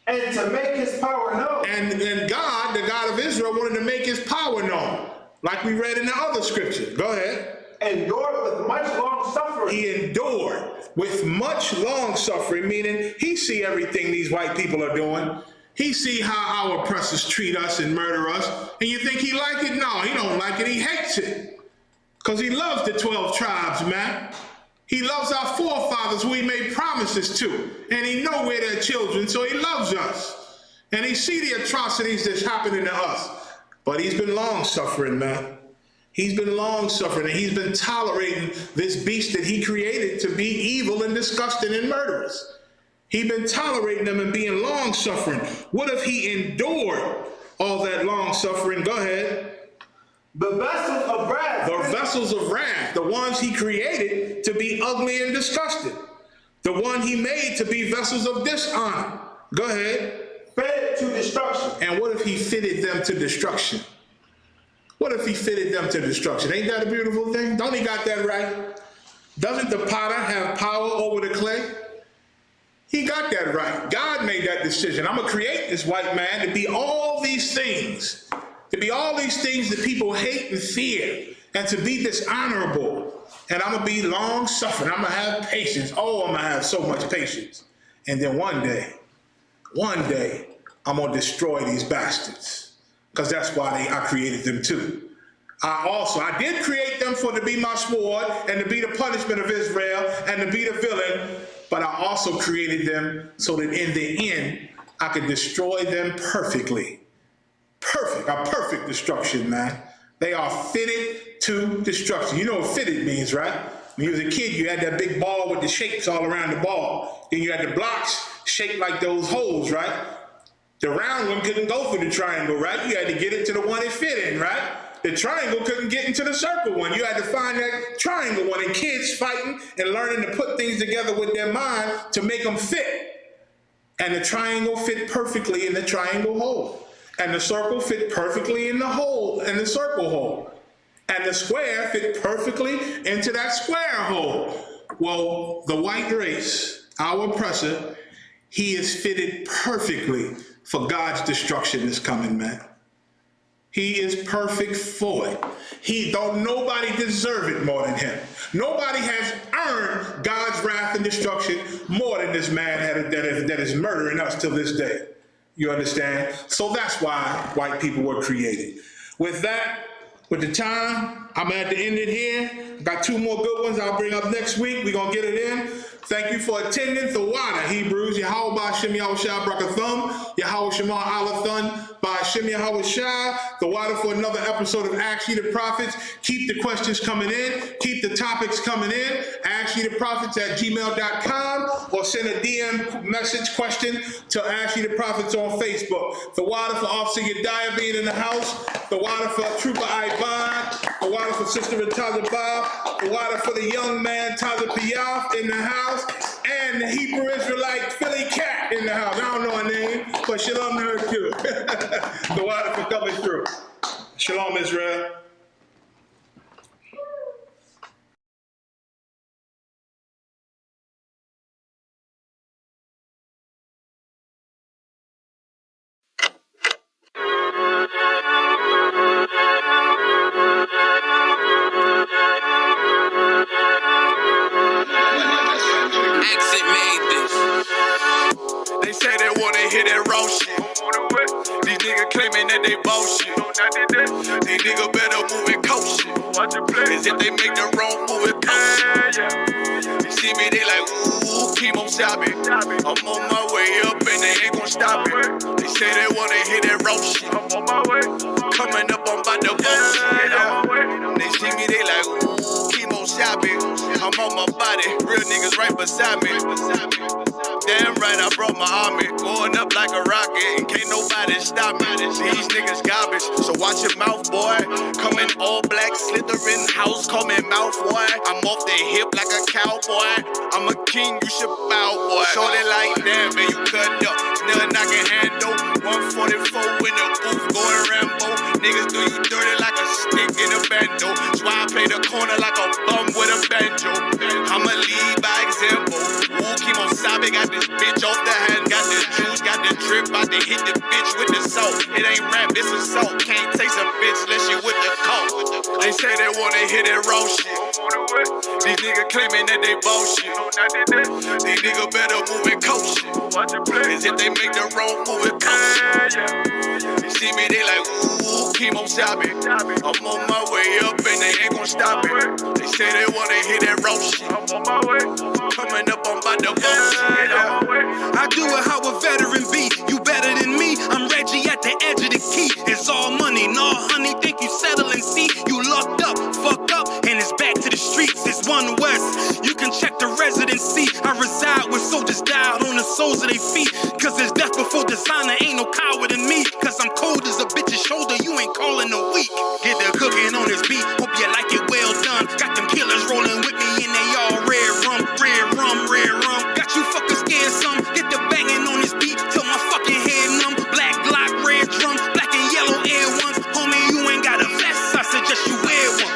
And to make his power known. And God, the God of Israel, wanted to make his power known, like we read in the other scripture. Go ahead. Endured with much long suffering. He endured with much long suffering, meaning he see everything these white people are doing. He see how our oppressors treat us and murder us. And you think he like it? No, he don't like it. He hates it. Because he loves the 12 tribes, man. He loves our forefathers who he made promises to. And he know we're their children, so he loves us. And he see the atrocities that's happening to us. But he's been long-suffering, man. He's been long-suffering, and he's been tolerating this beast that he created to be evil and disgusting and murderous. He's been tolerating them and being long-suffering. What if he endured all that long-suffering? Go ahead. The vessels of wrath. The vessels of wrath, the ones he created to be ugly and disgusting. The one he made to be vessels of dishonor. Go ahead. Fed to destruction. And what if he fitted them to destruction? What if he fitted them to destruction? Ain't that a beautiful thing? Don't he got that right? Doesn't the potter have power over the clay? He got that right. God made that decision. I'm going to create this white man to be all these things. To be all these things that people hate and fear. And to be dishonorable. And I'm going to be long-suffering. I'm going to have patience. Oh, I'm going to have so much patience. And then one day, one day I'm gonna destroy these bastards, because that's why I created them too. I did create them to be my sword and to be the punishment of Israel and to be the villain, but I also created them so that in the end, I could destroy them perfectly. A perfect destruction, man. They are fitted to destruction. You know what fitted means, right? When you was a kid, you had that big ball with the shapes all around the ball. Then you had the blocks shaped like those holes, right? The round one couldn't go through the triangle, right? You had to get it to the one it fit in, right? The triangle couldn't get into the circle one. You had to find that triangle one. And kids fighting and learning to put things together with their mind to make them fit. And the triangle fit perfectly in the triangle hole. And the circle fit perfectly in the hole, in the circle hole. And the square fit perfectly into that square hole. Well, the white race, our oppressor, he is fitted perfectly for God's destruction that's coming, man. He is perfect for it. Nobody deserve it more than him. Nobody has earned God's wrath and destruction more than this man that is murdering us till this day. You understand? So that's why white people were created. With that, with the time, I'm going to have to end it here. Got two more good ones I'll bring up next week. We're going to get it in. Thank you for attending. Thawada, Hebrews, Yahweh Ba'Shem Yahushua Brakathum, Yahweh Shema Alathun, Ba'Shem Yahushua. Thawada for another episode of Ask Ye the Prophets. Keep the questions coming in. Keep the topics coming in. AskYeTheProphets@gmail.com or send a DM message question to Ask Ye the Prophets on Facebook. Thawada for Officer Yediah being in the house. Thawada for Trooper Ivan. Thawada for Sister Taza Bob. Thawada for the young man Taza Piaf in the house. And the Hebrew Israelite Philly Cat in the house. I don't know her name, but shalom to her too. The water for coming through. Shalom, Israel. They say they wanna hear that raw shit. These niggas claiming that they bullshit. These niggas better move and coach shit. Cause if they make the wrong move, it coach shit. You see me, they like, ooh, keep on stopping. I'm on my way up and they ain't gon' stop it. They say they wanna hear that raw shit. Coming up, I'm about to bullshit. They see me, they like, ooh, keep on stopping. I'm on my body, real niggas right beside me. Damn right, I brought my army, going up like a rocket, and can't nobody stop me. These niggas garbage, so watch your mouth, boy. Coming all black, slithering house, call me mouth, boy. I'm off the hip like a cowboy. I'm a king, you should bow, boy. Shorty like that, man, you cut up. Nothing I can handle. 144 in the booth, going Rambo. Niggas do you dirty like a stick in a bando. That's why I play the corner like a bum with a banjo. I'ma lead by example. Ooh, Kimo Sabe got this bitch off the hand. Got the juice, got the drip. About to hit the bitch with the salt. It ain't rap, it's assault. Can't taste a bitch unless you with the coke. They say they wanna hear that raw shit. These niggas claiming that they bullshit. These niggas better move and coach shit. Cause if they make the wrong move, it coach shit. You see me, they like, ooh, Kimo Sabe. I'm on my way up and they ain't gon' stop it. They say they wanna hear that raw shit. Coming up, I'm about to bullshit. I do it how a veteran be. You better than me. I'm Reggie at the edge of the key. It's all money, no honey. Think you settle and see. You locked up, fucked up, and it's back to the streets. It's One West. You can check the residency. I reside where soldiers died on the soles of their feet. Cause there's death before designer. Ain't no coward in me. Cause I'm cold as a bitch's shoulder. You ain't calling a week. Get the cooking on this beat. Hope you like it well done. Got them killers rolling with me and they all red rum, red rum, red rum. Got you fuckers scared some. Get the banging on this beat till my fucking head numb. Black Glock, red drums, black and yellow Air Ones. Homie, you ain't got a vest. I suggest you wear one.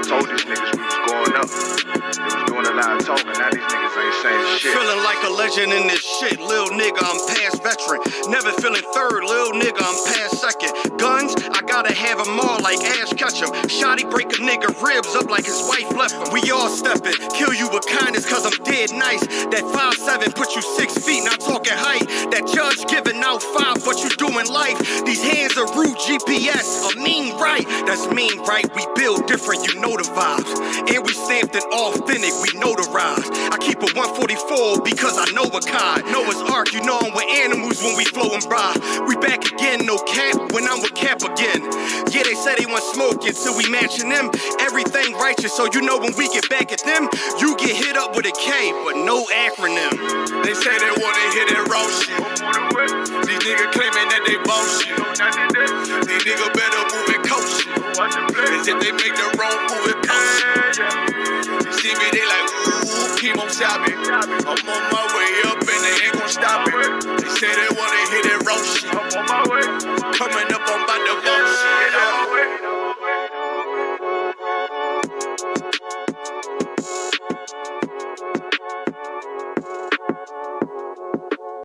Told these niggas we was going up. They was doing a lot of talking. Now these niggas ain't saying shit. Feeling like a legend in this shit. Lil nigga, I'm past veteran. Never feeling third. Lil nigga, I'm past second. Guns, I got gotta have 'em all like Ash Ketchum. Shotty break a nigga ribs up like his wife left him. We all steppin', kill you with kindness cause I'm dead nice. That 5'7" put you 6 feet, not talking height. That judge giving out 5, but you doing life. These hands are rude GPS, a mean right. That's mean right, we build different, you know the vibes. And we stamped it authentic, we notarized. I keep a 144 because I know a kind. Noah's Ark, you know I'm with animals when we flowin' by. We back again, no cap, when I'm with Cap again. Yeah, they say they want smoke until we matching them. Everything righteous, so you know when we get back at them, you get hit up with a K, but no acronym. They say they wanna hear that raw shit. These niggas claiming that they bullshit. These niggas better move and coach shit. Cause if they make the wrong move, it coach shit. You see me, they like, ooh, keep on stopping. I'm on my way up and they ain't gon' stop